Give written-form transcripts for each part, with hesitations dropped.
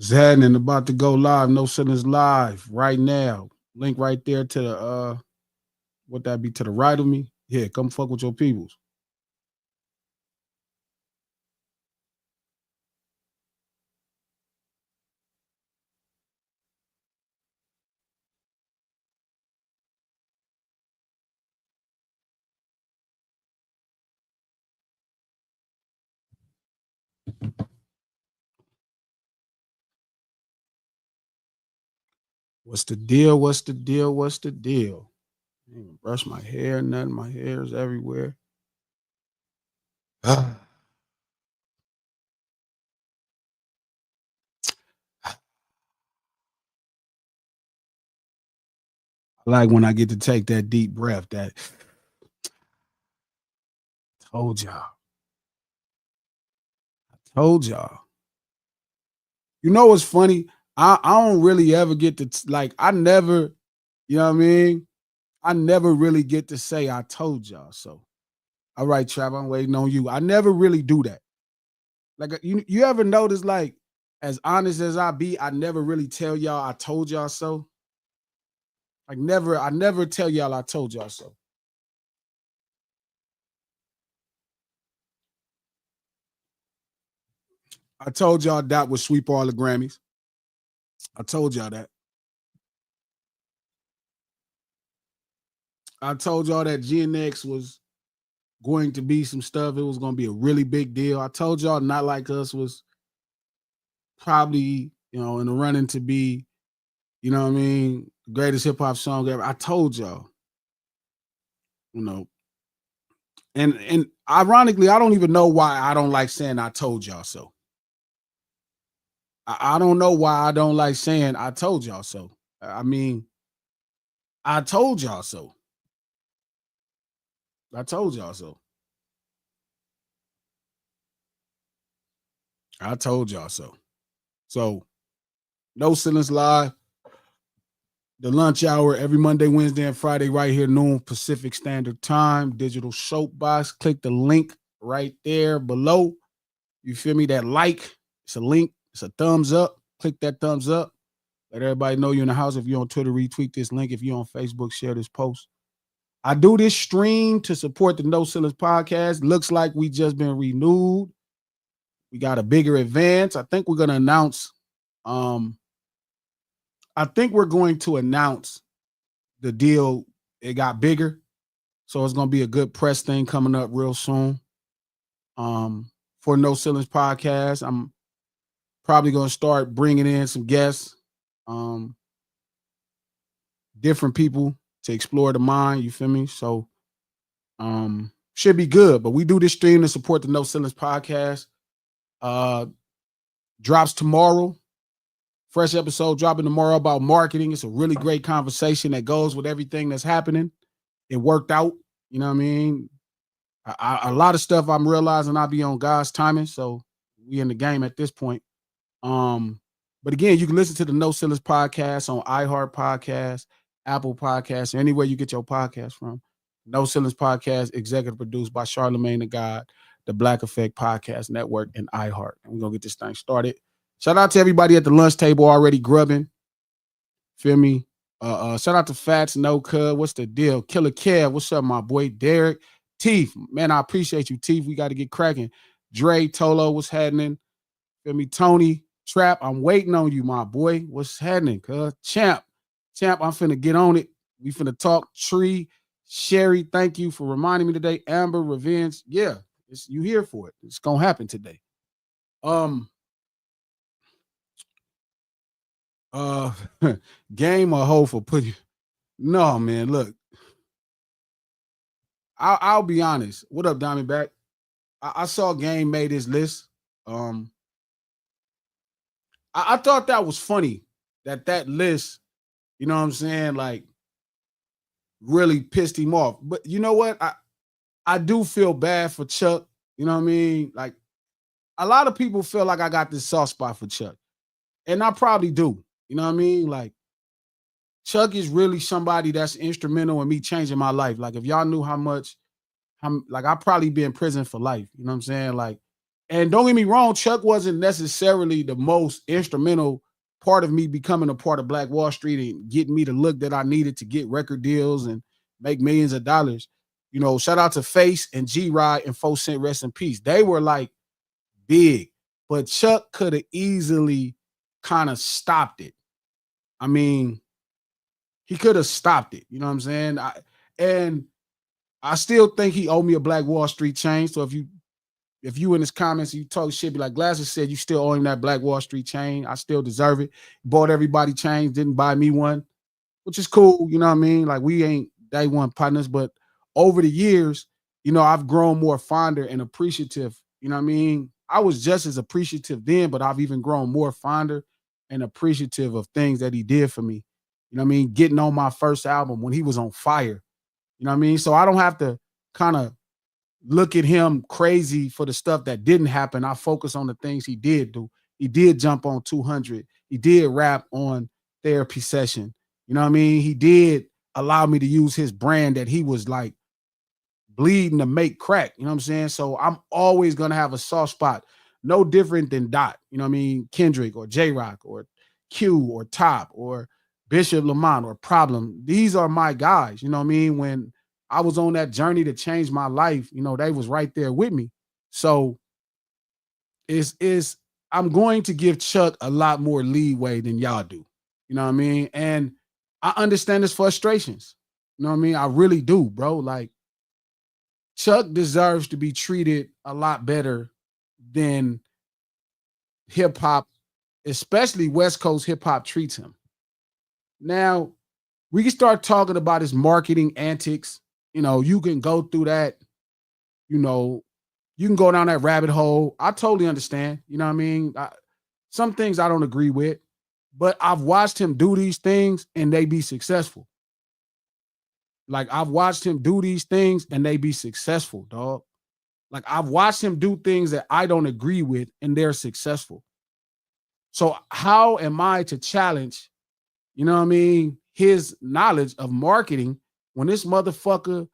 Zad and about to go live. No Sinners live right now. Link right there to the what that be to the right of me. Yeah, come fuck with your peoples. What's the deal? What's the deal? What's the deal? I ain't even brush my hair, nothing. My hair is everywhere. I like when I get to take that deep breath. That told y'all. Told y'all. You know what's funny? I don't really ever get to like I never, you know what I mean? I never really get to say I told y'all so. All right, Trav, I'm waiting on you. I never really do that. Like you ever notice like as honest as I be, I never really tell y'all I told y'all so. Like I never tell y'all I told y'all so. I told y'all that would sweep all the Grammys. I told y'all that. I told y'all that GNX was going to be some stuff. It was going to be a really big deal. I told y'all Not Like Us was probably, in the running to be, what I mean, greatest hip hop song ever. I told y'all, you know. And ironically, I don't even know why I don't like saying I told y'all so. I don't know why I don't like saying I told y'all so. I mean, I told y'all so. I told y'all so. I told y'all so. So, No Ceilings Live, the lunch hour every Monday, Wednesday, and Friday, right here, noon Pacific Standard Time. Digital Soapbox. Click the link right there below. You feel me? That like, it's a link, it's a thumbs up. Click that thumbs up. Let everybody know you're in the house. If you're on Twitter, retweet this link. If you're on Facebook, share this post. I do this stream to support the No Ceilings podcast. Looks like we just been renewed. We got a bigger advance. I think we're going to announce. I think we're going to announce the deal. It got bigger, so it's going to be a good press thing coming up real soon. For No Ceilings podcast, I'm probably going to start bringing in some guests, different people to explore the mind. You feel me? So, should be good. But we do this stream to support the No Ceilings podcast. Drops tomorrow. Fresh episode dropping tomorrow about marketing. It's a really great conversation that goes with everything that's happening. It worked out. You know what I mean? A lot of stuff I'm realizing I'll be on God's timing. So we in the game at this point. But again, you can listen to the No Ceilings podcast on iHeart Podcast, Apple Podcasts, anywhere you get your podcast from. No Ceilings podcast, executive produced by Charlemagne the God, the Black Effect Podcast Network, and iHeart. And we're gonna get this thing started. Shout out to everybody at the lunch table already grubbing. Feel me? Shout out to Fats, No Cub. What's the deal? Killer Kev. What's up, my boy? Derek. Teeth. Man, I appreciate you, Teeth. We got to get cracking. Dre, Tolo, what's happening? Feel me? Tony, Trap, I'm waiting on you, my boy. What's happening, cuz? Champ, I'm finna get on it. We finna talk. Tree, Sherry, thank you for reminding me today. Amber, Revenge. Yeah, you here for it. It's gonna happen today. Um, uh, Game or hoe for putting. No, man, look. I'll be honest. What up, Diamondback? I saw Game made his list. Um, I thought that was funny that list, you know what I'm saying, like really pissed him off. But you know what? I do feel bad for Chuck. You know what I mean? Like a lot of people feel like I got this soft spot for Chuck. And I probably do. You know what I mean? Like Chuck is really somebody that's instrumental in me changing my life. Like if y'all knew how much like I'd probably be in prison for life. You know what I'm saying? Like And don't get me wrong, Chuck wasn't necessarily the most instrumental part of me becoming a part of Black Wall Street and getting me the look that I needed to get record deals and make millions of dollars. You know, shout out to Face and G-Rod and 4 Cent, rest in peace. They were like big, but Chuck could have easily kind of stopped it. I mean, he could have stopped it. You know what I'm saying? And I still think he owed me a Black Wall Street chain. So if you in his comments you talk shit, be like, Glasses said you still owe him that Black Wall Street chain. I still deserve it. Bought everybody chains, didn't buy me one, which is cool. You know what I mean? Like, we ain't day one partners, but over the years, you know, I've grown more fonder and appreciative. You know what I mean? I was just as appreciative then, but I've even grown more fonder and appreciative of things that he did for me. You know what I mean? Getting on my first album when he was on fire. You know what I mean? So I don't have to kind of look at him crazy for the stuff that didn't happen. I focus on the things he did do. He did jump on 200. He did rap on Therapy Session. You know what I mean? He did allow me to use his brand that he was like bleeding to make crack. You know what I'm saying? So I'm always going to have a soft spot. No different than Dot. You know what I mean? Kendrick or J-Rock or Q or Top or Bishop Lamont or Problem. These are my guys. You know what I mean? When I was on that journey to change my life, you know, they was right there with me. So I'm going to give Chuck a lot more leeway than y'all do. You know what I mean? And I understand his frustrations. You know what I mean? I really do, bro. Like, Chuck deserves to be treated a lot better than hip hop, especially West Coast hip hop, treats him. Now, we can start talking about his marketing antics. You know, you can go through that, you know, you can go down that rabbit hole. I totally understand. You know what I mean? Some things I don't agree with, but I've watched him do these things and they be successful. Like, I've watched him do these things and they be successful, dog. Like, I've watched him do things that I don't agree with and they're successful. So how am I to challenge, you know what I mean, his knowledge of marketing when this motherfucker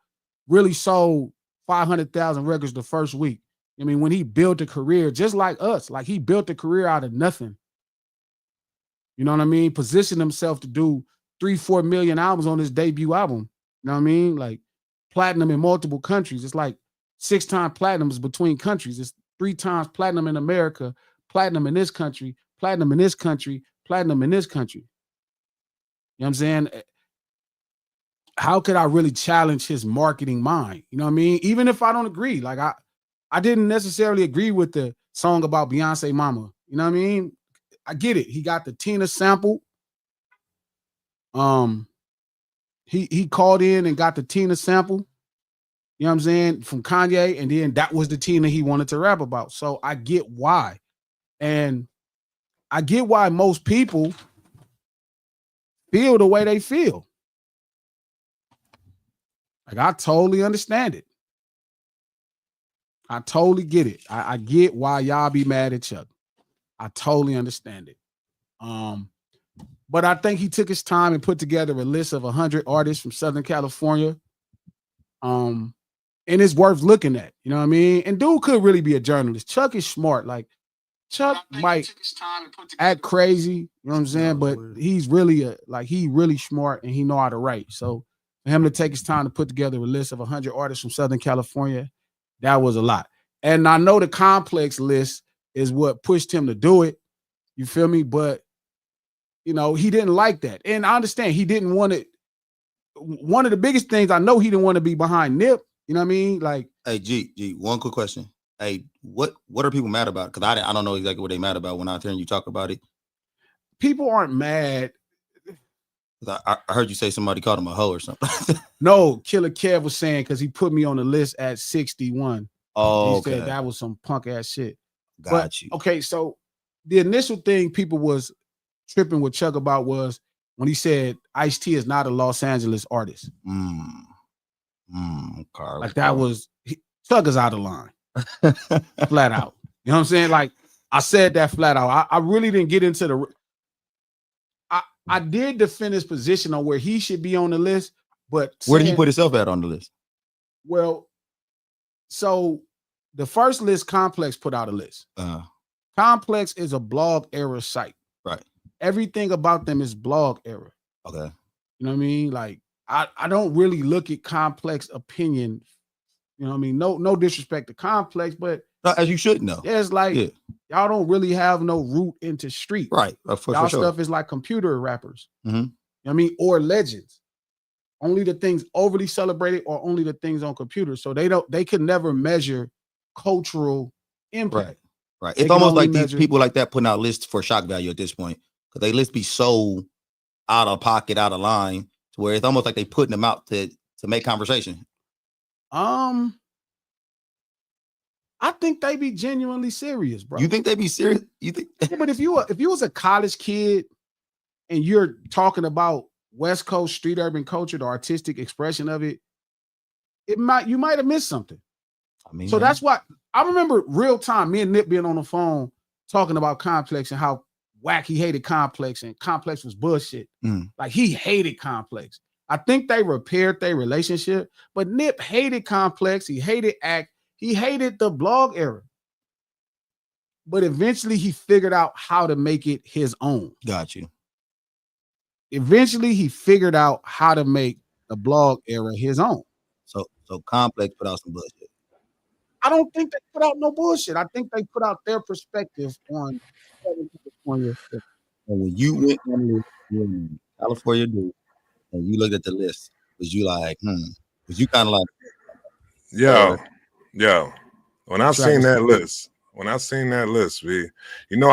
really sold 500,000 records the first week? I mean, when he built a career just like us, like he built a career out of nothing. You know what I mean? Positioned himself to do 3-4 million albums on his debut album. You know what I mean? Like, platinum in multiple countries. It's like 6 times platinums between countries. It's 3 times platinum in America, platinum in this country, platinum in this country, platinum in this country. You know what I'm saying? How could I really challenge his marketing mind? You know what I mean? Even if I don't agree, like I didn't necessarily agree with the song about Beyonce Mama. You know what I mean? I get it. He got the Tina sample. He called in and got the Tina sample. You know what I'm saying? From Kanye, and then that was the Tina he wanted to rap about. So I get why. And I get why most people feel the way they feel. Like, I totally understand it. I totally get it. I get why y'all be mad at Chuck. I totally understand it. But I think he took his time and put together a list of 100 artists from Southern California. And it's worth looking at. You know what I mean? And dude could really be a journalist. Chuck is smart. Like, Chuck might act crazy, you know what I'm saying? But he's really he really smart and he know how to write. So for him to take his time to put together a list of 100 artists from Southern California, that was a lot. And I know the complex list is what pushed him to do it. You feel me? But, you know, he didn't like that. And I understand he didn't want it. One of the biggest things, I know he didn't want to be behind Nip. You know what I mean? Like, hey, G, one quick question. Hey, what are people mad about? Because I don't know exactly what they mad about when I hear you talk about it. People aren't mad. I heard you say somebody called him a hoe or something. No, Killer Kev was saying because he put me on the list at 61. Oh, he said that was some punk ass shit. Got you. Okay, so the initial thing people was tripping with Chuck about was when he said Ice-T is not a Los Angeles artist. Like, that was Chuck is out of line. Flat out. You know what I'm saying? Like, I said that flat out. I really didn't get into the I did defend his position on where he should be on the list, but where did he put himself at on the list? Well, so the first list, Complex put out a list. Complex is a blog era site. Right. Everything about them is blog era. Okay. You know what I mean? Like I don't really look at Complex opinion. You know what I mean? No disrespect to Complex, but as you should know. Yeah, it's like y'all don't really have no root into street. Right. For y'all sure. Stuff is like computer rappers. Mm-hmm. You know what I mean? Or legends. Only the things overly celebrated or only the things on computers. So they can never measure cultural impact. Right. It's almost like these people like that putting out lists for shock value at this point. Because they lists be so out of pocket, out of line, to where it's almost like they putting them out to make conversation. I think they be genuinely serious, bro. You think they be serious? You think? Yeah, but if you was a college kid and you're talking about West Coast street urban culture, the artistic expression of it, you might have missed something. I mean, so that's why I remember real time, me and Nip being on the phone talking about Complex and how whack he hated Complex and Complex was bullshit. Like he hated Complex. I think they repaired their relationship, but Nip hated Complex. He hated Act. He hated the blog era. But eventually he figured out how to make it his own. Got you. Eventually he figured out how to make the blog era his own. So Complex put out some bullshit. I don't think they put out no bullshit. I think they put out their perspective on California. And when you went on California, dude, and you looked at the list, was you like, Was you kind of like, Yo, when I seen that list, I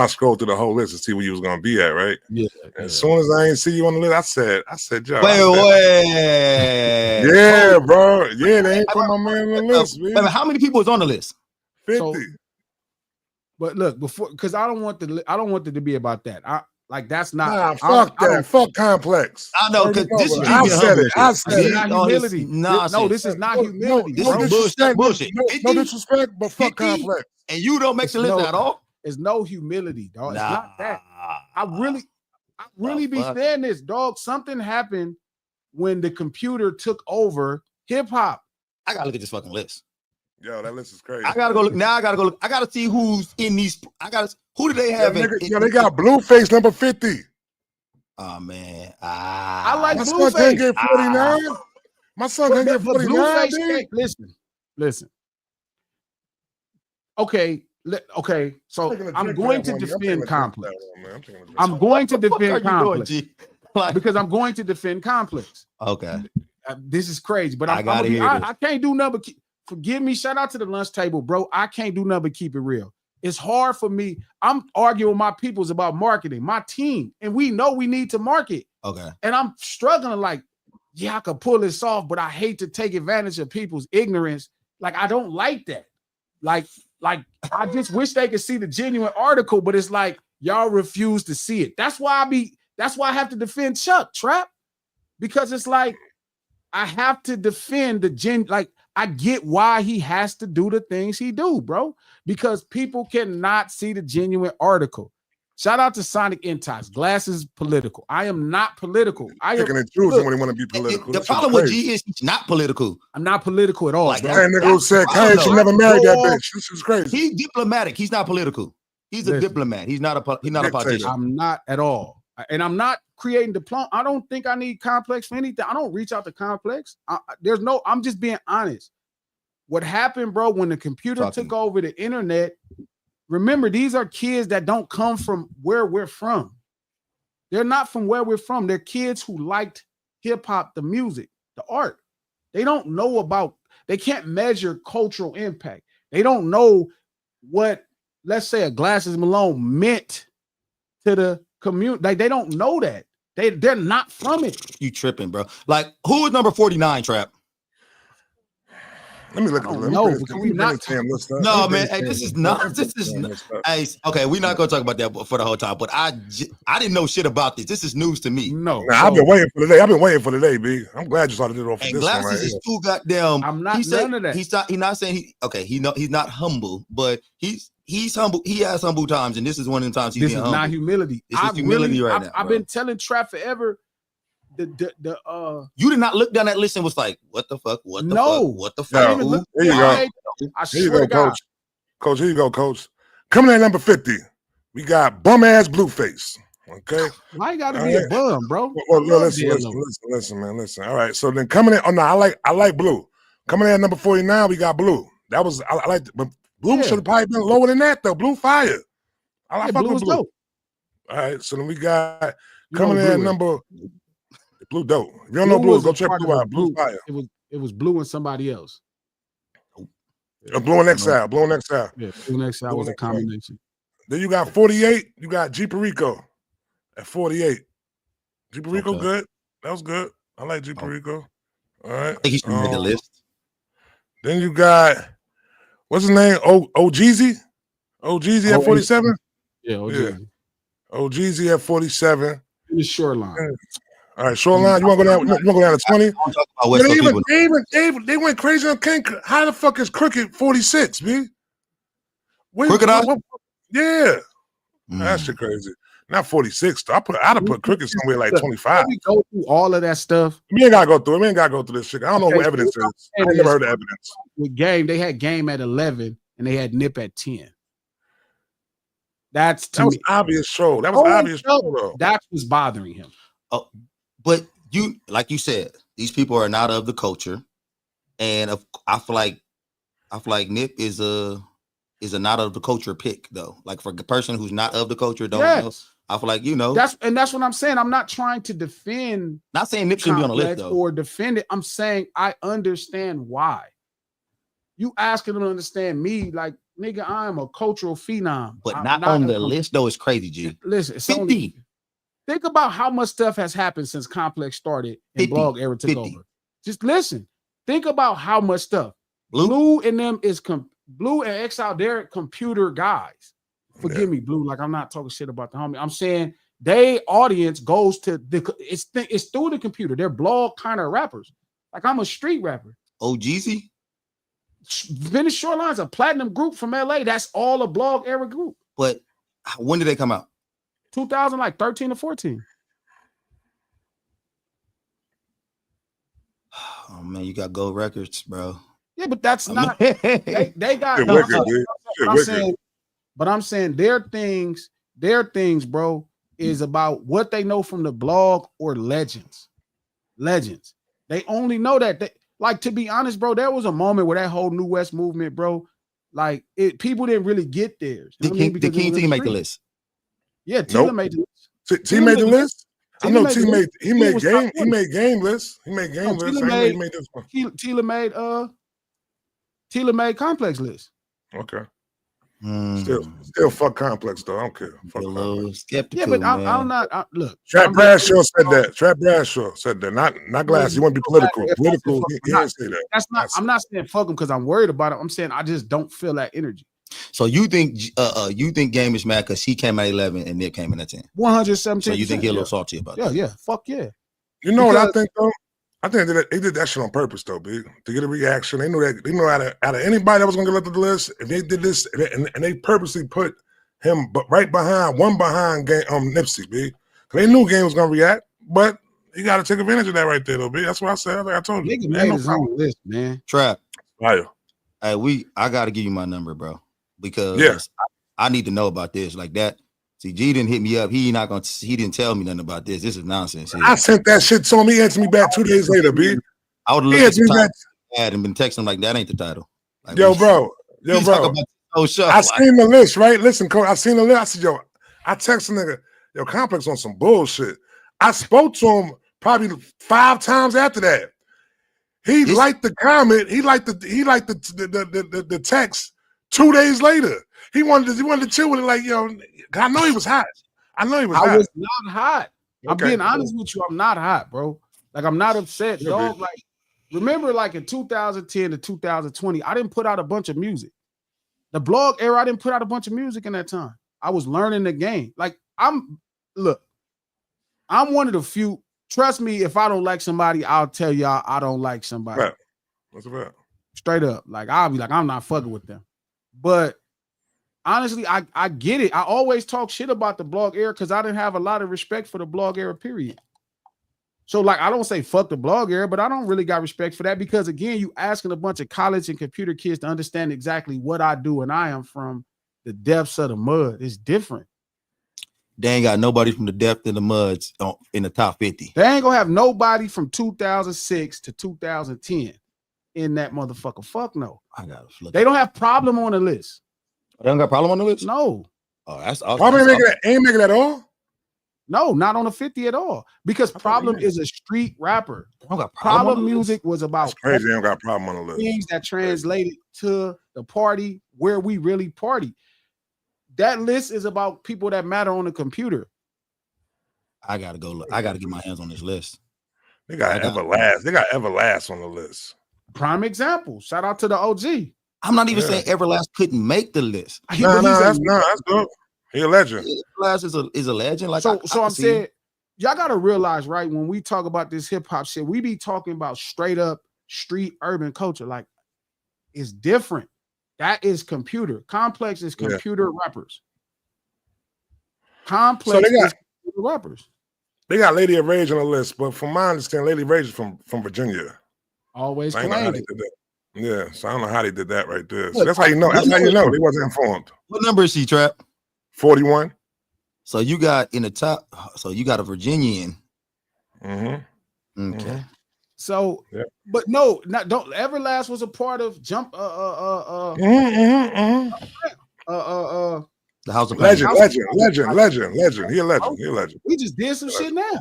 scrolled through the whole list to see where you was gonna be at, right? Yeah. As soon as I ain't see you on the list, I said, Joe. Wait. Yeah, bro. Yeah, they ain't put my man on the list, man. How many people is on the list? 50. So, but look, because I don't want it to be about that. That's not. Fuck that. Fuck Complex. I know, because this is I said it. Not humility. No, this is not humility. No disrespect. No disrespect, but fuck Complex. And you don't make the list at all? It's no humility, dog. It's not that. I really be saying this, dog. Something happened when the computer took over hip hop. I gotta look at this fucking list. Yo, that list is crazy. I gotta go look. Now I gotta go look. I gotta see who's in these. Who do they have? They got Blueface number 50. Oh man, I like my Blueface. Son can't get 49. My son can't get 49. Listen. Okay. So I'm going to defend Complex. I'm going to defend Complex because I'm going to defend Complex. Okay. This is crazy, but I can't do nothing but forgive me. Shout out to the lunch table, bro. I can't do nothing but keep it real. It's hard for me. I'm arguing with my peoples about marketing, my team, and we know we need to market. Okay. And I'm struggling like, I could pull this off, but I hate to take advantage of people's ignorance. Like, I don't like that. Like I just wish they could see the genuine article, but it's like y'all refuse to see it. That's why I have to defend Chuck Trap, because it's like I have to defend I get why he has to do the things he do, bro, because people cannot see the genuine article. Shout out to Sonic Intox. Glasses political. I am not political. I am and choosing when he want to be political. The problem with G is he's not political. I'm not political at all. Like that nigga who said Kanye should never marry that bitch. This is crazy. He's diplomatic. He's not political. He's a diplomat. He's not a politician. I'm not at all. And I'm not creating diploma. I don't think I need Complex for anything. I don't reach out to Complex. I'm just being honest. What happened, bro, when the computer took over the internet, remember, these are kids that don't come from where we're from. They're not from where we're from. They're kids who liked hip hop, the music, the art. They don't know they can't measure cultural impact. They don't know what, let's say, a Glasses Malone meant to the community. Like, they don't know that. They're not from it. You tripping, bro. Like, who is number 49, Trap? Let me look at it. No, man. Hey, this is not. Hey, okay, we're not gonna talk about that for the whole time. But I didn't know shit about this. This is news to me. No, I've been waiting for today. B. I'm glad you started it off. And Glasses is too goddamn. I'm not none of that. He's not saying he's not humble, but he's humble. He has humble times, and this is one of the times he's being humble. This is not humility. This is humility right now. I've been telling Trap forever. You did not look down that list and was like, what the fuck? What the fuck? There you go. I swear to God, Coach, here you go, Coach. Coming in at number 50, we got bum ass Blueface. Okay. Why you gotta All be a right. bum, bro? Well, I love listen, D-Lo. man, listen. All right. So then coming in, oh no, I like Blue. Coming in at number 49, we got Blue. That was I like, but Blue Yeah. should have probably been lower than that though. Blue fire. I fuck Blue with is Blue. dope. All right. So then we got You coming know in at Blue is. number Blue dope. If you don't know Blue, was go a check part Blue of out. Blue fire. It was Blue and somebody else. Blue and Exile. Blue and Exile. Yeah, Blue and Exile was a combination. Then you got 48. You got G Perico at 48. G Perico good. That was good. I like G Perico. All right. I think he should make the list. Then you got what's his name? Jeezy. Jeezy at 47. Yeah, Jeezy. Jeezy at 47. The Shoreline. All right, Shoreline. You want to go down? You want to go down to 20? I'm talking about West Coast people. They went crazy on King. How the fuck is Crooked 46, B? Crooked Eye? Yeah, that shit crazy. Not 46 though. I'd have put Crooked somewhere like 25. We go through all of that stuff. We ain't gotta go through it. We ain't gotta go through this shit. I don't know who evidence is. I never heard the evidence. With Game, they had Game at 11 and they had Nip at 10. That was obvious show. That was obvious show though. That's what's bothering him. Oh, but you, like you said, these people are not of the culture, and I feel like Nip is a not of the culture pick though. Like for a person who's not of the culture, don't know. I feel like that's what I'm saying. I'm not trying to defend. Not saying Nip shouldn't be on the list though, or defend it. I'm saying I understand why. You asking them to understand me, like nigga, I am a cultural phenom, but not on the list though. It's crazy, G. Listen, it's 50. Only, think about how much stuff has happened since Complex started and Blog Era took over. Just listen. Think about how much stuff. Blue and them is Blue and Exile. They're computer guys. Forgive me, Blue. Like I'm not talking shit about the homie. I'm saying they audience goes to it's through the computer. They're blog kind of rappers. Like I'm a street rapper. Jeezy. Venice Shoreline's a platinum group from LA. That's all a Blog Era group. But when did they come out? 2013 or 14. Oh man, you got gold records, bro. Yeah, but that's not they got but I'm saying their things, bro, is about what they know from the blog or legends. They only know that like, to be honest, bro, there was a moment where that whole New West movement, bro, like people didn't really get theirs. The King Team make the list. Yeah, Tila made the list. T made the list. I know T made game list. He made game list. He made this one. Tila made Complex list. Okay. Still fuck Complex though. I don't care. Fuck Complex. Yeah, but I'm not. Look, Trap Bradshaw said that. Trap Bradshaw said that. Not Glass. You want to be political. Political. He didn't say that. That's not. I'm not saying fuck him because I'm worried about it. I'm saying I just don't feel that energy. So you think Game is mad because he came at 11 and Nick came in at 10? 117. So you think he's a little salty about that? Yeah. Fuck yeah. You know what I think though? I think they did that shit on purpose though, big, to get a reaction. They knew that. They know out of anybody that was gonna get left to the list, if they did this, and they purposely put him right behind Nipsey, big. They knew Game was gonna react, but you got to take advantage of that right there, though, big. That's what I said. Like I told you, nigga made his own list, man. Trap. Fire. Hey, I got to give you my number, bro, because I need to know about this, like that. See, G didn't hit me up. He didn't tell me nothing about this. This is nonsense. I sent that shit to him. He answered me back 2 days later, B. I would have looked at the title and been texting him like, that ain't the title. Like, Yo, bro. I seen the list, right? Listen, Cole, I seen the list. I said, yo, I texted nigga, yo, Complex on some bullshit. I spoke to him probably 5 times after that. He liked the comment. He liked the text 2 days later. He wanted to chill with it, like, yo, I know he was hot. I was not hot. Okay, I'm being honest with you. I'm not hot, bro. Like, I'm not upset, dog. Like, remember, like in 2010 to 2020, I didn't put out a bunch of music. The blog era, I didn't put out a bunch of music in that time. I was learning the game. Like, I'm one of the few. Trust me, if I don't like somebody, I'll tell y'all I don't like somebody. Right. What's about? Straight up. Like, I'll be like, I'm not fucking with them. But honestly, I get it. I always talk shit about the blog era because I didn't have a lot of respect for the blog era, period. So like, I don't say fuck the blog era, but I don't really got respect for that because again, you asking a bunch of college and computer kids to understand exactly what I do and I am from the depths of the mud. It's different. They ain't got nobody from the depth of the muds in the top 50. They ain't gonna have nobody from 2006 to 2010 in that motherfucker. Fuck no. I gotta look. They don't have Problem on the list. They don't got Problem on the list? No. Oh, that's Problem ain't making that at all? No, not on the 50 at all. Because Problem is a street rapper. Problem music was about that's crazy. They don't got Problem on the list. Things that translated to the party where we really party. That list is about people that matter on the computer. I gotta go look. I gotta get my hands on this list. They got Everlast. They got Everlast on the list. Prime example. Shout out to the OG. I'm not even saying Everlast couldn't make the list. No, that's good. He a legend. Everlast is a legend. Like so I'm saying, y'all gotta realize, right? When we talk about this hip hop shit, we be talking about straight up street urban culture. Like it's different. That is computer. Complex is computer rappers. Complex is computer rappers. They got Lady of Rage on the list, but from my understanding, Lady of Rage is from Virginia. Always claimed it. Yeah, so I don't know how they did that right there. So that's how you know. That's how you know they wasn't informed. What number is she, Trap? 41. So you got in the top. So you got a Virginian. Mm-hmm. Okay. Mm-hmm. So, but no, don't. Everlast was a part of Jump. The House of Legend. He a legend. We just did some shit now.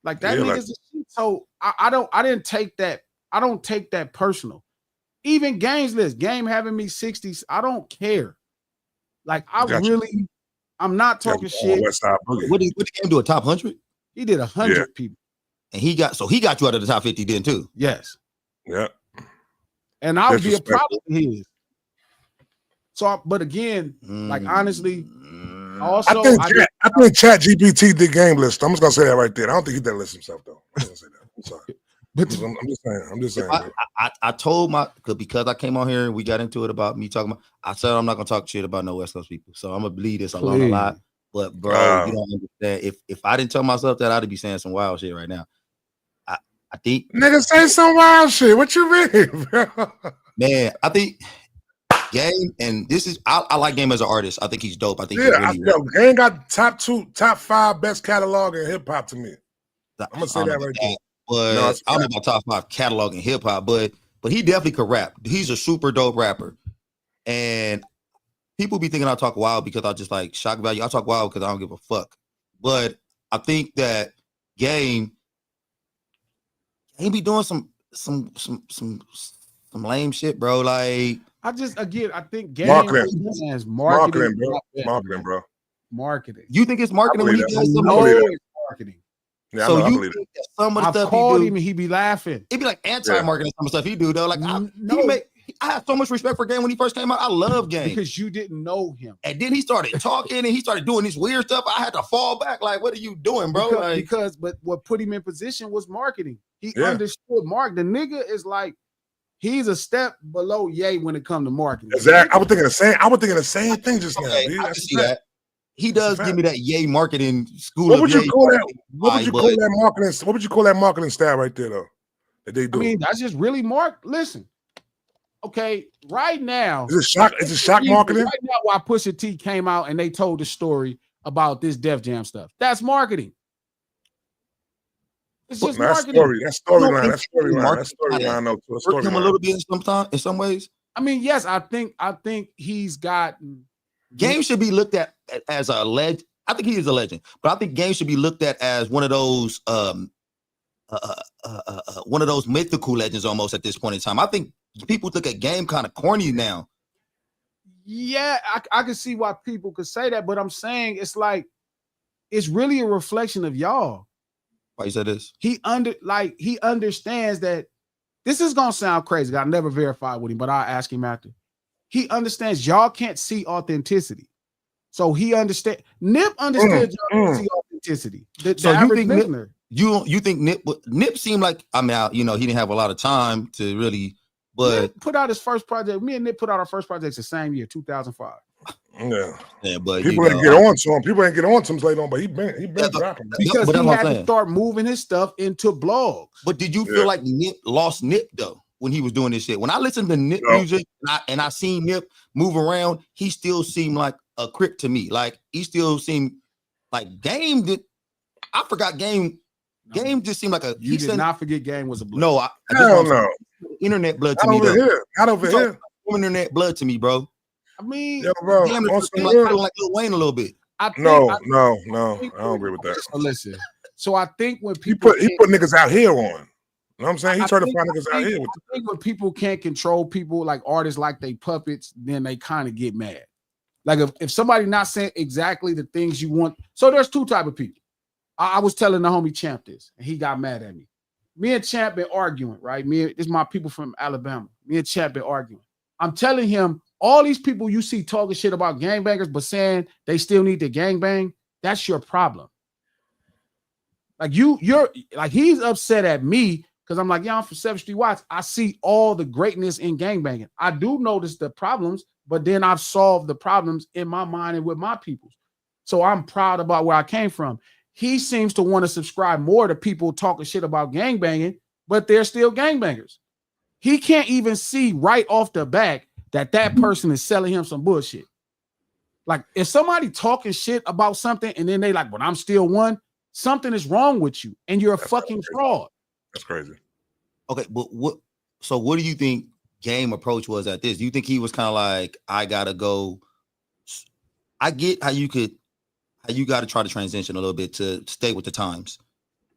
Like that nigga's a shit. So I didn't take that. I don't take that personal. Even Game's list, Game having me 60s. I don't care. Like I'm not talking shit. What did Game do? A top 100? He did 100 people. And he got you out of the top 50 then too. Yes. Yeah. And I would be a problem to his. So, but again, like honestly, also I think Chat GPT did Game list. I'm just gonna say that right there. I don't think he did list himself though. I'm gonna say that. I'm sorry. But I'm just saying. I told because I came on here and we got into it about me talking about. I said I'm not gonna talk shit about no West Coast people. So I'm gonna believe this alone a lot. But bro, you don't understand. If I didn't tell myself that, I'd be saying some wild shit right now. I think nigga say some wild shit. What you mean, bro? Man, I think Game, and this is I like Game as an artist. I think he's dope. I think Game got top 5 best catalog in hip hop to me. I'm gonna say that right there. But I don't know about top 5 catalog in hip hop, but he definitely could rap. He's a super dope rapper, and people be thinking I talk wild because I just like shock value. I talk wild because I don't give a fuck. But I think that Game be doing some lame shit, bro. Like I think Game has marketing, bro. Marketing. You think it's marketing when he does some marketing? Yeah, so you think that some of the stuff called him and he be laughing. It'd be like anti-marketing some of the stuff he do though. Like I have so much respect for Game when he first came out. I love Game because you didn't know him, and then he started talking and he started doing this weird stuff. I had to fall back. Like, what are you doing, bro? But what put him in position was marketing. He understood The nigga is like he's a step below Ye when it comes to marketing. Exactly. I was thinking the same thing just now. Dude. I can see that. He does give me that Ye marketing school. What would you call that? What would you call that marketing style right there, though? That they do. I mean, that's just really Listen, okay, right now, is it shock marketing? Right now, while Pusha T came out and they told the story about this Def Jam stuff, that's marketing. It's just marketing. That's storyline. That's storyline. No, hurt him a little bit in some ways. I mean, yes, I think he's gotten. Game should be looked at as a legend. I think he is a legend, but I think Game should be looked at as one of those mythical legends almost at this point in time. I think people look at Game kind of corny now. Yeah, I can see why people could say that, but I'm saying it's like it's really a reflection of y'all. Why you say this? He understands that this is gonna sound crazy. I never verified with him, but I'll ask him after. He understands y'all can't see authenticity. So he understands. Nip understood y'all can't see authenticity. So you think Nip, you think Nip seemed like, I mean, he didn't have a lot of time to really But Nip put out his first project. Me and Nip put out our first projects the same year, 2005. Yeah, but people ain't get on to him. People ain't get on to him later on, but he been dropping because he had to start moving his stuff into blogs. But did you feel like Nip lost Nip though when he was doing this shit? When I listened to Nip music and I seen Nip move around, he still seemed like a Crip to me. Like he still seemed like Game did. I forgot Game. Game just seemed like a. You did not forget Game was a blood. No, I don't know. Internet blood to not me over though. Here. Not over here. Internet blood to me, bro. I mean, bro, Damn, like Lil Wayne a little bit. No, I don't agree with that. So listen, so I think when people he put niggas out here on. You know what I'm saying? He tried to find niggas out here. I think when people can't control people like artists like they puppets, then they kind of get mad. Like if somebody not saying exactly the things you want. So there's two type of people. I was telling the homie Champ this, and he got mad at me. Me and Champ been arguing, right? This is my people from Alabama. Me and Champ been arguing. I'm telling him, all these people you see talking shit about gangbangers, but saying they still need to gangbang, that's your problem. Like you're like he's upset at me because I'm like, yeah, I'm from 7th Street Watts. I see all the greatness in gangbanging. I do notice the problems, but then I've solved the problems in my mind and with my people. So I'm proud about where I came from. He seems to want to subscribe more to people talking shit about gangbanging, but they're still gangbangers. He can't even see right off the back that person is selling him some bullshit. Like if somebody talking shit about something and then they like, but I'm still one, something is wrong with you and you're a fucking fraud. That's crazy. Okay, but what do you think Game approach was at this? Do you think he was kind of like, I gotta go? I get how you got to try to transition a little bit to stay with the times.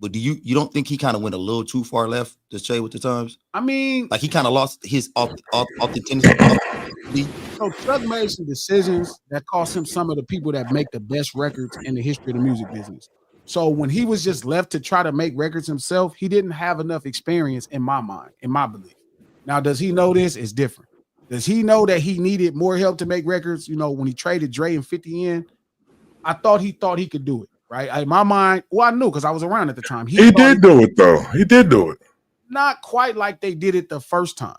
But you don't think he kind of went a little too far left to stay with the times? I mean, like he kind of lost his authenticity. So Chuck made some decisions that cost him some of the people that make the best records in the history of the music business. So when he was just left to try to make records himself, he didn't have enough experience in my mind, in my belief. Now, does he know this? It's different. Does he know that he needed more help to make records? You know, when he traded Dre and 50 in, I thought he could do it. Right. In my mind, well, I knew because I was around at the time. He did do it, though. He did do it. Not quite like they did it the first time.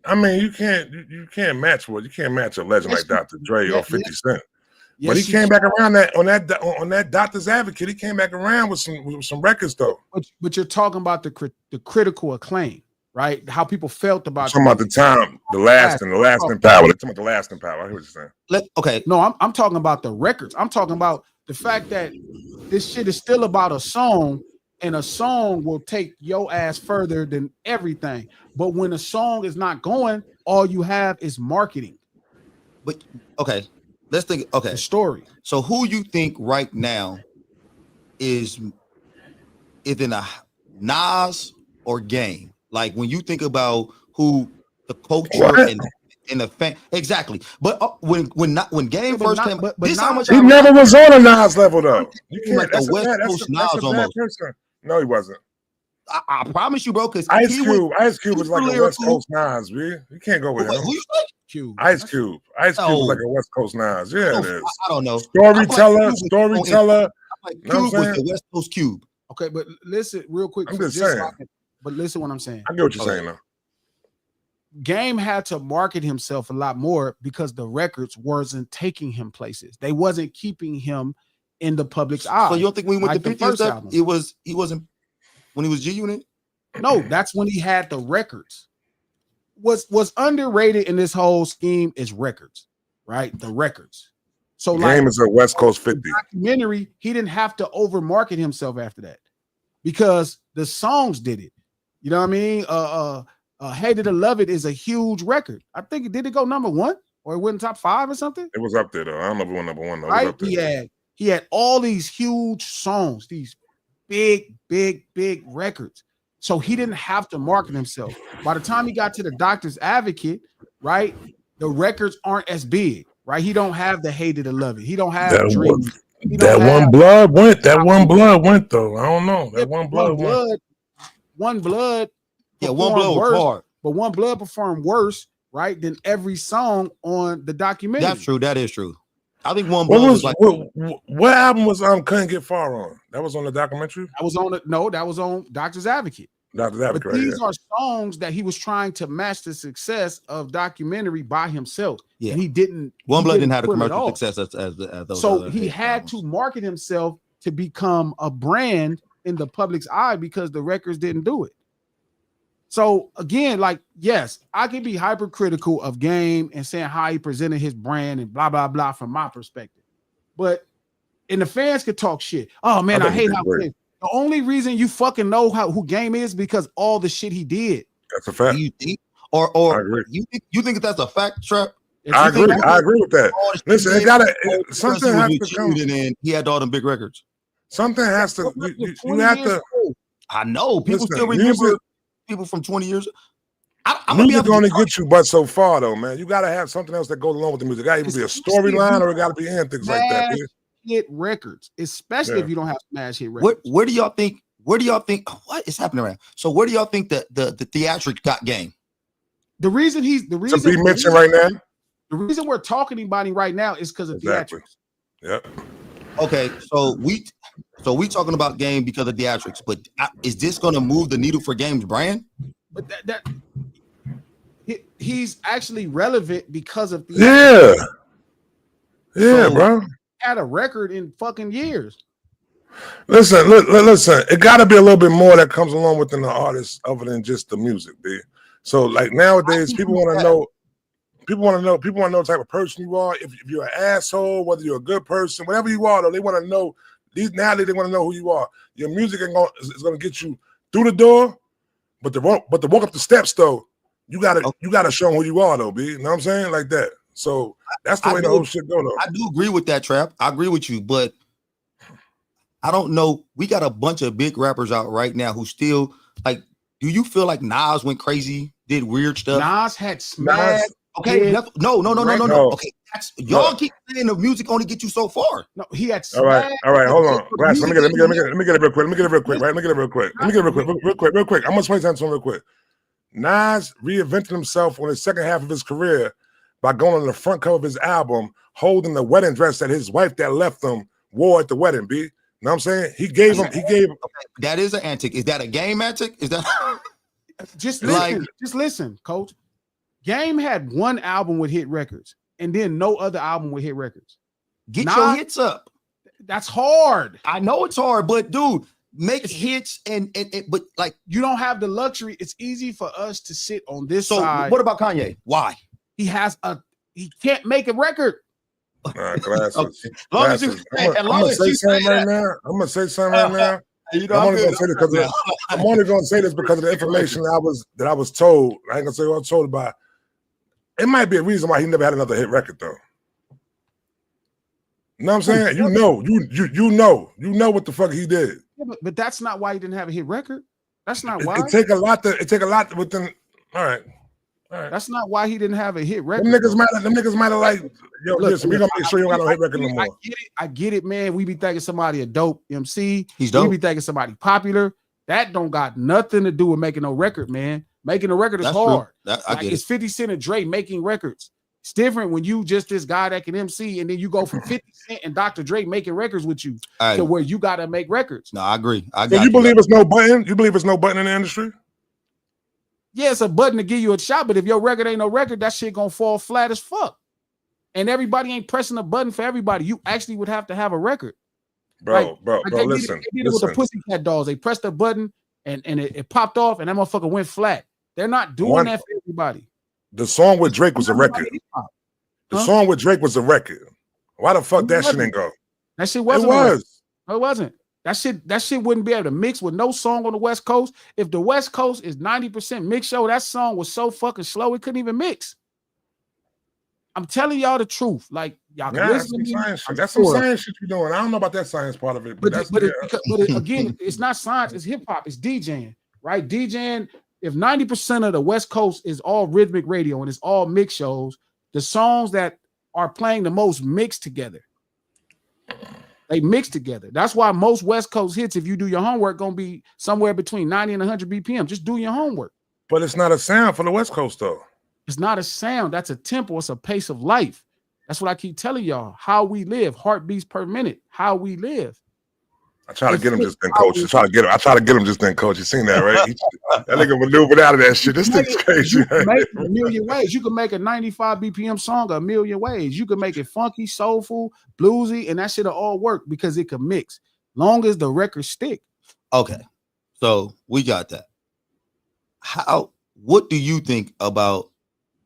I mean, you can't match a legend like Dr. Dre or 50 Cent. But he came back around on that Doctor's Advocate. He came back around with some records though. But you're talking about the critical acclaim, right? How people felt about. Talking about the time, the lasting power. They're talking about the lasting power. I hear what you're saying. Okay, no, I'm talking about the records. I'm talking about the fact that this shit is still about a song, and a song will take your ass further than everything. But when a song is not going, all you have is marketing. But okay, let's think. Okay, the story. So who you think right now is in a Nas or Game? Like when you think about who the culture and the fan, exactly. But when Game first came, this how much he never was on a Nas level though. You can't like the West Coast Nas almost. No, he wasn't. I promise you, bro. Because Ice Cube was like a West Coast Nas, man. You can't go with him. Who you say? Cube. Ice Cube was like a West Coast Nas. Yeah, it is. I don't know. Storyteller. Like Cube was the West Coast Cube. Okay, but listen real quick. I'm just saying. But listen what I'm saying. I get what you're saying though. Game had to market himself a lot more because the records wasn't taking him places. They wasn't keeping him in the public's eye. So you don't think when we went like to 50 stuff, he wasn't when he was G-Unit? No, that's when he had the records. What's underrated in this whole scheme is records, right? The records. So Game is a West Coast 50 documentary. He didn't have to over market himself after that because the songs did it. You know what I mean? Hated to Love It is a huge record. I think did it go number 1 or it went in top 5 or something? It was up there though. I don't know if it went number 1 though. Right? He had all these huge songs, these big records. So he didn't have to market himself. By the time he got to the Doctor's Advocate, right, the records aren't as big, right? He don't have the Hated to Love It. He don't have that Dreams. One blood went. That one blood went though. I don't know. That one blood went. One blood. Yeah, One Blood was hard. But One Blood performed worse, right, than every song on the documentary. That's true. That is true. I think One Blood was like what album was Couldn't Get Far on? That was on the documentary? That was on Doctor's Advocate. But these are songs that he was trying to match the success of documentary by himself. Yeah, and he didn't. One Blood didn't have the commercial success as those. So he had to market himself to become a brand in the public's eye because the records didn't do it. So again, like, yes, I can be hypercritical of Game and saying how he presented his brand and blah blah blah from my perspective, but and the fans could talk shit. Oh man, I hate how. The only reason you fucking know who Game is because all the shit he did. That's a fact. Do you think, or you think that's a fact, Trap? I agree with that. Listen, it gotta something has to come. And he had all them big records. Something has to. You have to. I know people still remember people from 20 years. Music only get you but so far, though, man. You gotta have something else that goes along with the music. It gotta either be a storyline or it gotta be things like that. Man. Hit records, especially if you don't have smash hit records. Where do y'all think? What is happening around? So where do y'all think that the theatrics got Game? The reason to be mentioned right now. The reason we're talking about him right now is because of theatrics. Yep. Okay, so we talking about Game because of theatrics, but is this going to move the needle for Game's brand? But he's actually relevant because of theatrics. Yeah, bro. Had a record in fucking years. Listen. It got to be a little bit more that comes along within the artist other than just the music, B. So like nowadays, people want to know. People want to know the type of person you are. If you're an asshole, whether you're a good person, whatever you are, though, they want to know. Nowadays, they want to know who you are. Your music is going to get you through the door, but to walk up the steps, though, you gotta show them who you are, though, B. You know what I'm saying? Like that. So that's the way the whole shit go, though. I do agree with that, Trap. I agree with you, but I don't know. We got a bunch of big rappers out right now who still like. Do you feel like Nas went crazy, did weird stuff? Nas had smash. Okay, no. Okay, y'all keep saying the music only get you so far. No, he had. All right, hold on. Brass, let me get it real quick. Let me get it real quick. I'm gonna explain something real quick. Nas reinvented himself on the second half of his career by going on the front cover of his album, holding the wedding dress that his wife that left him wore at the wedding. B. You know what I'm saying? He gave him. Okay, that is an antic. Is that a Game antic? Is that just listen, Coach? Game had one album with hit records, and then no other album with hit records. Get your hits up. That's hard. I know it's hard, but dude, make hits and but like you don't have the luxury. It's easy for us to sit on this side. What about Kanye? Why? He can't make a record. Glasses. Okay. I'm gonna say something right now. I'm only gonna say this because of the information that I was told. I ain't gonna say what I was told about. It might be a reason why he never had another hit record, though. You know what I'm saying? You know what the fuck he did. Yeah, but that's not why he didn't have a hit record. That's not why. It take a lot within. All right. That's not why he didn't have a hit record. Them niggas might have like, yo, listen, we gonna make sure you don't got no hit record no more. I get it, man. We be thinking somebody a dope MC. He's dope. We be thinking somebody popular. That don't got nothing to do with making no record, man. Making a record is hard. It's 50 Cent and Dre making records. It's different when you just this guy that can MC and then you go from 50 Cent and Dr. Dre making records with you to where you gotta make records. No, I agree. You believe it's no button? You believe it's no button in the industry? Yeah, it's a button to give you a shot, but if your record ain't no record, that shit gonna fall flat as fuck. And everybody ain't pressing a button for everybody. You actually would have to have a record. Bro, listen. They did it with the Pussycat Dolls. They pressed the button and it popped off and that motherfucker went flat. They're not doing that for everybody. The song with Drake was a record. The song with Drake was a record. Why the fuck that shit didn't go? That shit wasn't. It was. No, it wasn't. That shit wouldn't be able to mix with no song on the West Coast. If the West Coast is 90% mix show, that song was so fucking slow it couldn't even mix. I'm telling y'all the truth. Like y'all can listen to me. That's some science shit you're doing. I don't know about that science part of it. But again, it's not science. It's hip hop. It's DJing, right? DJing. If 90% of the West Coast is all rhythmic radio and it's all mix shows, the songs that are playing the most mix together. They mix together. That's why most West Coast hits, if you do your homework, gonna be somewhere between 90 and 100 BPM. Just do your homework. But it's not a sound for the West Coast, though. It's not a sound. That's a tempo. It's a pace of life. That's what I keep telling y'all. How we live, heartbeats per minute. How we live. I try to get him just then, coach. I try to get him just then, coach. You seen that, right? That nigga maneuvered out of that shit. This thing's crazy. You can make a million ways. You can make a 95 BPM song a million ways. You can make it funky, soulful, bluesy, and that shit'll all work because it can mix. Long as the records stick. Okay, so we got that. What do you think about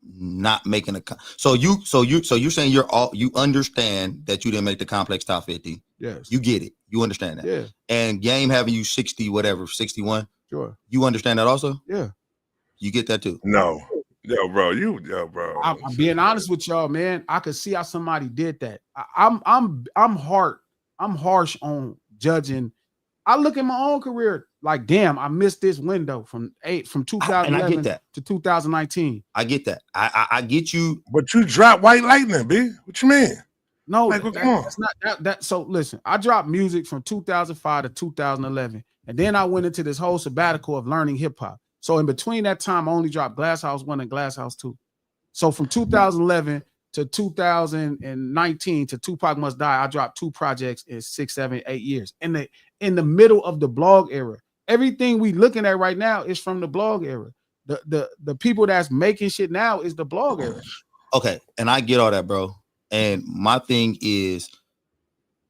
not making so you're saying you understand that you didn't make the complex top 50? Yes, you get it, you understand that. Yeah. And Game having you 60 whatever 61, sure, you understand that also? Yeah, you get that too? No, bro, I'm being honest with y'all, man. I could see how somebody did that. I'm harsh on judging. I look at my own career like, damn, I missed this window from 2011 to 2019. I get that. I get you. But you dropped White Lightning, B. What you mean? No, that's not that. So listen, I dropped music from 2005 to 2011, and then I went into this whole sabbatical of learning hip hop. So in between that time, I only dropped Glass House 1 and Glass House 2. So from 2011 to 2019 to Tupac Must Die, I dropped 2 projects in 6, 7, 8 years. In the middle of the blog era. Everything we looking at right now is from the blog era. The people that's making shit now is the blog era. Okay, and I get all that, bro. And my thing is,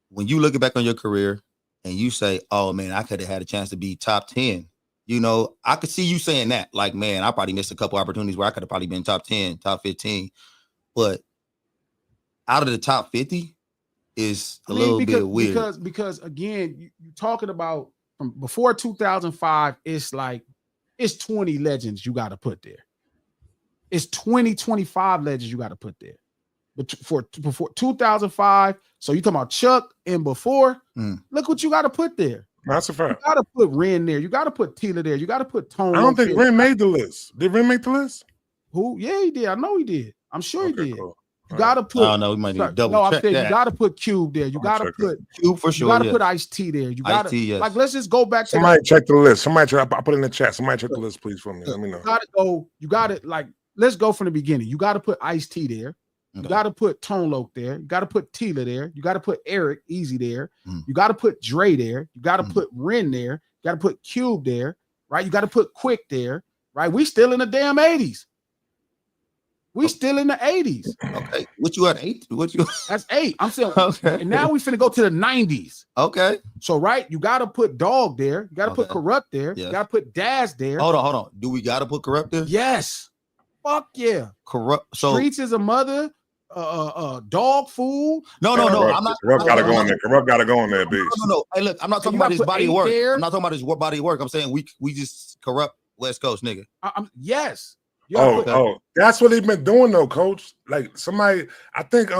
when you look back on your career and you say, oh man, I could have had a chance to be top 10. You know, I could see you saying that. Like, man, I probably missed a couple opportunities where I could have probably been top 10, top 15. But out of the top 50 is a little bit weird. Because again, you're talking about from before 2005, it's like it's 20 legends you got to put there. It's 25 legends you got to put there. But before 2005, so you talking about Chuck and before, look what you got to put there. That's a fact. You got to put Ren there. You got to put Tila there. You got to put Tone. I don't think Ren made the list. Did Ren make the list? Who? Yeah, he did. I know he did. I'm sure he did. Cool. You got to put. I don't know. We might need to double check that. You got to put Cube there. You got to put Cube for sure. You got to put Ice-T there. You got to like. Let's just go back to. Somebody check the list. Somebody check. I put it in the chat. Somebody check the list, please, for me. Let me know. You got to go. You got to like. Let's go from the beginning. You got to put Ice-T there. You got to put Tone Loc there. You got to put Tila there. You got to put Eric Easy there. You got to put Dre there. You got to put Ren there. You got to put Cube there, right? You got to put Quick there, right? We still in the damn 80s. We still in the 80s. Okay. What you at 8? That's 8. I'm saying, okay. And now we finna go to the 90s. Okay. So, right, you got to put Dog there. You got to put Corrupt there. Yes. You got to put Daz there. Hold on. Do we got to put Corrupt there? Yes. Fuck yeah. Corrupt. So Streets is a mother. Dog food. No. I'm not. Corrupt got to go in there. Corrupt got to go in there, bitch. No. Hey, look, I'm not talking about his body of work. I'm not talking about his body of work. I'm saying we just Corrupt West Coast nigga. Yes. That's what they've been doing though, coach. Like somebody, I think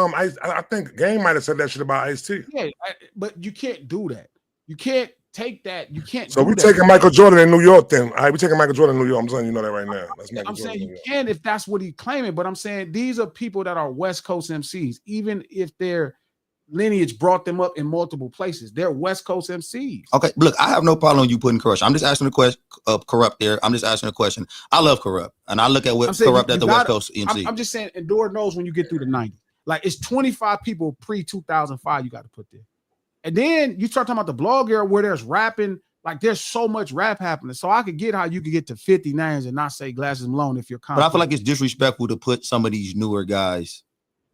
Game might have said that shit about Ice-T. Yeah, but you can't do that. You can't take that. You can't. So we're taking Michael Jordan in New York then. All right, we're taking Michael Jordan in New York. I'm telling you know that right now. I'm saying you can if that's what he's claiming, but I'm saying these are people that are West Coast MCs, even if their lineage brought them up in multiple places. They're West Coast MCs. Okay, look, I have no problem with you putting Corrupt. I'm just asking a question of Corrupt there. I'm just asking a question. I love Corrupt, and I look at what Corrupt at the West Coast MC. I'm just saying, and Dora knows when you get through the 90s. Like it's 25 people pre-2005 you got to put there. And then you start talking about the blog era where there's rapping, like there's so much rap happening. So I could get how you could get to 50 names and not say Glasses Malone if you're confident. But I feel like it's disrespectful to put some of these newer guys.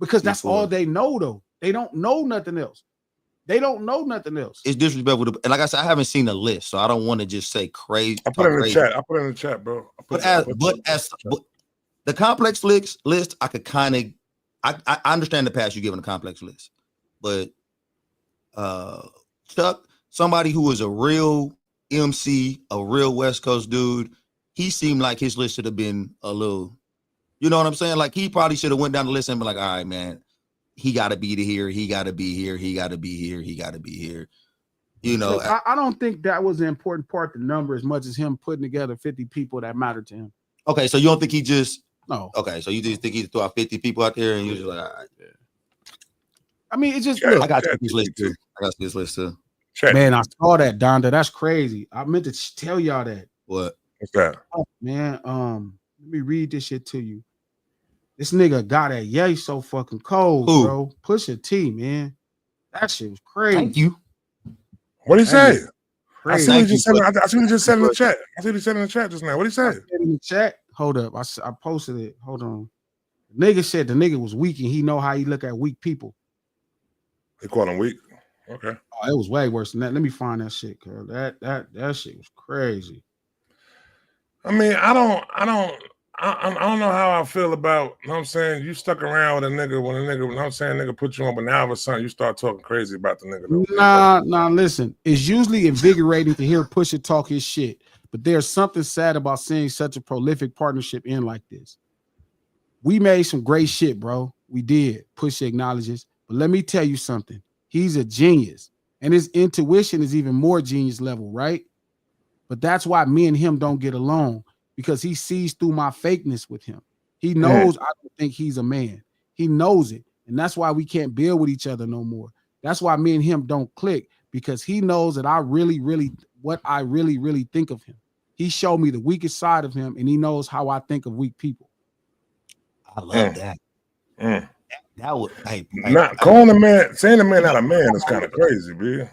Because that's all they know though. They don't know nothing else. It's disrespectful to, and like I said, I haven't seen a list, so I don't want to just say crazy. I put it in the chat, bro. But the complex list, I could kind of I understand the past you giving a complex list, but Chuck, somebody who was a real MC, a real West Coast dude, he seemed like his list should have been a little, you know what I'm saying? Like he probably should have went down the list and been like, all right, man, he got to be here, he got to be here, he got to be here, he got to be here. You know, look, I don't think that was the important part, the number, as much as him putting together 50 people that mattered to him. Okay, so you don't think he just no? Okay, so you just think he threw out 50 people out there and you're just like, all right. Yeah. I mean, it's just I got this list too. Man, I saw that, Donda. That's crazy. I meant to tell y'all that. What? What's that? Oh, man, let me read this shit to you. This nigga got that yay so fucking cold, bro. Pusha T, man. That shit was crazy. Thank you. What did he say? I see what he just said. I see what he just said in the chat. I see what he said in the chat just now. What did he say? In the chat. Hold up. I posted it. Hold on. The nigga said the nigga was weak and he know how he look at weak people. He called him weak. Okay. Oh, it was way worse than that. Let me find that shit, girl. That shit was crazy. I mean, I don't know how I feel about, you know what I'm saying? You stuck around with a nigga when a nigga, you know what I'm saying, nigga put you on, but now all of a sudden you start talking crazy about the nigga. Nah, listen. It's usually invigorating to hear Pusha talk his shit, but there's something sad about seeing such a prolific partnership end like this. We made some great shit, bro. We did. Pusha acknowledges. But let me tell you something. He's a genius. And his intuition is even more genius level, right? But that's why me and him don't get along, because he sees through my fakeness with him. He knows I don't think he's a man. He knows it. And that's why we can't build with each other no more. That's why me and him don't click, because he knows that I really think of him. He showed me the weakest side of him, and he knows how I think of weak people. I love that. That would calling the man, saying the man not a man is kind of crazy, B.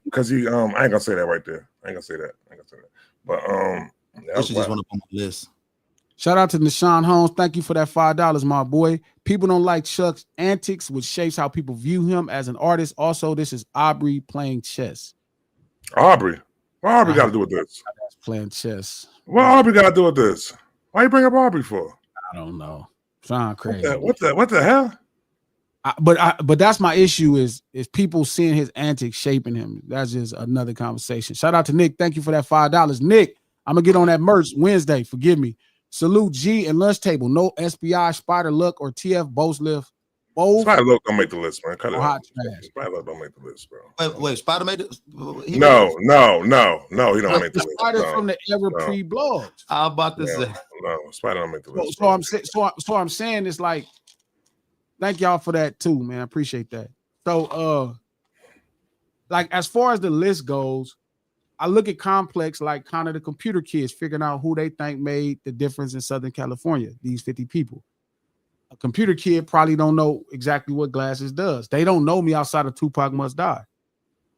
Because he I ain't gonna say that right there. I ain't gonna say that. But Pusha just want to put on the list. Shout out to Nashawn Holmes. Thank you for that $5, my boy. People don't like Chuck's antics, which shapes how people view him as an artist. Also, this is Aubrey playing chess. Aubrey? What Aubrey got to do with this? Playing chess. What Aubrey got to do with this? Why you bring up Aubrey for? I don't know. Sound crazy. What the hell? But that's my issue is people seeing his antics shaping him. That's just another conversation. Shout out to Nick. Thank you for that $5. Nick, I'm gonna get on that merch Wednesday. Forgive me. Salute G and Lunch Table. No SBI, Spider Look, or TF both lift. Both. Spider Look don't make the list, man. Cut it hot out. trash. Spider Look don't make the list, bro. Wait, Spider made it? No, he don't make the list. Spider from the ever pre-blogs. How about this? No, Spider don't make the list. So I'm saying it's like, thank y'all for that too, man. I appreciate that. So like as far as the list goes, I look at Complex like kind of the computer kids figuring out who they think made the difference in Southern California, these 50 people. A computer kid probably don't know exactly what Glasses does. They don't know me outside of Tupac Must Die.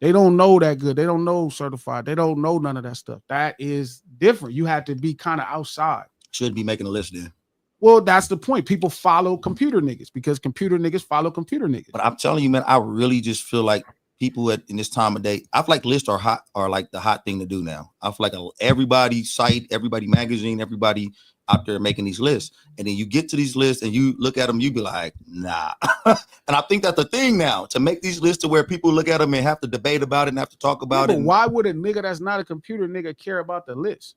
They don't know that good. They don't know Certified. They don't know none of that stuff. That is different. You have to be kind of outside. Should be making a list then. Well, that's the point. People follow computer niggas because computer niggas follow computer niggas. But I'm telling you, man, I really just feel like people in this time of day, I feel like lists are like the hot thing to do now. I feel like everybody site, everybody magazine, everybody out there making these lists. And then you get to these lists and you look at them, you be like, nah. And I think that's the thing now, to make these lists to where people look at them and have to debate about it and have to talk about it. But why would a nigga that's not a computer nigga care about the list?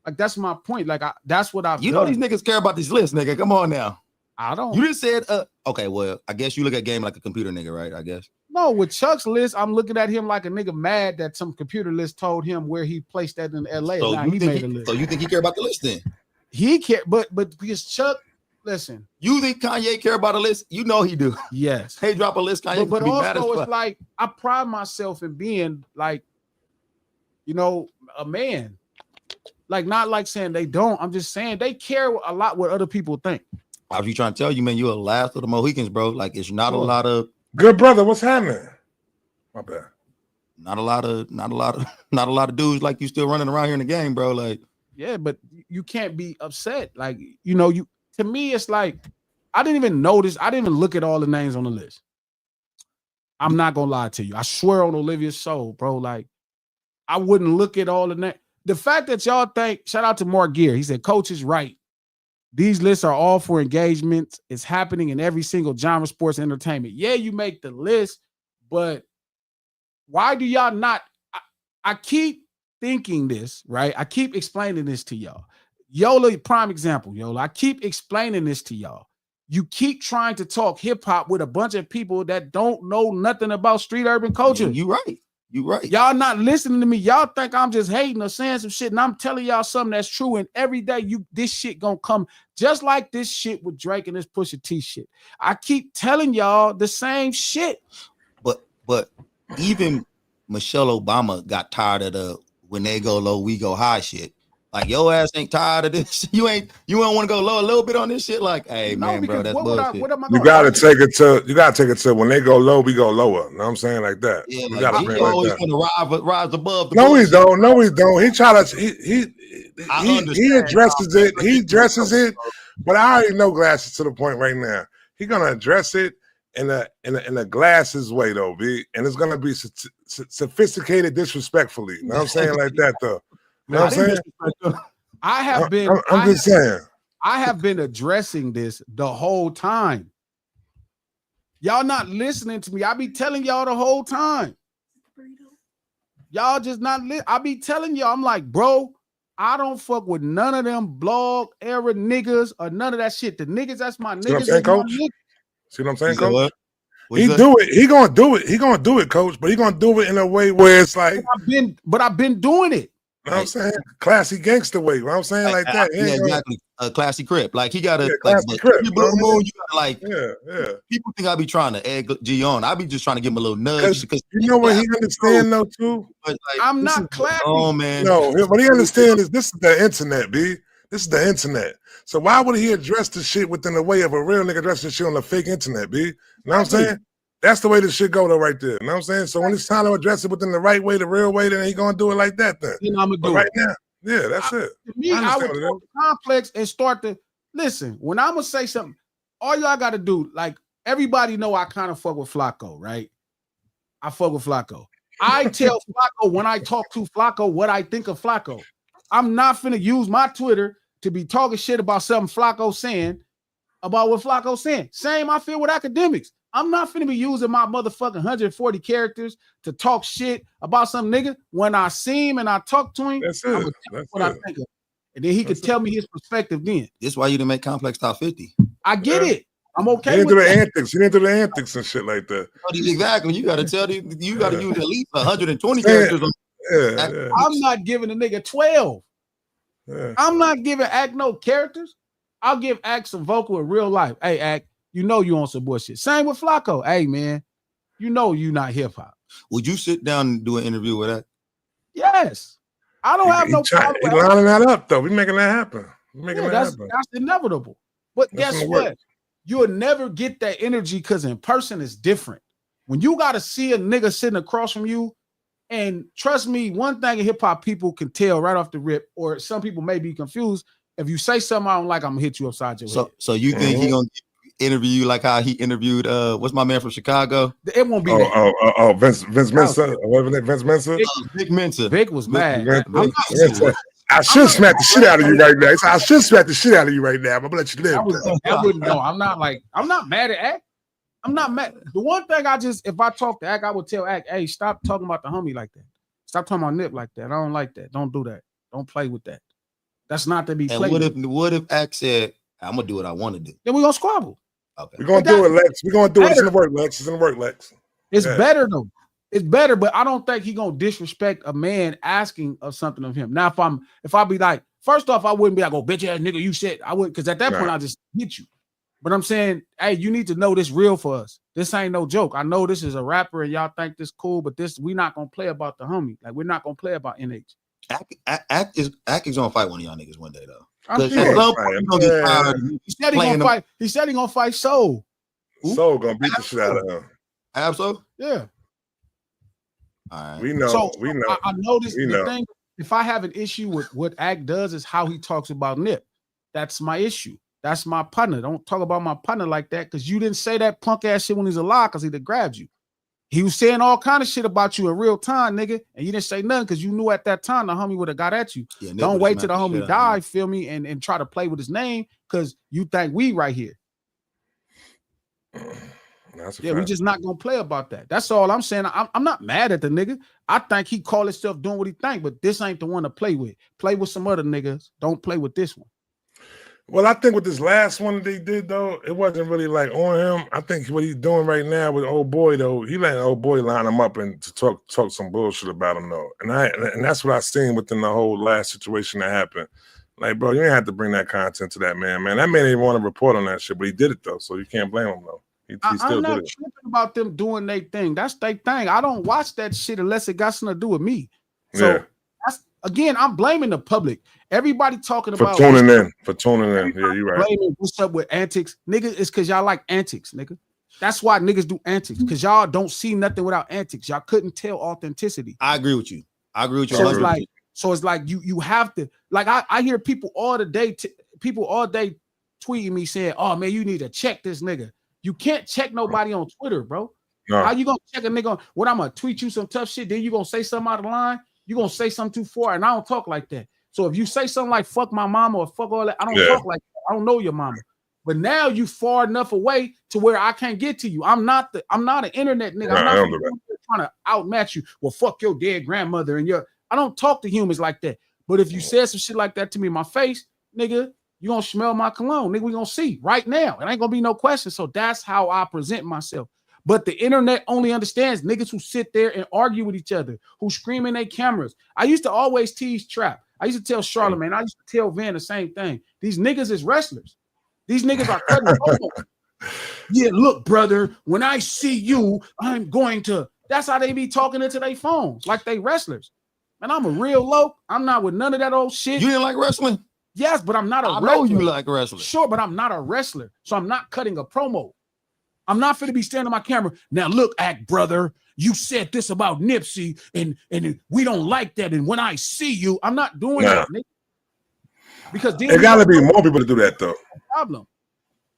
Like, that's my point. Like, that's what I've done. Know these niggas care about these lists, nigga. Come on now. I don't. You just said, okay, well, I guess you look at game like a computer nigga, right? I guess. No, with Chuck's list, I'm looking at him like a nigga mad that some computer list told him where he placed that in LA. So now he made a list. So you think he care about the list then? He care, but because Chuck, listen. You think Kanye care about a list? You know he do. Yes. Hey, drop a list, Kanye. But also it's like, I pride myself in being like, you know, a man. Like, not like saying they don't. I'm just saying they care a lot what other people think. I was trying to tell you, man, you're the last of the Mohicans, bro. Like, it's not a lot of good brother. What's happening? My bad. Not a lot of dudes like you still running around here in the game, bro. Like, yeah, but you can't be upset. Like, you know, to me, it's like I didn't even notice. I didn't even look at all the names on the list. I'm not gonna lie to you. I swear on Olivia's soul, bro. Like, I wouldn't look at all the names. The fact that y'all think, shout out to Mark Gear. He said, Coach is right. These lists are all for engagement. It's happening in every single genre, sports, and entertainment. Yeah, you make the list, but why do y'all not? I keep thinking this, right? I keep explaining this to y'all. Yola, prime example, Yola. I keep explaining this to y'all. You keep trying to talk hip hop with a bunch of people that don't know nothing about street urban culture. You right. You right. Y'all not listening to me. Y'all think I'm just hating or saying some shit, and I'm telling y'all something that's true. And every day, this shit gonna come just like this shit with Drake and this Pusha T shit. I keep telling y'all the same shit. But even Michelle Obama got tired of the when they go low, we go high shit. Like your ass ain't tired of this. You don't want to go low a little bit on this shit. Like, hey man, bro, that's bullshit. You gotta take it to when they go low, we go lower. You know what I'm saying? Like that. Yeah, we like he always want to rise above the No, he bullshit. don't. No, he don't. He try to he addresses it. He addresses it, but I already know Glasses to the point right now. He gonna address it in a Glasses way though, B, and it's gonna be sophisticated, disrespectfully. You know what I'm saying? Like that though. You know what I'm saying? I'm just saying. I have been addressing this the whole time. Y'all not listening to me. I be telling y'all the whole time. Y'all just not I be telling y'all, I'm like, bro, I don't fuck with none of them blog era niggas or none of that shit. The niggas, that's my niggas. See what I'm saying, Coach? See what I'm saying, Coach? What? He do it. He gonna do it. He gonna do it, Coach. But he gonna do it in a way where it's like. I've been doing it. You know what I'm saying? Classy gangster way. You know what I'm saying? Like that. Yeah, exactly. A classy crip. Like he got a classy crip. Blue Moon, you gotta like. Yeah. People think I be trying to egg G on. I be just trying to give him a little nudge because you know what he understand though too. But like, I'm not classy. Oh man. No, what he understand is this is the internet, B. This is the internet. So why would he address the shit within the way of a real nigga addressing shit on the fake internet, B? You know what I'm saying? That's the way this shit go though, right there. You know what I'm saying? So when it's time to address it within the right way, the real way, then he gonna do it like that. Then you know I'm gonna do right it now. Yeah, that's it. To me, I would go to Complex and start to listen. When I'm gonna say something, all y'all got to do, like everybody know, I kind of fuck with Flacco, right? I fuck with Flacco. I tell Flacco when I talk to Flacco what I think of Flacco. I'm not finna use my Twitter to be talking shit about something Flacco saying about what Flacco's saying. Same I feel with academics. I'm not finna be using my motherfucking 140 characters to talk shit about some nigga. When I see him and I talk to him, that's I would tell what I think of. And then he could tell me his perspective then. This is why you didn't make Complex top 50. I get it. I'm okay with that. Antics. You didn't do the antics and shit like that. Exactly. You gotta tell you gotta use at least 120 characters. I'm not giving a nigga 12. I'm not giving Act no characters. I'll give Act some vocal in real life. Hey, Act, you know you on some bullshit. Same with Flacco. Hey, man, you know you not hip hop. Would you sit down and do an interview with that? Yes. I don't have no problem. He's lining that up, though. We're making that happen. That's inevitable. But guess what? You'll never get that energy because in person it's different. When you got to see a nigga sitting across from you, and trust me, one thing in hip-hop people can tell right off the rip, or some people may be confused, if you say something I don't like, I'm gonna hit you upside your head. So you think he gonna interview you like how he interviewed what's my man from Chicago? It won't be Vince Mensa. Vince Mensa. Vic Mensa. Vic was mad. I should smack the shit out of you right now. I should smack the shit out of you right now. I'm gonna let you live. I wouldn't know. I'm not mad at Act. I'm not mad. The one thing if I talk to Act, I would tell Act, hey, stop talking about the homie like that. Stop talking about Nip like that. I don't like that. Don't do that. Don't play with that. That's not to be played. And what if Act said, I'm gonna do what I want to do? Then we're gonna squabble. Okay. We're gonna do it, Lex. We're gonna do it. It's in the work, Lex. It's in the work, Lex. It's better though. It's better, but I don't think he gonna disrespect a man asking of something of him. Now, if I be like, first off, I wouldn't be like, oh, bitch ass nigga, you said I would, because at that point I just hit you. But I'm saying, hey, you need to know this real for us. This ain't no joke. I know this is a rapper and y'all think this cool, but we not gonna play about the homie. Like we're not gonna play about NH. Act is gonna fight one of y'all niggas one day though. He said he gonna fight. He said he gonna fight Soul. Soul gonna beat the shit out of him. Absolutely. Yeah. All right. We know. So we know. I noticed the thing. If I have an issue with what Act does is how he talks about Nip. That's my issue. That's my partner. Don't talk about my partner like that because you didn't say that punk ass shit when he's alive because he'd have grabbed you. He was saying all kind of shit about you in real time, nigga, and you didn't say nothing because you knew at that time the homie would have got at you. Yeah, don't wait till the homie die, feel me, and try to play with his name because you think we right here. We just not gonna play about that. That's all I'm saying. I'm not mad at the nigga. I think he call himself doing what he think, but this ain't the one to play with. Play with some other niggas. Don't play with this one. Well, I think with this last one that they did, though, it wasn't really like on him. I think what he's doing right now with old boy, though, he letting old boy line him up and to talk some bullshit about him, though. And that's what I seen within the whole last situation that happened. Like, bro, you ain't have to bring that content to that man. That man didn't want to report on that shit, but he did it though, so you can't blame him though. I'm not tripping about them doing their thing. That's their thing. I don't watch that shit unless it got something to do with me. So Again, I'm blaming the public. Everybody talking for about tuning in. Yeah, you're right. Blaming what's up with antics, nigga. It's because y'all like antics, nigga. That's why niggas do antics, because y'all don't see nothing without antics. Y'all couldn't tell authenticity. I agree with you. So it's like you have to, like, I hear people all day tweeting me saying, "Oh man, you need to check this nigga." You can't check nobody on Twitter, bro. No. How you gonna check a nigga on what? I'm gonna tweet you some tough shit, then you gonna say something out of line? You gonna say something too far, and I don't talk like that. So if you say something like "fuck my mama" or "fuck all that," I don't talk like that. I don't know your mama. But now you far enough away to where I can't get to you. I'm not an internet nigga. I'm not trying to outmatch you. Well, fuck your dead grandmother and I don't talk to humans like that. But if you said some shit like that to me in my face, nigga, you gonna smell my cologne. Nigga, we gonna see right now. It ain't gonna be no question. So that's how I present myself. But the internet only understands niggas who sit there and argue with each other, who scream in their cameras. I used to always tease Trap. I used to tell Charlamagne. I used to tell Van the same thing. These niggas is wrestlers. These niggas are cutting promos. Yeah, look, brother, when I see you, I'm going to. That's how they be talking into their phones, like they wrestlers. And I'm a real low. I'm not with none of that old shit. You didn't like wrestling? Yes, but I'm not a wrestler. I know you like wrestling. Sure, but I'm not a wrestler. So I'm not cutting a promo. I'm not finna be standing on my camera. Now look, act brother, you said this about Nipsey, and we don't like that. And when I see you, I'm not doing that, nigga. Because there gotta be more people to do that though. Problem.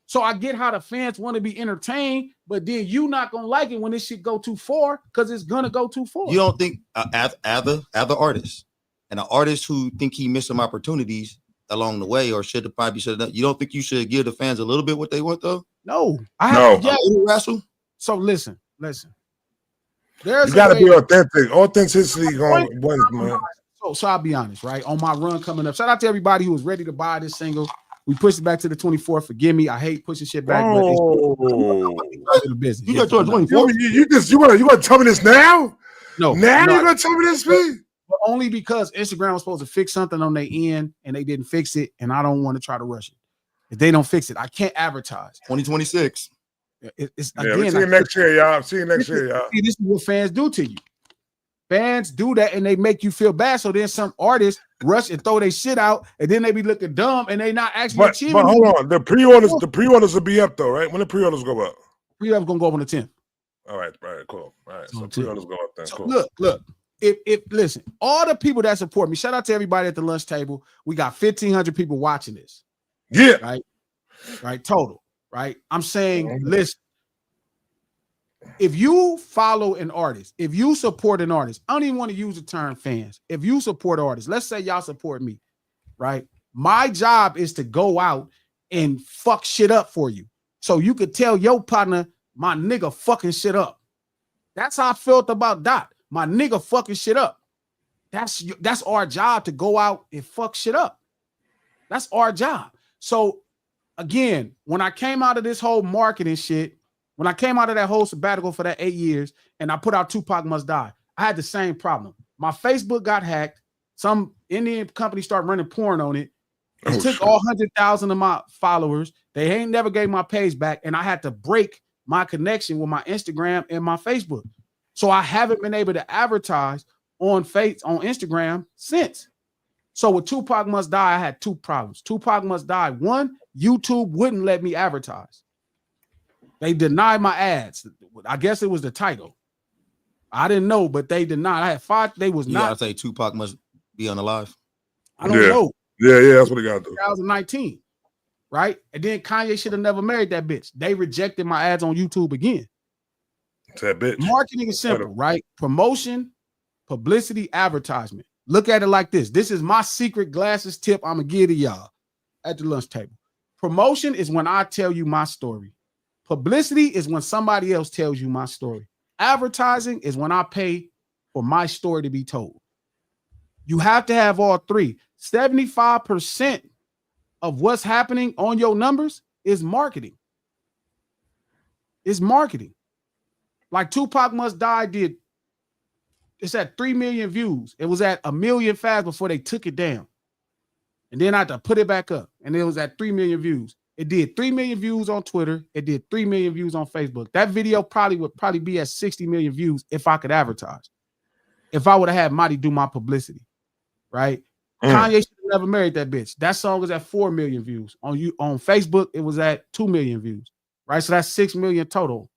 So I get how the fans want to be entertained, but then you not gonna like it when this shit go too far, because it's gonna go too far. You don't think other artists and an artist who think he missed some opportunities along the way, or should have probably should have done, you don't think you should give the fans a little bit what they want though? No, wrestle. So listen. There's you gotta be authentic. Authenticity going wins, man. So I'll be honest, right? On my run coming up, shout out to everybody who was ready to buy this single. We pushed it back to the 24th. Forgive me, I hate pushing shit back, but it's the business. You got to 24. You want to tell me this now? No, you're gonna tell me this, me? But only because Instagram was supposed to fix something on their end and they didn't fix it, and I don't want to try to rush it. If they don't fix it, I can't advertise. 2026. It's again. See you next year, y'all. See you next year, y'all. See, this is what fans do to you. Fans do that and they make you feel bad. So then some artists rush and throw their shit out, and then they be looking dumb and they not actually achieving. But hold on, the pre-orders will be up though, right? When the pre-orders go up? Pre-orders gonna go up on the 10th. All right, cool. All right, so pre-orders go up then. So cool. Look. If listen, all the people that support me, shout out to everybody at the lunch table. We got 1,500 people watching this. Yeah. Right. Total. Right. I'm saying, listen. If you follow an artist, if you support an artist, I don't even want to use the term fans. If you support artists, let's say y'all support me, right? My job is to go out and fuck shit up for you. So you could tell your partner, my nigga fucking shit up. That's how I felt about Dot. My nigga fucking shit up. That's our job, to go out and fuck shit up. That's our job. So again, when I came out of this whole marketing shit, when I came out of that whole sabbatical for that 8 years and I put out Tupac Must Die, I had the same problem. My Facebook got hacked. Some Indian company started running porn on it. It took all 100,000 of my followers. They ain't never gave my page back, and I had to break my connection with my Instagram and my Facebook. So I haven't been able to advertise on Instagram since. So with Tupac Must Die, I had two problems. Tupac Must Die. One, YouTube wouldn't let me advertise. They denied my ads. I guess it was the title. I didn't know, but they denied. I had 5. They was not. You gotta say Tupac must be on the live. I don't know. Yeah, that's what they got to do. 2019, right? And then Kanye should have never married that bitch. They rejected my ads on YouTube again. That bitch. Marketing is simple, right? Promotion, publicity, advertisement. Look at it like this. This is my secret glasses tip I'm gonna give to y'all at the lunch table. Promotion is when I tell you my story. Publicity is when somebody else tells you my story. Advertising is when I pay for my story to be told. You have to have all three. 75% of what's happening on your numbers is marketing. It's marketing. Like Tupac Must Die did. It's at 3 million views. It was at 1 million fast before they took it down. And then I had to put it back up. And it was at 3 million views. It did 3 million views on Twitter. It did 3 million views on Facebook. That video would be at 60 million views if I could advertise. If I would have had Marty do my publicity, right? Kanye should have never married that bitch. That song was at 4 million views. On Facebook, it was at 2 million views, right? So that's 6 million total,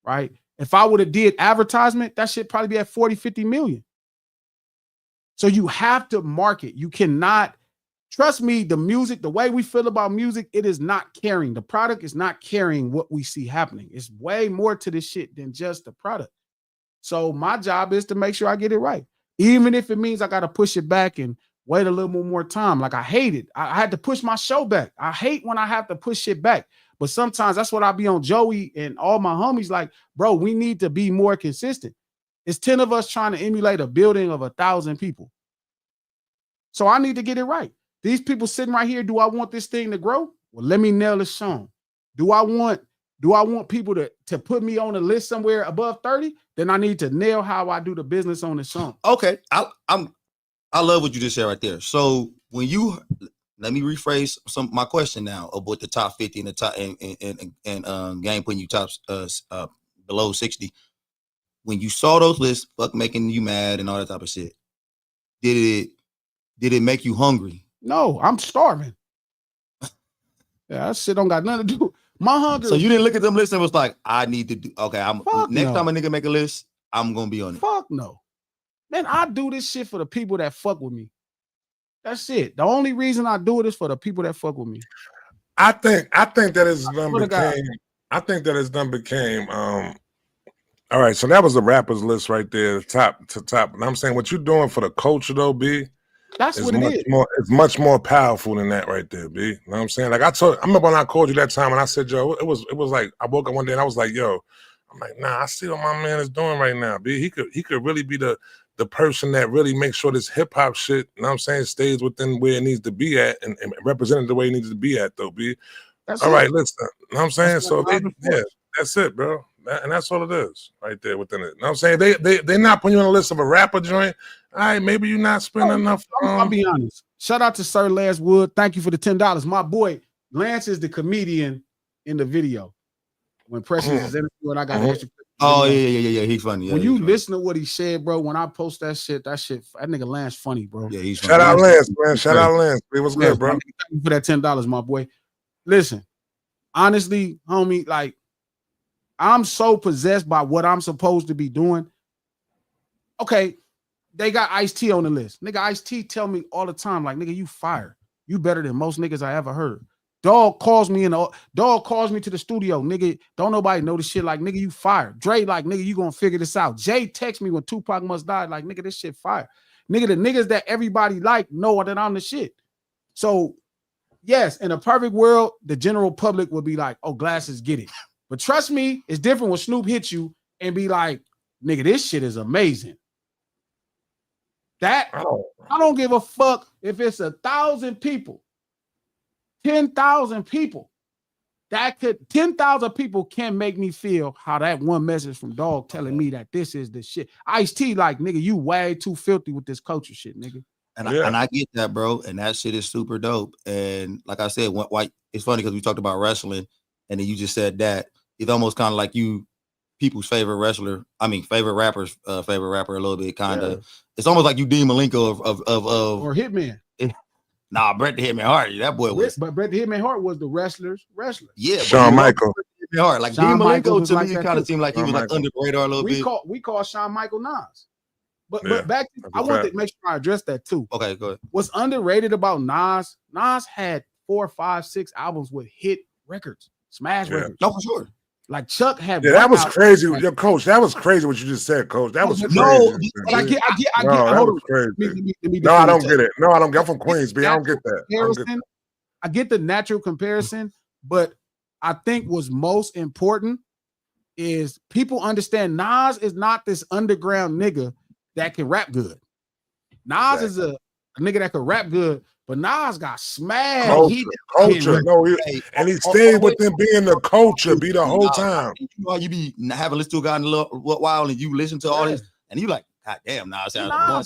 right? If I would have did advertisement, that shit probably be at 40, 50 million. So you have to market. You cannot, trust me, the music, the way we feel about music, it is not carrying. The product is not carrying what we see happening. It's way more to this shit than just the product. So my job is to make sure I get it right. Even if it means I got to push it back and wait a little more time. Like I hate it. I had to push my show back. I hate when I have to push shit back. But sometimes that's what I be on Joey and all my homies like, bro, we need to be more consistent. It's 10 of us trying to emulate a building of 1,000 people. So I need to get it right. These people sitting right here, do I want this thing to grow? Well, let me nail this song. Do I want people to put me on a list somewhere above 30? Then I need to nail how I do the business on this song. Okay. I love what you just said right there. So when you let me rephrase my question now about the top 50 and the top and game putting you tops below 60. When you saw those lists, fuck making you mad and all that type of shit, did it make you hungry? No, I'm starving. Yeah, that shit don't got nothing to do. My hunger. So you didn't look at them lists and was like, I need to do okay. Next time a nigga make a list, I'm gonna be on it. Fuck no. Man, I do this shit for the people that fuck with me. That's it. The only reason I do it is for the people that fuck with me. I think that it's done became all right, so that was the rappers list right there, top to top. And I'm saying what you're doing for the culture though, B. That's what it is. It's much more powerful than that right there, B. You know what I'm saying? Like I remember when I called you that time and I said, yo, it was like I woke up one day and I was like, yo, I'm like, nah, I see what my man is doing right now, B. He could really be the person that really makes sure this hip hop shit, you know what I'm saying, stays within where it needs to be at and represented the way it needs to be at though, B. That's all it. Right, listen. You know what I'm saying? That's so that's it, bro. And that's all it is right there within it. You know what I'm saying? They're not putting you on a list of a rapper joint. All right, maybe you're not spending enough. I'll be honest. Shout out to Sir Lance Wood. Thank you for the $10. My boy, Lance is the comedian in the video. When Precious is interviewing, I got extra. Oh, yeah. He's funny. Yeah, when you listen to what he said, bro, when I post that shit, that nigga Lance funny, bro. Yeah, he's funny. Shout out Lance, man. Shout out Lance. It was good, bro. Thank you for that $10, my boy. Listen, honestly, homie, like, I'm so possessed by what I'm supposed to be doing. Okay, they got Ice-T on the list. Nigga, Ice-T tell me all the time, like, nigga, you fire. You better than most niggas I ever heard. Dog calls me to the studio. Nigga, don't nobody know the shit. Like, nigga, you fire. Dre, like, nigga, you gonna figure this out. Jay text me when Tupac Must Die. Like, nigga, this shit fire. Nigga, the niggas that everybody like know that I'm the shit. So, yes, in a perfect world, the general public would be like, oh, glasses, get it. But trust me, it's different when Snoop hits you and be like, nigga, this shit is amazing. I don't give a fuck if it's 1,000 people, 10,000 people. 10,000 people can make me feel how that one message from Dog telling me that this is the shit. Ice-T, like, nigga, you way too filthy with this culture shit, nigga. And I get that, bro. And that shit is super dope. And like I said, it's funny because we talked about wrestling and then you just said that. It's almost kind of like people's favorite wrestler. I mean, favorite rapper's favorite rapper a little bit, kind of. Yeah. It's almost like you Dean Malenko of or Hitman. Nah, Bret the Hitman Hart. That boy was. But Bret the Hitman Hart was the wrestler's wrestler. Yeah, Shawn Michael. Hart. Like Dean Malenko to me kind of seemed like he was like under the radar a little bit. We call Shawn Michael Nas. But back, I want to make sure I address that too. Okay, go ahead. What's underrated about Nas? Nas had 4, 5, 6 albums with hit records, smash records. No, for sure. Like Chuck had. Yeah, that was crazy. Your coach, that was crazy what you just said, coach. That was crazy. No, I get. That was crazy. No, I don't get it. No, I don't get. I'm from Queens, B. I don't get that. I get the natural comparison, but I think what's most important is people understand Nas is not this underground nigga that can rap good. Nas is a nigga that can rap good. But Nas got smashed. Culture. And he stayed within being the culture, be the whole time. You know, you be having listened to a guy in a little while and you listen to all this, and you like, God damn, Nas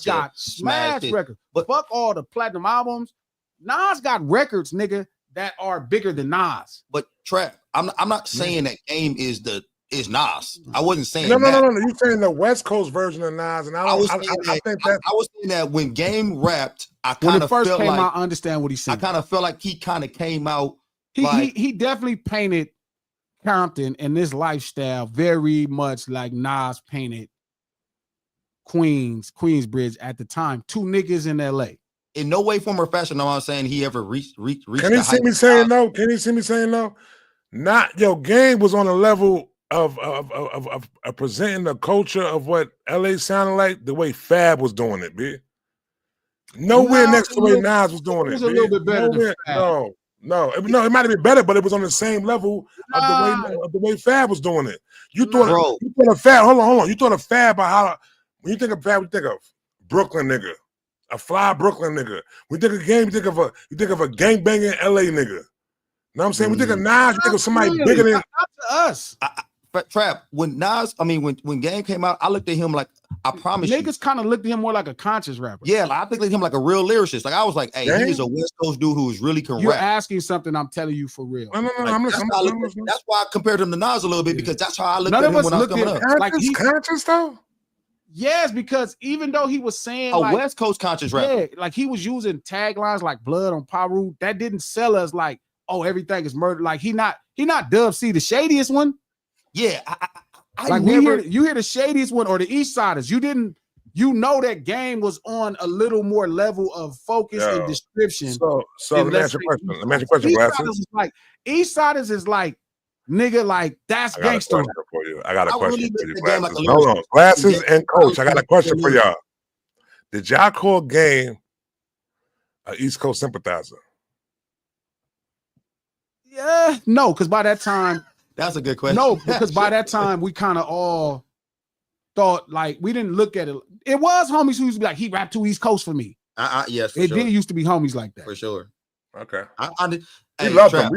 got smashed records. But fuck all the platinum albums. Nas got records, nigga, that are bigger than Nas. But Trap, I'm not saying that Game is the is Nas. I wasn't saying no. that. You're saying the West Coast version of Nas, and I was saying that when Game rapped, I when kind it of first felt came like out, I understand what he's saying. I kind of felt like he kind of came out. He definitely painted Compton and this lifestyle very much like Nas painted Queensbridge at the time. Two niggas in LA. In no way, form, or fashion, I'm saying he ever reached. Can he see me saying no? Can he see me saying no? Not Game was on a level of presenting the culture of what LA sounded like the way Fab was doing it, B. Nowhere next to the way Nas was doing it. It was a little bit better than Fab. No, it might have been better, but it was on the same level of the way Fab was doing it. You thought of Fab. Hold on. You thought of Fab by how when you think of Fab, you think of Brooklyn nigga, a fly Brooklyn nigga. When you think of Game, you think of a gangbanging LA nigga. You know what I'm saying? We think of Nas, you think of somebody bigger than us. Trap, when Nas, when Game came out, I looked at him like, I promise niggas kind of looked at him more like a conscious rapper. Yeah, like, I think of him like a real lyricist. Like I was like, hey, he is a West Coast dude who is really can You're rap. asking something I'm telling you for real. No, like, I'm listening. That's why I compared him to Nas a little bit, because that's how I looked at him when I was coming up. Like he's conscious though? Yes, because even though he was saying a West Coast conscious rapper. Yeah, like he was using taglines like blood on Paru, that didn't sell us like, oh, everything is murder. Like he not Dub C, the shadiest one. Yeah, you hear the shadiest one or the East Siders. You know that Game was on a little more level of focus and description. So let me ask you a question. East Siders is like, nigga, like that's gangster. I got a question for you, Glasses. Hold on, Glasses and Coach. I got a question for y'all. Did y'all call Game an East Coast sympathizer? Yeah, no, because by that time, that's a good question. No, because by that time we kind of all thought like we didn't look at it. It was homies who used to be like, he rapped too East Coast for me. Yes, it did used to be homies like that for sure. Okay, we loved them.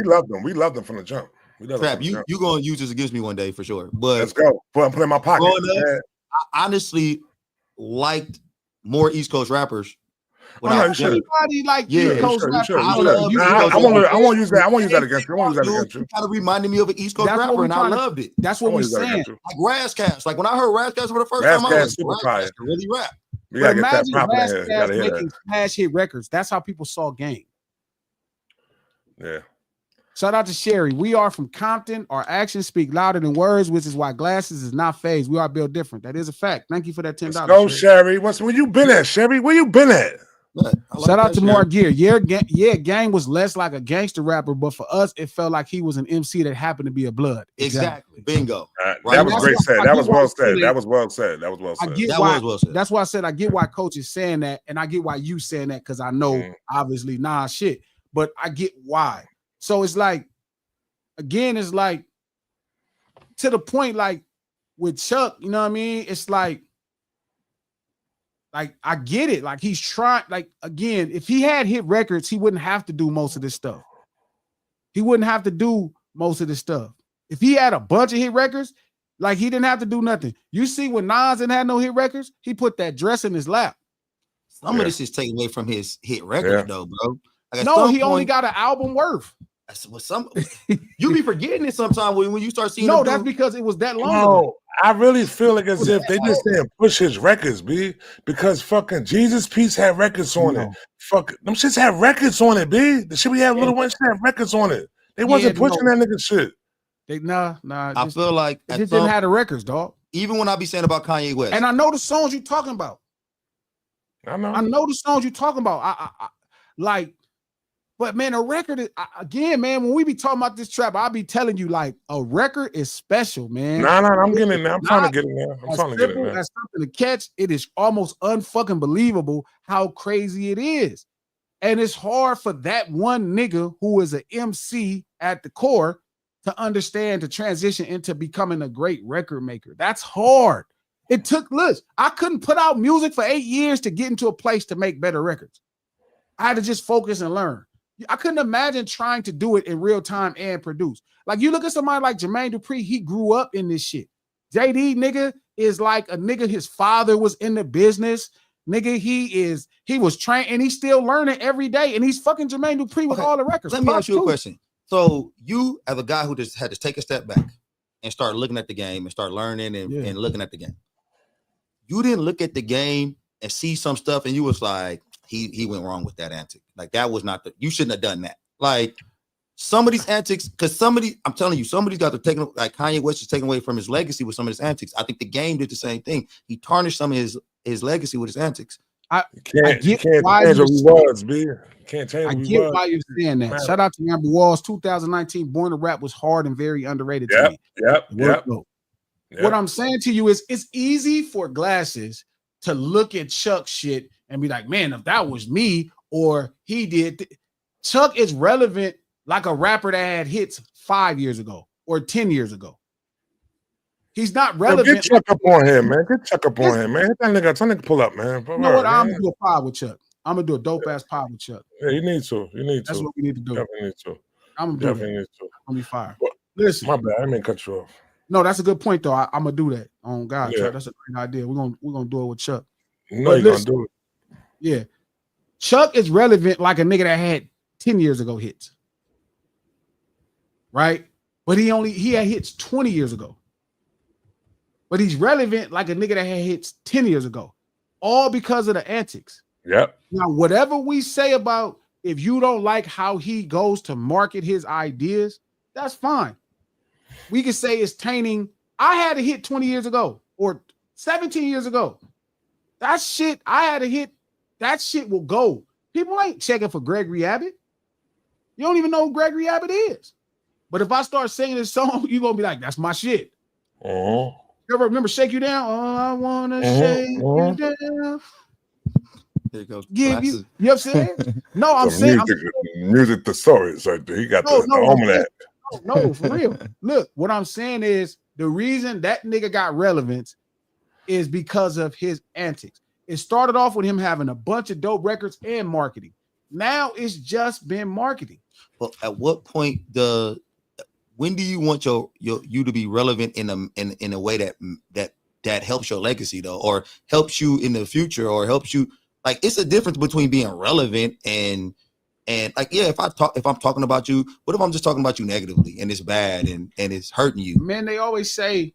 We loved them from the jump. Trap, you gonna use this against me one day for sure. But let's go. Put it in my pocket. I honestly liked more East Coast rappers. Everybody like East Coast rappers. I won't use that. I won't use that against you. It kind of reminded me of an East Coast rapper, and I loved it. That's what we're saying. Like Razzcast. Like when I heard Razzcast for the first time, I was like, really rap. But imagine Razzcast making smash hit records. That's how people saw Game. Yeah. Shout out to Sherry. We are from Compton. Our actions speak louder than words, which is why Glasses is not phased. We are built different. That is a fact. Thank you for that $10. Go, Sherry. Where you been at, Sherry? Where you been at? Shout out to Mark Gear. Yeah, Gang was less like a gangster rapper, but for us, it felt like he was an MC that happened to be a blood. Exactly. Bingo. Right. That was great said. That was well said. That was well said. That's why I said I get why Coach is saying that, and I get why you saying that, because I know obviously shit, but I get why. So it's like, again, it's like to the point, like with Chuck, you know what I mean? It's like I get it. Like he's trying, like, again, if he had hit records, he wouldn't have to do most of this stuff. He wouldn't have to do most of this stuff. If he had a bunch of hit records, like he didn't have to do nothing. You see when Nas didn't have no hit records, he put that dress in his lap. Some of this is taken away from his hit records though, bro. Like no, he only got an album worth. That's what you be forgetting it sometimes when you start seeing. No, that's because it was that long. No, I really feel like as if they just didn't push his records, B. Because fucking Jesus Peace had records on it. Fuck them shits had records on it, B. The shit we had, Little One shit had records on it. They wasn't pushing that nigga shit. I feel like it just didn't have the records, dog. Even when I be saying about Kanye West, and I know the songs you're talking about. I know the songs you're talking about. I like. But man, a record is, again, man, when we be talking about this trap, I'll be telling you, like, a record is special, man. No, I'm getting in there. I'm trying to get in there. That's something to catch. It is almost unfucking believable how crazy it is. And it's hard for that one nigga who is an MC at the core to understand, to transition into becoming a great record maker. That's hard. It took, look, I couldn't put out music for 8 years to get into a place to make better records. I had to just focus and learn. I couldn't imagine trying to do it in real time and produce. Like you look at somebody like Jermaine Dupri, he grew up in this shit. JD nigga is like a nigga, his father was in the business. Nigga, he was trained and he's still learning every day. And he's fucking Jermaine Dupri with all the records. Let me ask you a question. So you, as a guy who just had to take a step back and start looking at the game and start learning and looking at the game. You didn't look at the game and see some stuff and you was like, he went wrong with that antic. Like that was not you shouldn't have done that. Like some of these antics, because I'm telling you, somebody's got to take, like Kanye West is taking away from his legacy with some of his antics. I think the game did the same thing. He tarnished some of his legacy with his antics. You can't change what he was, B. You can't change what he was. Why you're saying that. Shout out to Amber Walls. 2019 Born to Rap was hard and very underrated to me. Yep. What I'm saying to you is it's easy for Glasses to look at Chuck shit and be like, man, if that was me or he did. Chuck is relevant like a rapper that had hits 5 years ago or 10 years ago. He's not relevant. Get Chuck up on him, man. Get Chuck up on him, man. Hit that nigga pull up, man. You know what? I'm gonna do a pod with Chuck. I'm gonna do a dope ass pod with Chuck. Yeah, you need to. That's what we need to do. Definitely need to. I'm gonna do that. Need to. I'm gonna be fired. But, listen, my bad. I didn't cut you off. No, that's a good point though. I'm gonna do that. Oh God, Chuck, that's a great idea. We're gonna do it with Chuck. No, you're gonna do it. Yeah, Chuck is relevant like a nigga that had 10 years ago hits, right? But he had hits 20 years ago. But he's relevant like a nigga that had hits 10 years ago, all because of the antics. Yep. Now, whatever we say about if you don't like how he goes to market his ideas, that's fine. We can say it's tainting. I had a hit 20 years ago or 17 years ago. That shit, I had a hit. That shit will go. People ain't checking for Gregory Abbott. You don't even know who Gregory Abbott is. But if I start singing this song, you're going to be like, that's my shit. Uh-huh. You ever remember Shake You Down? Oh, I want to shake you down. There you go. Give you. You know what I'm saying? No, I'm saying. Music thesaurus right there. He got the almanac. No, for real. Look, what I'm saying is the reason that nigga got relevance is because of his antics. It started off with him having a bunch of dope records and marketing. Now it's just been marketing. Well, at what point when do you want you to be relevant in a way that helps your legacy though, or helps you in the future, or helps you? Like, it's a difference between being relevant and like, yeah, if I'm talking about you, what if I'm just talking about you negatively and it's bad and it's hurting you? Man, they always say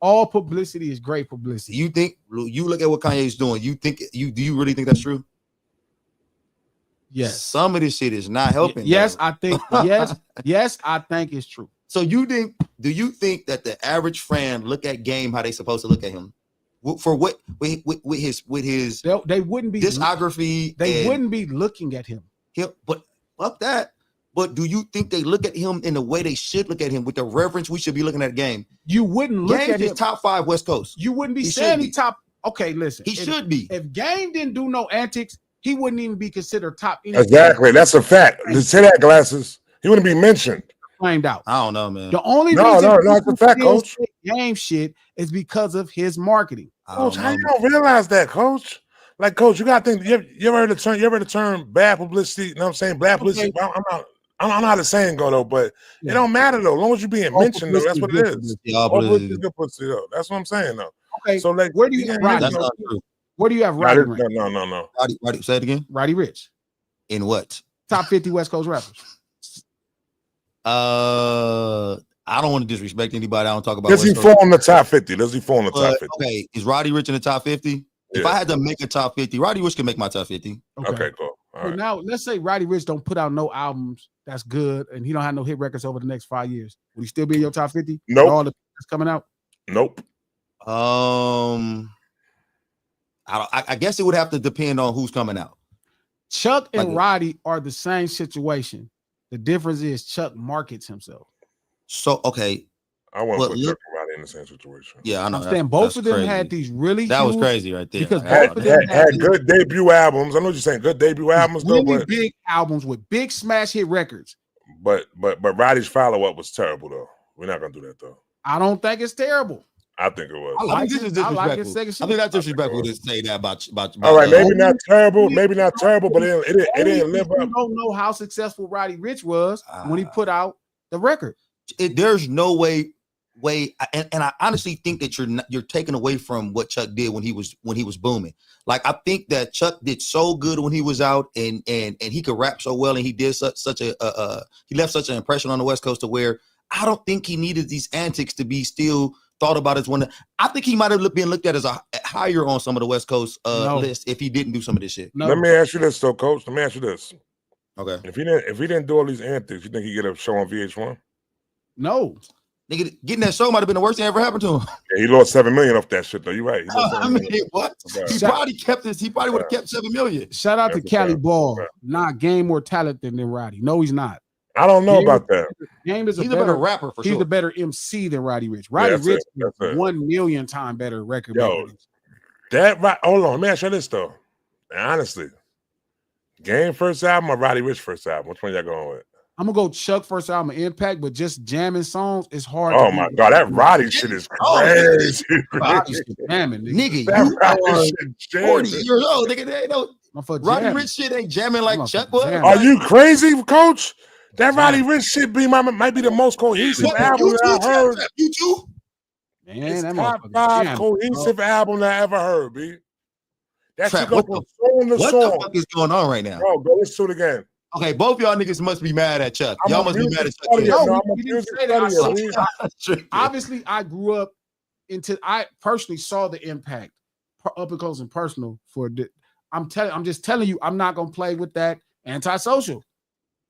all publicity is great publicity. You look at what Kanye's doing. Do you really think that's true? Yes. Some of this shit is not helping. Yes, though. I think. Yes, I think it's true. So do you think that the average fan look at Game how they supposed to look at him? For what with his they wouldn't be discography. They wouldn't be looking at him. But fuck that. But do you think they look at him in the way they should look at him, with the reverence we should be looking at Game? You wouldn't look Game at him. Is top 5 West Coast. You wouldn't be saying he top. Okay, listen. He should be. If Game didn't do no antics, he wouldn't even be considered top. Exactly. That's a fact. Just say that, Glasses. He wouldn't be mentioned. Find out. I don't know, man. The only reason it's a fact, Coach. Game shit is because of his marketing. Coach, how you don't realize that, Coach? Like, Coach, you gotta think. You ever heard the term bad publicity? You know what I'm saying? Bad publicity. Okay. I don't know how the saying go though, but it don't matter though. As long as you're being mentioned, though, that's what it is. All publicity is good publicity, though. That's what I'm saying, though. Okay. So, like, where do you have Roddy? Where do you have Roddy? No. Roddy, say it again. Roddy Ricch. In what? Top 50 West Coast rappers. I don't want to disrespect anybody. I don't talk about. Does he fall in the top 50? Does he fall in the top 50? Okay, is Roddy Ricch in the top 50? Yeah. If I had to make a top 50, Roddy Ricch can make my top 50. Okay, cool. All right. Now let's say Roddy Ricch don't put out no albums that's good, and he don't have no hit records over the next 5 years. Would he still be in your top 50? Nope. All the that's coming out. Nope. I guess it would have to depend on who's coming out. Chuck and Roddy are the same situation. The difference is Chuck markets himself. So okay, I want to put Chuck and Roddy in the same situation. Yeah, I know. I'm saying both of them had these really. That was crazy right there. Because both of them had good debut albums. I know what you're saying, good debut albums, really though, but big albums with big smash hit records. But Roddy's follow up was terrible though. We're not gonna do that though. I don't think it's terrible. I think it was. I think this is disrespectful. I think that's disrespectful to say that about all right, maybe not terrible, but it didn't live up. You don't know how successful Roddy Ricch was when he put out the record. There's no way, and I honestly think that you're taking away from what Chuck did when he was booming. Like, I think that Chuck did so good when he was out, and he could rap so well, and he did such a he left such an impression on the West Coast to where I don't think he needed these antics to be still thought about as one. I think he might have been looked at as a higher on some of the West Coast list if he didn't do some of this shit. No. Let me ask you this, though, Coach. Let me ask you this. Okay. If he didn't do all these antics, you think he'd get a show on VH1? No. Nigga, getting that show might have been the worst thing ever happened to him. Yeah, he lost $7 million off that shit, though. You're right. I mean, what? He probably kept this. He probably would have kept $7 million. Shout out to Cali Ball. Not game more talented than Roddy. No, he's not. I don't know about that. Game is he's a better rapper for sure. He's a better MC than Roddy Ricch. Roddy Ricch is 1 million time better record. Yo, hold on. Let me ask you this though. Honestly, Game first album or Roddy Ricch first album? Which one y'all going with? I'm gonna go Chuck first album, Impact, but just jamming songs is hard. Oh my god, that Roddy shit is crazy. Roddy shit jamming, nigga. That You are 40 years old, nigga. They ain't no Roddy Ricch shit ain't jamming like Chuck was. Are you crazy, Coach? That Roddy Ricch shit might be the most cohesive album that I heard. You too? Man, it's that top 5 cohesive album that I ever heard, B. That shit go from song to song. What the fuck is going on right now? Bro, go listen to it again. Okay, both y'all niggas must be mad at Chuck. Y'all must be mad at Chuck. No, we didn't say that. Obviously, I grew up I personally saw the impact up and close and personal for I'm just telling you, I'm not gonna play with that antisocial.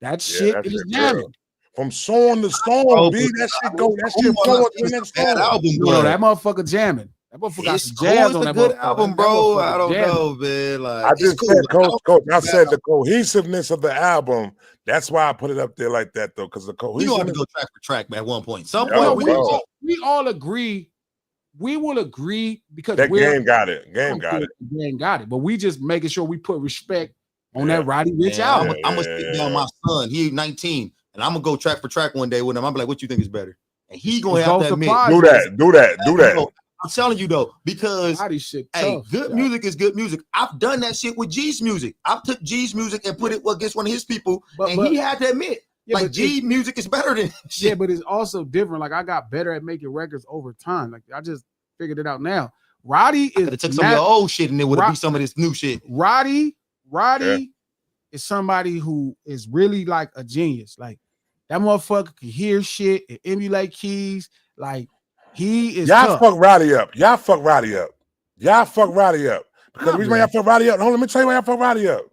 That shit is jamming. From song to song, B. That shit go. That shit flow to the next song. No, that motherfucker jamming. That motherfucker got some jazz on that good album, bro. I don't know, man. Like I just said, Coach. I said the cohesiveness of the album. That's why I put it up there like that, though, because the cohesiveness. You have to go track for track, man. At one point, some point, we all agree. We will agree because that Game got it. Game got it. But we just making sure we put respect on that Roddy Ricch album. I'm gonna sit down my son. He's 19, and I'm gonna go track for track one day with him. I'm like, what you think is better? And he gonna have that mix. Do that. I'm telling you though, because good music is good music. I've done that shit with G's music. I took G's music and put it against one of his people, and he had to admit, like G music is better than shit. Yeah, but it's also different. Like I got better at making records over time. Like I just figured it out now. Roddy is took some of your old shit and it would be some of this new shit. Roddy is somebody who is really like a genius. Like that motherfucker can hear shit and emulate keys. Like he is. Y'all fuck Roddy up. Because the reason why y'all fuck Roddy up. Hold on, let me tell you why y'all fuck Roddy up.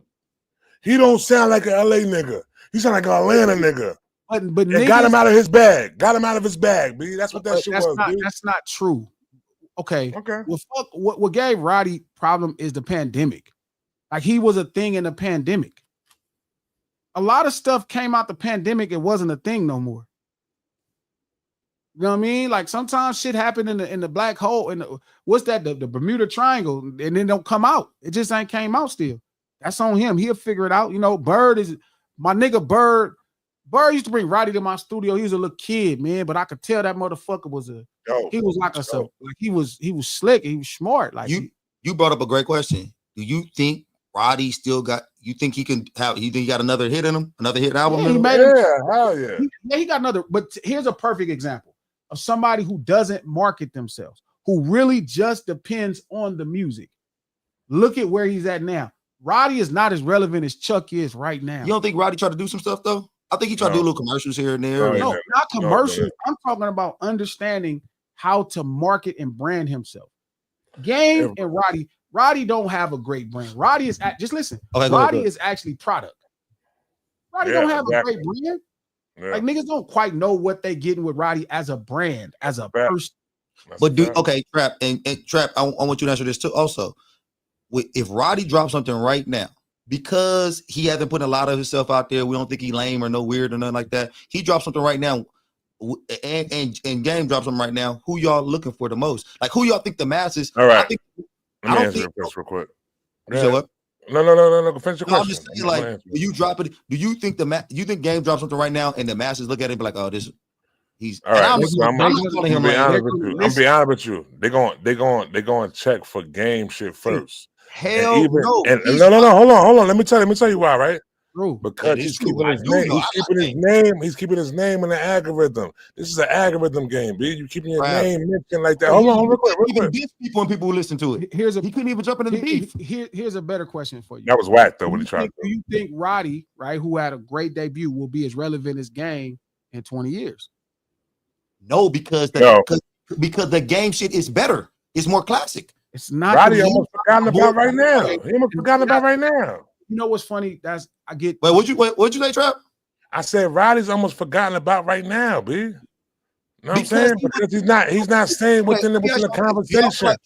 He don't sound like an LA nigga. He sound like an Atlanta nigga. But niggas, got him out of his bag. B. That's what that shit was. That's not true. Okay. Well, fuck. What gave Roddy problem is the pandemic. Like he was a thing in the pandemic. A lot of stuff came out the pandemic. It wasn't a thing no more. You know what I mean? Like sometimes shit happened in the black hole and what's that? The Bermuda Triangle, and then don't come out. It just ain't came out still. That's on him. He'll figure it out. You know, Bird is my nigga. Bird used to bring Roddy to my studio. He was a little kid, man, but I could tell that motherfucker was he was slick. He was smart. Like you brought up a great question. Do you think Roddy still got? You think he can have? You think he got another hit in him? Another hit album? Hell yeah. He got another. But here's a perfect example of somebody who doesn't market themselves, who really just depends on the music. Look at where he's at now. Roddy is not as relevant as Chuck is right now. You don't think Roddy tried to do some stuff though? I think he tried to do little commercials here and there. No, not commercials. I'm talking about understanding how to market and brand himself. Game and Roddy don't have a great brand. Roddy is just listen. Roddy is actually product. Roddy don't have a great brand. Yeah. Like niggas don't quite know what they getting with Roddy as a brand, as a person. But Trap and Trap, I want you to answer this too. Also, if Roddy drops something right now, because he hasn't put a lot of himself out there, we don't think he lame or no weird or nothing like that. He drops something right now, and Game drops something right now. Who y'all looking for the most? Like who y'all think the masses? All right. Let me answer your question real quick. You say what? No. Finish your question. I'm just saying, like, do you drop it? Do you think you think Game drops something right now, and the masses look at it and be like, "Oh, he's." All right. I'm be honest with you. They're going to check for Game shit first. Hell no. Hold on. Let me tell you why, right? Because he's keeping his name. He's keeping his name in the algorithm. This is an algorithm game, B. You keeping your name mentioned like that. Hold on, real quick. People and people who listen to it. He couldn't even jump into the beef. Here's a better question for you. That was whack though. What he tried to do. Do you think Roddy, right, who had a great debut, will be as relevant as Game in 20 years? No, because because the game shit is better. It's more classic. It's not. Roddy almost forgotten about right now. He almost forgotten about right now. You know what's funny? I get. Wait, what'd you say, Trap? I said Roddy's almost forgotten about right now, B. You know what I'm saying? Because he's not staying within the conversation.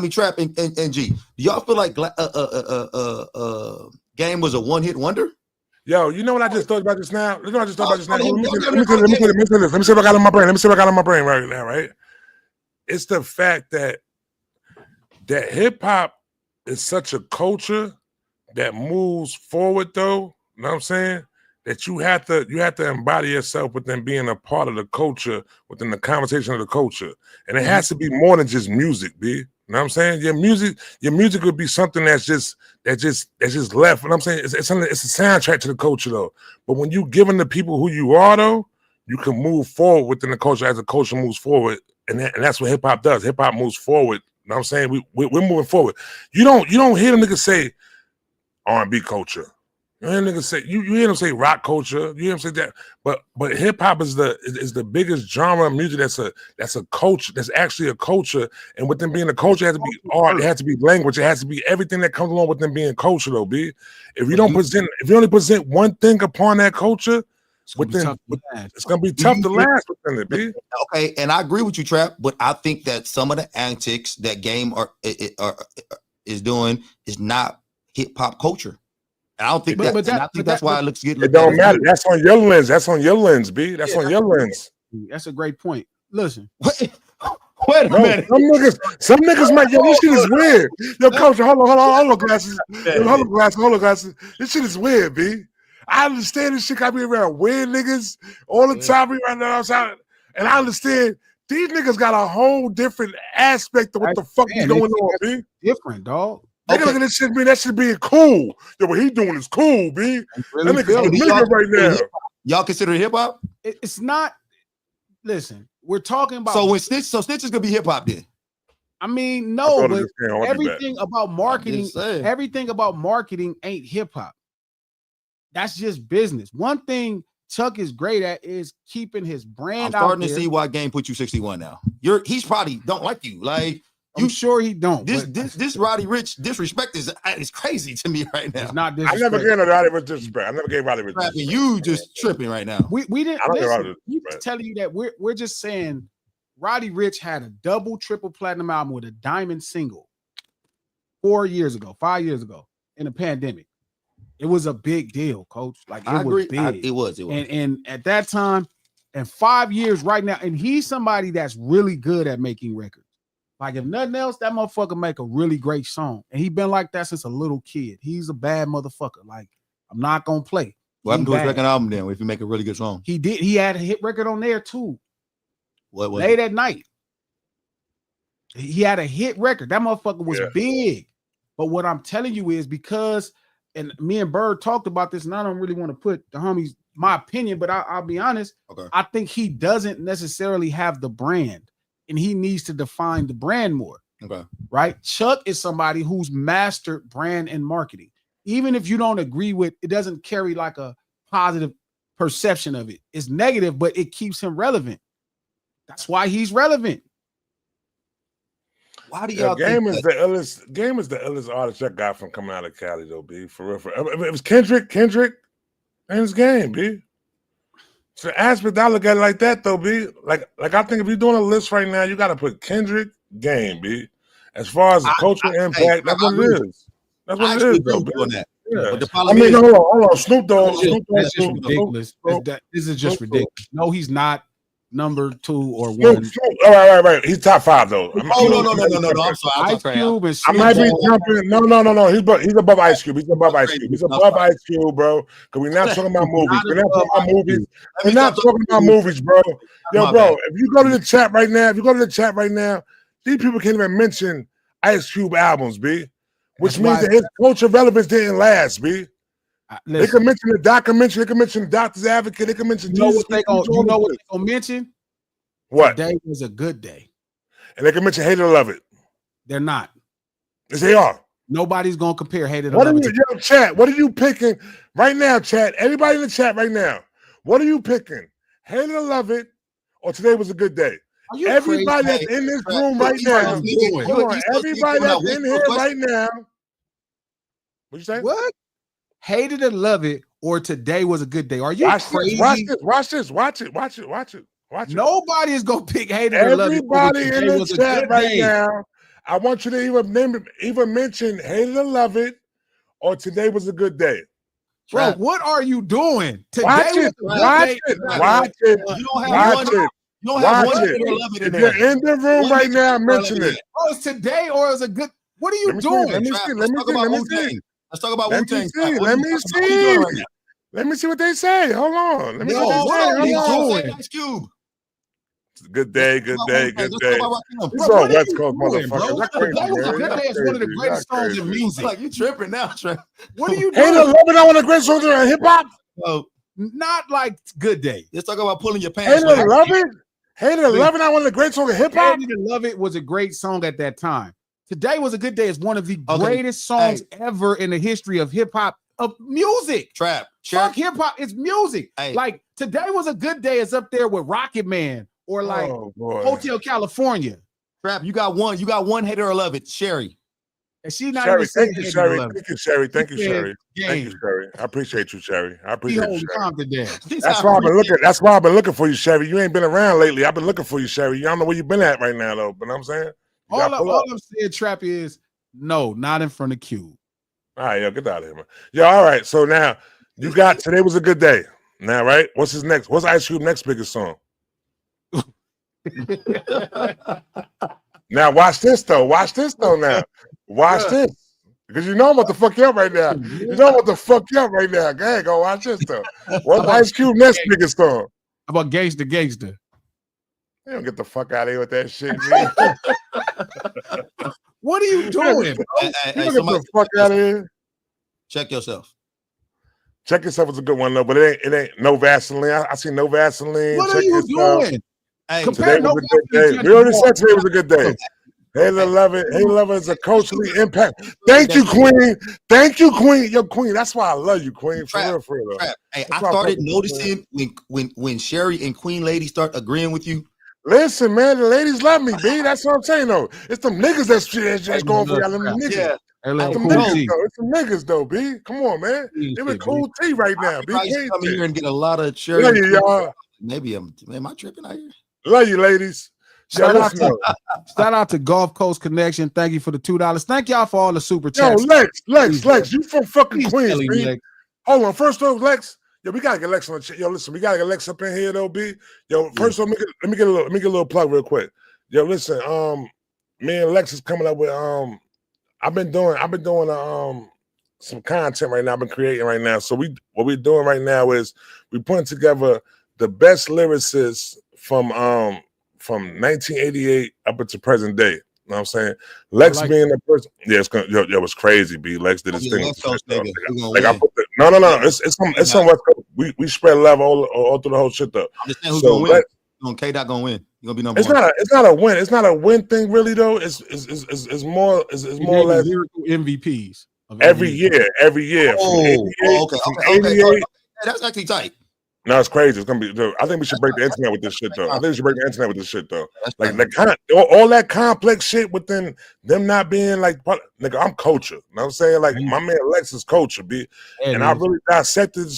Trap and G. Do y'all feel like Game was a one-hit wonder? Yo, you know what I just thought about just now? Let me see if I got it in my brain. Let me see if I got it in my brain right now, right? It's the fact that hip hop is such a culture that moves forward, though. You know what I'm saying? That you have to embody yourself within being a part of the culture, within the conversation of the culture. And it has to be more than just music, B. You know what I'm saying? Your music would be something that's just left. You know what I'm saying? It's a soundtrack to the culture, though. But when you giving the people who you are, though, you can move forward within the culture as the culture moves forward. And that's what hip hop does. Hip hop moves forward. You know what I'm saying? We're moving forward. You don't hear them niggas say R&B culture. You hear niggas say you hear them say rock culture. You hear them say that, but hip hop is the biggest genre of music that's a culture. That's actually a culture, and with them being a culture, it has to be art. It has to be language. It has to be everything that comes along with them being culture. Though, B. If you only present one thing upon that culture, it's gonna be tough to last within it, B. Okay, and I agree with you, Trap. But I think that some of the antics that Game is doing is not hip hop culture. I don't think that's why it looks good. It don't matter. That's on your lens. That's on your lens, B. That's on your lens. That's a great point. Listen. Wait a minute. Some niggas might, yo, this shit is weird. Yo, coach, hold on, glasses. Hold on, glasses. This shit is weird, B. I understand this shit got me around weird niggas all the time right now. And I understand these niggas got a whole different aspect of what the fuck is going on, B. Different, dog. They look at this shit, man. That shit being cool. Yo, what he doing is cool, B. Really that nigga's a nigga right now. Y'all consider it hip hop? It's not. Listen, we're talking about. So Snitch is gonna be hip hop then. I mean, no, but everything about marketing ain't hip hop. That's just business. One thing Chuck is great at is keeping his brand out. I'm starting to see why Game put you 61 now. He's probably don't like you. Like, you sure he don't? This Roddy Rich disrespect is crazy to me right now. It's not disrespect. I never gave Roddy Rich disrespect. I never gave Roddy Rich disrespect. You just tripping right now. We didn't. Listen, he's telling you that we're just saying Roddy Rich had a double, triple platinum album with a diamond single 5 years ago, in the pandemic. It was a big deal, Coach. Like it was big. It was. And at that time, and 5 years right now, and he's somebody that's really good at making records. Like if nothing else, that motherfucker make a really great song. And he been like that since a little kid. He's a bad motherfucker. Like, I'm not gonna play. What happened to his second album then if you make a really good song? He did. He had a hit record on there too. What was Late at Night. He had a hit record. That motherfucker was big. But what I'm telling you is because, and me and Bird talked about this, and I don't really want to put the homies, my opinion, but I'll be honest. Okay. I think he doesn't necessarily have the brand. And he needs to define the brand more. Okay. Right? Chuck is somebody who's mastered brand and marketing. Even if you don't agree with it, doesn't carry like a positive perception of it. It's negative, but it keeps him relevant. That's why he's relevant. Why do y'all Game is the illest artist I got from coming out of Cali, though, B. For real. It was Kendrick, and his Game, B. So aspect I look at it like that though, B. Like I think if you're doing a list right now, you got to put Kendrick, Game, B. As far as the cultural impact, that's what it is. That's what it is, though, B. Yeah. But I mean, hold on, Snoop Dogg. That's just ridiculous. This is just ridiculous. No, he's not number 2 or 1. All right. He's top 5 though. No. I'm sorry. Ice Cube and I might be jumping. No. He's above Ice Cube. He's above Ice Cube, bro. Because we're not talking about movies. We're not talking about movies, bro. Yo, bro. If you go to the chat right now, these people can't even mention Ice Cube albums, B. Which means that his culture relevance didn't last, B. They can mention the documentary. They can mention Doctor's Advocate. They can mention. You know what they're gonna mention? What? Today was a good day. And they can mention Hate It or Love It. They're not. Yes, they are. Nobody's gonna compare Hate It or Love It. Yo, chat. What are you picking right now, chat? Everybody in the chat right now. What are you picking? Hate It or Love It, or today was a good day? Everybody that's in this room right now, hold on, everybody that's in here right now. What you say? What? Hate it or love it, or today was a good day. Are you crazy? Watch this. Watch it. Nobody is gonna pick hate it or love it. Everybody in the chat right now, I want you to even mention hate it or love it, or today was a good day. Bro, what are you doing? Watch it. You don't have one hate or love it in there. If you're in the room right now, mention it. Oh, it's today or is a good. What are you doing? Let me see. Let's talk about Wu-Tang. Let me see what they say. Hold on. Let me see what they say. Hold on. Ice Cube. Good day. These are West Coast motherfuckers. Today was a good day. It's one of the greatest songs in music. Like you tripping now, Trey. What are you doing? Hate or love it, I want a great song in hip hop. Not like Good Day. Let's talk about pulling your pants. Hate or love it. Hate or love it, I want a great song in hip hop. Hate or Love It was a great song at that time. Today was a good day. It's one of the greatest songs ever in the history of hip hop, of music. Trap. Fuck hip hop. It's music. Like Today Was a Good Day is up there with Rocket Man or like Hotel California. Trap. You got one hate or love it. Sherry. And she's not Sherry, even thank you, Sherry. Thank you, Sherry. I appreciate you, Sherry. I appreciate you, Sherry. That's why I've been looking for you, Sherry. You ain't been around lately. I've been looking for you, Sherry. You don't know where you been at right now, though. But I'm saying. All I'm saying, Trap, is no, not in front of Cube. All right, yo, get out of here, man. Yo, all right. So now you got Today Was a Good Day. Now, right? What's his next? What's Ice Cube's next biggest song? Now watch this though. Now. Watch this. Because you know I'm about to fuck you up right now. Go ahead, go watch this though. What's Ice Cube's next biggest song? How about Gangsta? You don't get the fuck out of here with that shit, man. What are you doing? Get the fuck out of here. Check yourself. Check Yourself is a good one though, but it ain't No Vaseline. I see No Vaseline. What are you doing? Today was a good day. We already said today was a good day. Hate or love it. Hate or love it is a culturally impact. Thank you, Queen. Yo, Queen. That's why I love you, Queen. For real. Hey, I started noticing when Sherry and Queen Lady start agreeing with you. Listen, man, the ladies love me, B. That's what I'm saying, though. It's them niggas that's going for y'all. Them niggas. Yeah. It's some niggas, though, B. Come on, man. They with cool T right now, B. Come here and get a lot of Sherry. Love you, y'all. Maybe am I tripping out here? Love you, ladies. Shout out to Gulf Coast Connection. Thank you for the $2. Thank y'all for all the super chats. Yo, Lex, you from fucking Queens, B. Hold on, first off, Lex. Yo, we gotta get Lex on the chat. Yo, listen, we gotta get Lex up in here though, B. Yo, first of all, let me get a little plug real quick. Yo, listen, me and Lex is coming up with I've been doing some content right now. I've been creating right now. So what we're doing right now is we putting together the best lyricists from 1988 up until present day. You know what I'm saying? Lex being the person, it was crazy. B. Lex did his thing. Like I put it's some West Coast. We spread love all through the whole shit though. Understand who's gonna win? K-Dot gonna win. You're gonna be number one. It's not a win. It's not a win thing really though. It's more or less lyrical MVPs every year. Okay. That's actually tight. No, it's crazy. It's gonna be. I think we should break the internet with this shit, though. Like all that complex shit within them not being like, nigga, I'm culture. You know what I'm saying? Like my man Lex is culture, B. And I really dissected this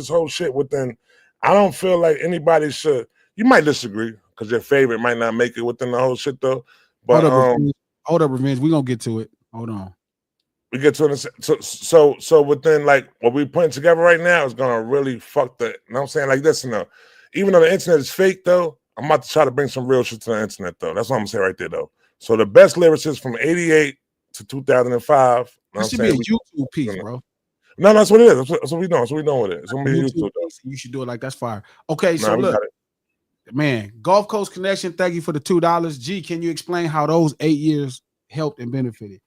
whole shit within. I don't feel like anybody should. You might disagree because your favorite might not make it within the whole shit, though. But hold up, Revenge. We're gonna get to it. Hold on. We get to it. So within like what we're putting together right now is gonna really fuck the. You know what I'm saying? Like this, even though the internet is fake, though, I'm about to try to bring some real shit to the internet, though. That's what I'm gonna say right there, though. So the best lyricists from 88 to 2005. That should be a YouTube piece, bro. No, that's what it is. That's what we doing. That's what we doing with it. It's gonna be YouTube. You should do it like that's fire. Okay, so look, man, Gulf Coast Connection. Thank you for the $2. G, can you explain how those 8 years helped and benefited?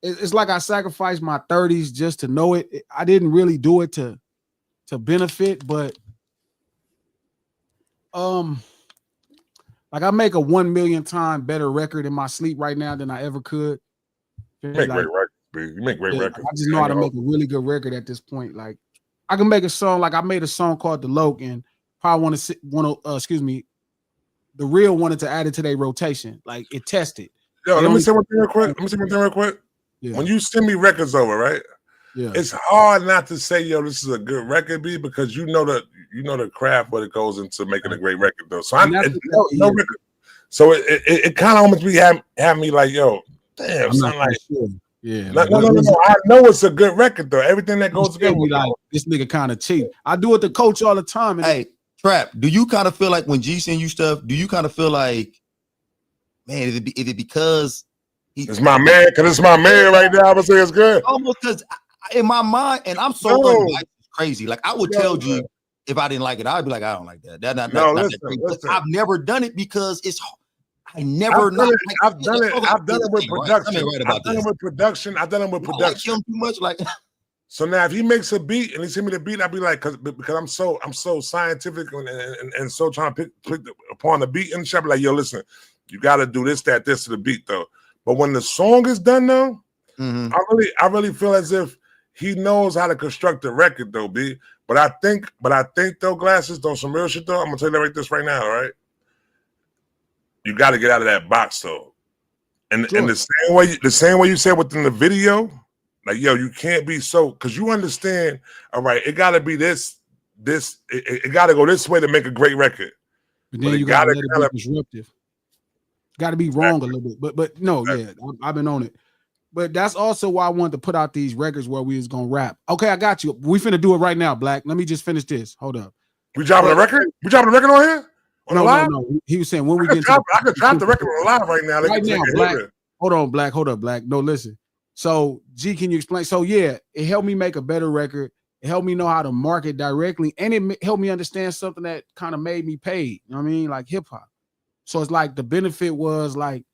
It's like I sacrificed my 30s just to know it. I didn't really do it to benefit, but like I make a 1 million time better record in my sleep right now than I ever could. You make great records, dude. You make great records. I just know how to make a really good record at this point. Like I can make a song, like I made a song called The Loke, and probably want to the real wanted to add it to their rotation. Like it tested. Yo, let me say one thing real quick. Yeah. When you send me records over, right? Yeah. It's hard not to say, yo, this is a good record, B, because you know the craft what it goes into making a great record, though. So no record. So it kind of almost be have me like, yo, damn, something like sure. Yeah. No. I know it's a good record though. Everything that goes together. Like this nigga kind of cheap. I do it to coach all the time. Hey, Trap, do you kind of feel like when G send you stuff, do you kind of feel like, man, is it because it's my man? Because it's my man right now. I would say it's good. Almost because in my mind, and I'm so unbiased, crazy. Like I would tell G if I didn't like it, I'd be like, I don't like that. Listen. I've never done it because it's. I've done it with production. I've done it with production. Too much, like. So now, if he makes a beat and he send me the beat, I'll be like, because I'm so scientific and so trying to pick upon the beat and shit. I'll be like, yo, listen, you got to do this, that, this to the beat though. But when the song is done though, I really feel as if he knows how to construct the record though, B. But I think though, Glasses, though, some real shit though. I'm gonna tell you that right now, right? You got to get out of that box though, and the same way you said within the video. Like, yo, you can't be so, because you understand, all right, it got to be this, it got to go this way to make a great record. But then you got to let it be disruptive. Got to be wrong a little bit. But no, I've been on it. But that's also why I wanted to put out these records where we was going to rap. Okay, I got you. We finna do it right now, Black. Let me just finish this. Hold up. We dropping a record? We dropping a record on here? No. He was saying when we get I could drop the record on live right now. Right now, Black. Hold on, Black. No, listen. So, G, can you explain? So, yeah, it helped me make a better record. It helped me know how to market directly. And it helped me understand something that kind of made me paid. You know what I mean? Like hip hop. So, it's like the benefit was like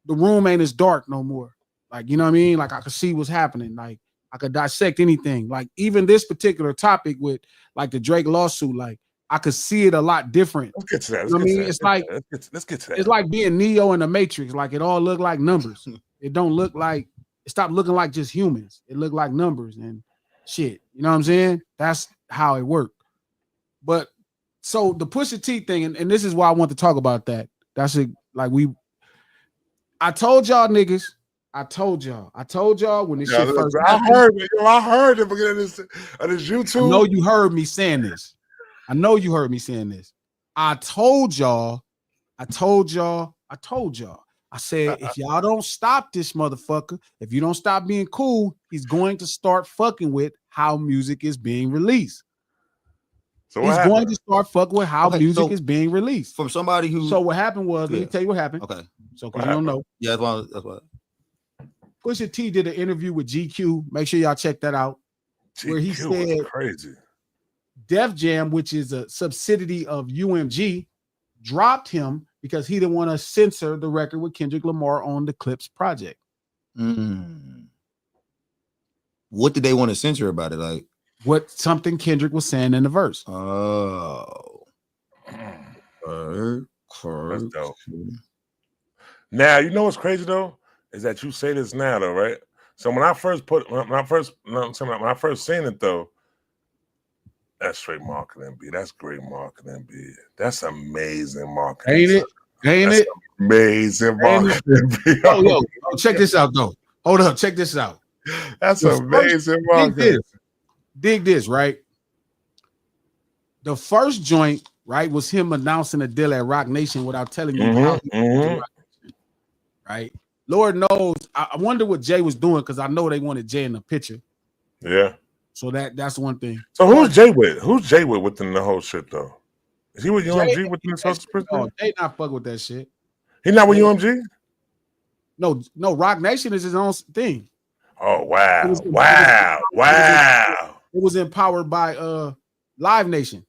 the room ain't as dark no more. Like, you know what I mean? Like I could see what's happening. Like I could dissect anything. Like even this particular topic with like the Drake lawsuit, like I could see it a lot different. Let's get to that. Let's get to that. It's like being Neo in the Matrix. Like it all looked like numbers. It don't look like, it stopped looking like just humans. It looked like numbers and shit. You know what I'm saying? That's how it worked. But so the Pusha T thing, and this is why I want to talk about that. That's it. Like I told y'all niggas. I told y'all when this shit first happened. I heard it beginning of this YouTube. I know you heard me saying this. I told y'all. I said, if y'all don't stop this motherfucker, if you don't stop being cool, he's going to start fucking with how music is being released. So he's going to start fucking with how music is being released. From somebody who. So what happened was, let me tell you what happened. Okay. So because you don't know. Yeah, that's what. Pusha T did an interview with GQ. Make sure y'all check that out. GQ where he said crazy. Def Jam, which is a subsidiary of UMG, dropped him because he didn't want to censor the record with Kendrick Lamar on the Clips project. What did they want to censor about it? Like something Kendrick was saying in the verse. Oh. That's dope. Now, you know what's crazy though? Is that you say this now though, right? So when I first seen it though, that's straight marketing, B. That's great marketing, B. That's amazing marketing. Ain't it? Amazing marketing, B. Yo, check this out though. Hold up, check this out. That's amazing marketing. Dig this, right? The first joint, right, was him announcing a deal at Rock Nation without telling you how he Rock Nation, right? Lord knows, I wonder what Jay was doing because I know they wanted Jay in the picture. Yeah. So that's one thing. So who's Jay with? Who's Jay with within the whole shit though? Is he with UMG within the social person? No, they not fuck with that shit. He not with UMG? No, Rock Nation is his own thing. Oh wow. It was empowered by Live Nation.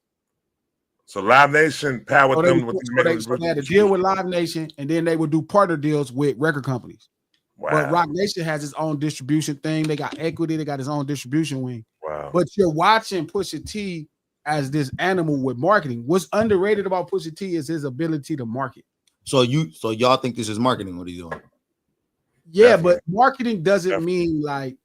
So Live Nation powered them with they had to deal with Live Nation, and then they would do partner deals with record companies. Wow. But Rock Nation has its own distribution thing. They got equity. They got its own distribution wing. Wow. But you're watching Pusha T as this animal with marketing. What's underrated about Pusha T is his ability to market. So y'all think this is marketing? What are you doing? Yeah, Definitely. but marketing doesn't mean like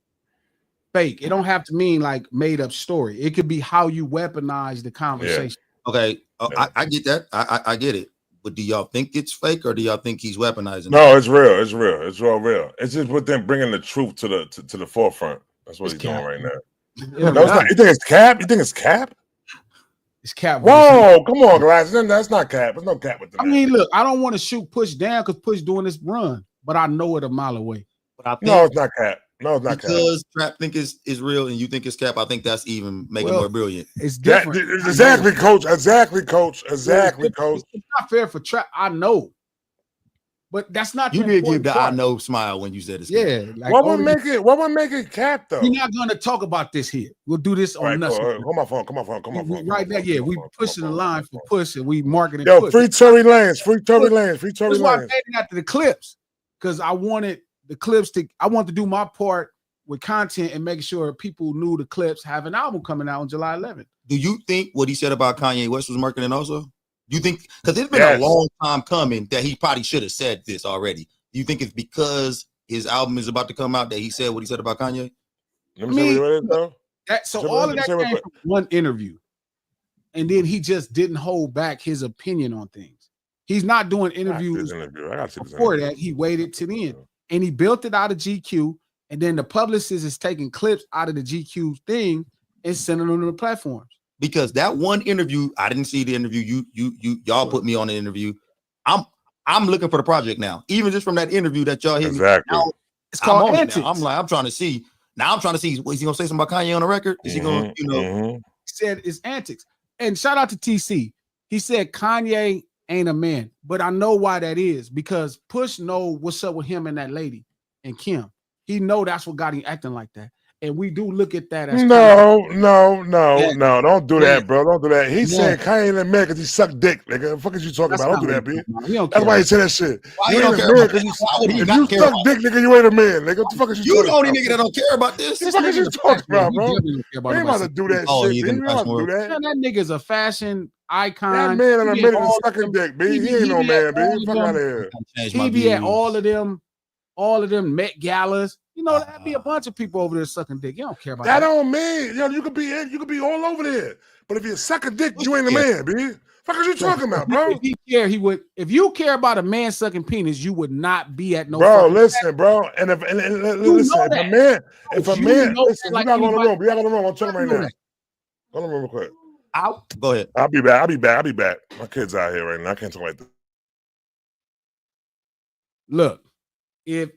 fake. It don't have to mean like made up story. It could be how you weaponize the conversation. Okay, I get that. I get it. But do y'all think it's fake or do y'all think he's weaponizing? No, it's real. It's real. It's all real. It's just with them bringing the truth to the forefront. That's what he's doing right now. No, it's not. You think it's cap? You think it's cap? It's cap. Whoa, come on, Glass. That's not cap. There's no cap with the I mean, look, I don't want to shoot Push down because Push doing this run, but I know it a mile away. But I think no, it's not cap. No, it's not because Trap think is real and you think it's cap. I think that's even making it more brilliant. It's different. Exactly, coach. Exactly, coach. Exactly, coach. It's not fair for Trap. I know, but that's not. You did give the I know smile when you said it's yeah. Like, what would make it cap though? We're not going to talk about this here. We'll do this on nothing. Come on, phone. Right now, yeah, we pushing the line for Push and we marketing. Yo, free Tory Lanez, free Tory Lanez. That's why I made it after the clips because I wanted the clips I want to do my part with content and making sure people knew the clips have an album coming out on July 11th. Do you think what he said about Kanye West was marketing also? Do you think, because it's been a long time coming that he probably should have said this already. Do you think it's because his album is about to come out that he said what he said about Kanye? Let me see what it is, though. All of that came from one interview. And then he just didn't hold back his opinion on things. He's not doing interviews before that. He waited to the end. And he built it out of GQ, and then the publicist is taking clips out of the GQ thing and sending them to the platforms. Because that one interview, I didn't see the interview. Y'all put me on the interview. I'm looking for the project now. Even just from that interview that y'all hit me. Now, it's called Antics. I'm trying to see. Now I'm trying to see. Is he gonna say something about Kanye on the record? Is he gonna, He said it's Antics. And shout out to TC. He said Kanye ain't a man, but I know why that is because Push know what's up with him and that lady and Kim. He know that's what got him acting like that, and we do look at that as no. Don't do that, bro. Don't do that. He said Kanye ain't a man because he sucked dick. Nigga, what the fuck is you talking about? Don't do that, B. That's why he said that shit. You ain't a man because if you suck dick, nigga, you ain't a man. Nigga, what the fuck is you talking about? You the only nigga that don't care about this. What the fuck is you talking about, bro? You ain't about to do that shit. You ain't about to do that. That nigga's a fashion icon. That man in a minute is sucking dick, B. He ain't no man, B. Fuck out of here. He be at all of them Met Galas. You know, that'd be a bunch of people over there sucking dick. You don't care about that. That don't mean, you could be all over there. But if you suck a dick, you ain't a man, B. Fuck are you talking about, bro? If he care, he would. If you care about a man sucking penis, you would not be at no. Bro, listen, bro. And listen, if a man, listen, you gotta go in the room. You gotta go in the room. I'm talking right now. Go in the room real quick. Go ahead. I'll be back. My kid's out here right now. I can't talk like this. Look, if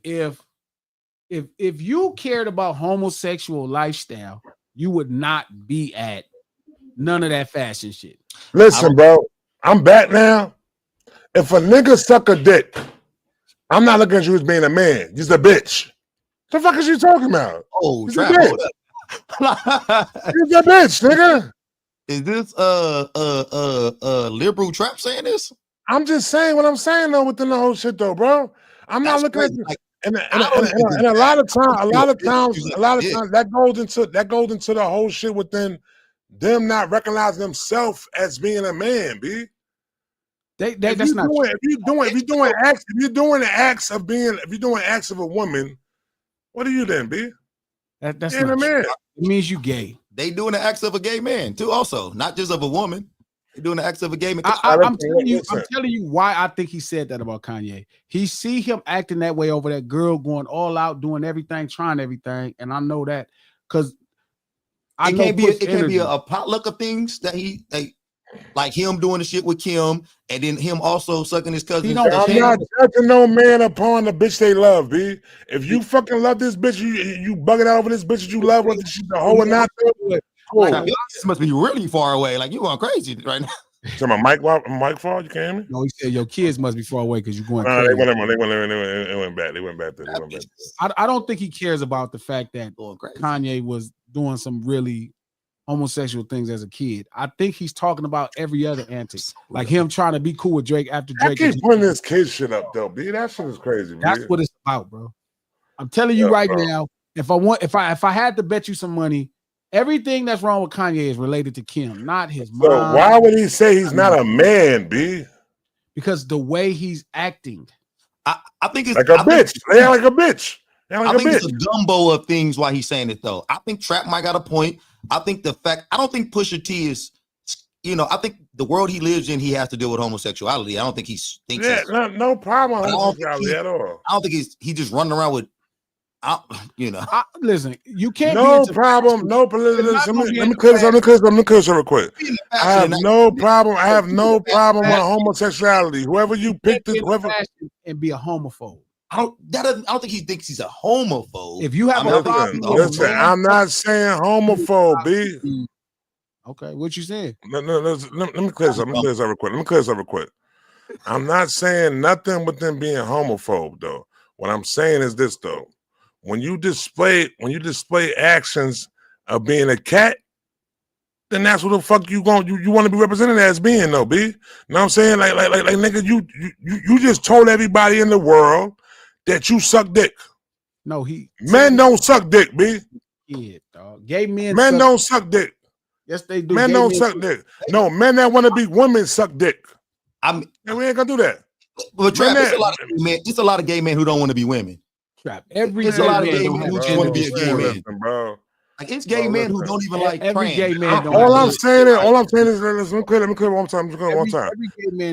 you cared about homosexual lifestyle, you would not be at none of that fashion shit. Listen, bro, I'm back now. If a nigga suck a dick, I'm not looking at you as being a man. You're a bitch. The fuck is you talking about? Oh, You're a bitch. You're a bitch, nigga. Is this liberal Trap saying this? I'm just saying what I'm saying though within the whole shit though, bro. I'm not looking at you. And a lot of times that goes into the whole shit within them not recognizing themselves as being a man, B. That's not true. If you're doing acts of a woman, what are you then, B? That's not a man. It means you gay. They doing the acts of a gay man too, also, not just of a woman. They're doing the acts of a gay man. I'm telling you why I think he said that about Kanye. He see him acting that way over that girl, going all out, doing everything, trying everything, and I know that because it can't be a potluck of things that like him doing the shit with Kim, and then him also sucking his cousin. I'm not judging no man upon the bitch they love, B. If you fucking love this bitch, you bugging out over this bitch that you love, whether she's a hoe or not. Cool. Like, this must be really far away. Like you going crazy right now. So my mic fall? You can't hear me? No, he said your kids must be far away because you're going crazy. They went back. I don't think he cares about the fact that Kanye was doing some really homosexual things as a kid. I think he's talking about every other antic, like him trying to be cool with Drake after Drake. I keep putting this kid shit up though, B. That shit is crazy. That's what it's about, bro. I'm telling you right now. If I had to bet you some money, everything that's wrong with Kanye is related to Kim, not his mom. So why would he say he's not a man, B? Because the way he's acting. I think it's like a bitch. They act like a bitch. I think it's a gumbo of things why he's saying it though. I think Trap might got a point. I think I don't think Pusha T is I think the world he lives in, he has to deal with homosexuality. I don't think he thinks. Yeah, no problem with homosexuality at all. I don't think he just running around with. Listen, you can't. No problem. No problem. Let me clear this up real quick. I have no problem. I have no problem with homosexuality. Whoever you pick, whoever, and be a homophobe. I don't think he thinks he's a homophobe. If you have a problem, listen, I'm not saying homophobe, B. Okay, what you saying? Let me clear this up. Let me clear this up real quick. I'm not saying nothing with them being homophobe, though. What I'm saying is this, though. When you display actions of being a cat, then that's what the fuck you want to be represented as being, though, B. You know what I'm saying? Like nigga, you just told everybody in the world that you suck dick. No, men don't suck dick, B. Yeah, dog. Gay men don't suck dick. Yes, they do. Men don't suck dick. No, men that want to be women suck dick. And we ain't gonna do that. But Trap, it's a lot of gay men who don't want to be women. Trap. There's a lot of gay men who just want to be a gay man, bro. Like it's gay men who don't even like every trans. Gay man. All I'm saying is let me clear one time.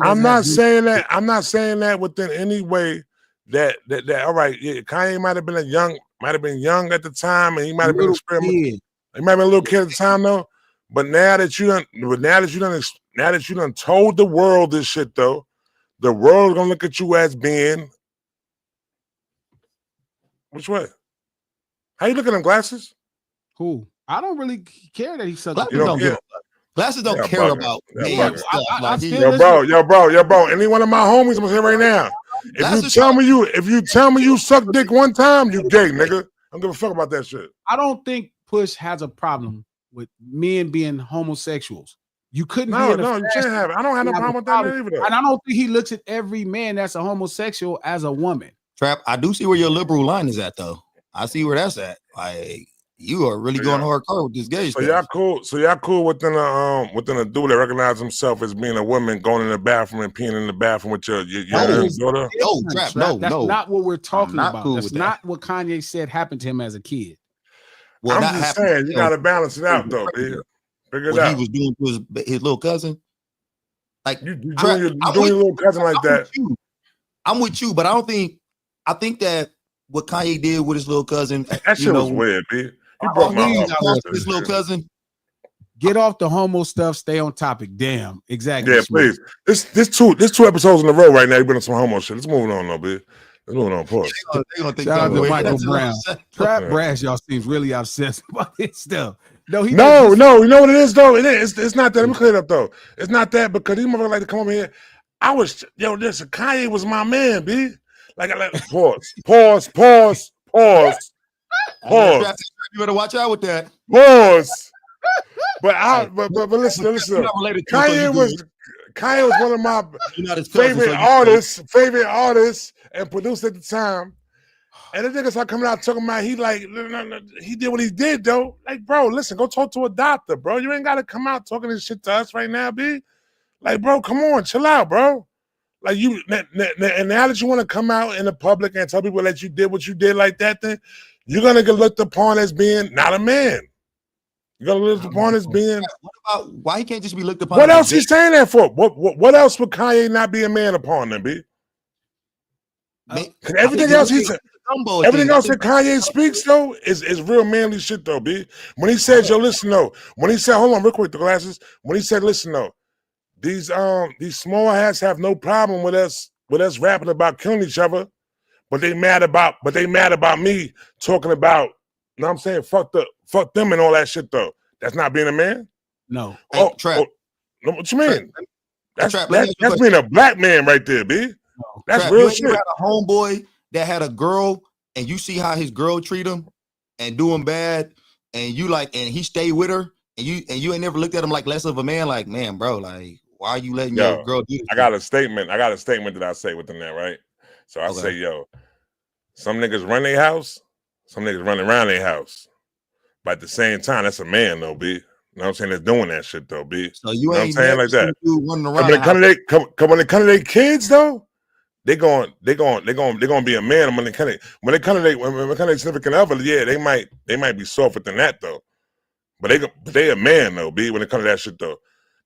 I'm not saying that within any way that all right. Yeah, Kanye might have been young at the time, and he might have been experimenting. He might have been a little kid at the time though. But now that you done told the world this shit though, the world is gonna look at you as being which way? How you look at them glasses? Who? I don't really care that he sucks. Glasses don't care about Yo, bro. Any one of my homies, I'm gonna say right now. If you tell me you suck dick one time, you gay, nigga. I don't give a fuck about that shit. I don't think Push has a problem with men being homosexuals. You couldn't be in you can't have it. I don't have no problem with that either. Though. And I don't think he looks at every man that's a homosexual as a woman. Trap, I do see where your liberal line is at, though. I see where that's at. Like you are really going hardcore with this gay stuff. Y'all cool within a dude that recognizes himself as being a woman going in the bathroom and peeing in the bathroom with your daughter? No, Trap, no. That's not what we're talking about. Cool that's not what Kanye said happened to him as a kid. Well, I'm just saying, you got to balance it out, though, man. Figure it out. He was doing to his little cousin. Like you doing your little cousin like that. I'm with you, but I think that what Kanye did with his little cousin, that shit was weird, B. He broke my heart. His little cousin. Get off the homo stuff. Stay on topic. Damn, exactly. Yeah, please. This two episodes in a row right now. You've been on some homo shit. Let's move on, though, B. Let's move on. Pause. Shout out to Michael Brown. Trap Brass, y'all seems really obsessed about this stuff. No. You know what it is though. It's not that. Let me clear it up though. It's not that because these motherfuckers like to come over here. Listen, Kanye was my man, B. Like pause. You better watch out with that. Pause. But listen. Kanye was one of my favorite artists and producer at the time. And the niggas start coming out talking about he did what he did though. Like, bro, listen, go talk to a doctor, bro. You ain't gotta come out talking this shit to us right now, B. Like, bro, come on, chill out, bro. Like and now that you want to come out in the public and tell people that you did what you did like that, then you're gonna get looked upon as being not a man. You're gonna look upon as being. What about why he can't just be looked upon? What else he's saying that for? What else would Kanye not be a man upon then, B? Everything else that Kanye speaks though is real manly shit though, B. When he said, listen though, hold on real quick, the glasses. When he said, listen though, these small hats have no problem with us rapping about killing each other, but they mad about me talking about, you know what I'm saying, fuck them and all that shit though. That's not being a man? No. Trap. What you mean? That's being a black man right there, B. No. That's Trap, real shit. You had a homeboy that had a girl, and you see how his girl treat him and do him bad, and he stay with her, and you ain't never looked at him like less of a man. Like, man, bro, like, why are you letting your girl do this? I got a statement that I say within that, right? So I say, some niggas run their house, some niggas run around their house. But at the same time, that's a man though, B. You know what I'm saying? That's doing that shit though, B. So you know ain't what I'm saying like that. When it come to their kids though, they going be a man. When it come to their significant other, yeah, they might be softer than that though. But they a man though, B. When it comes to that shit though,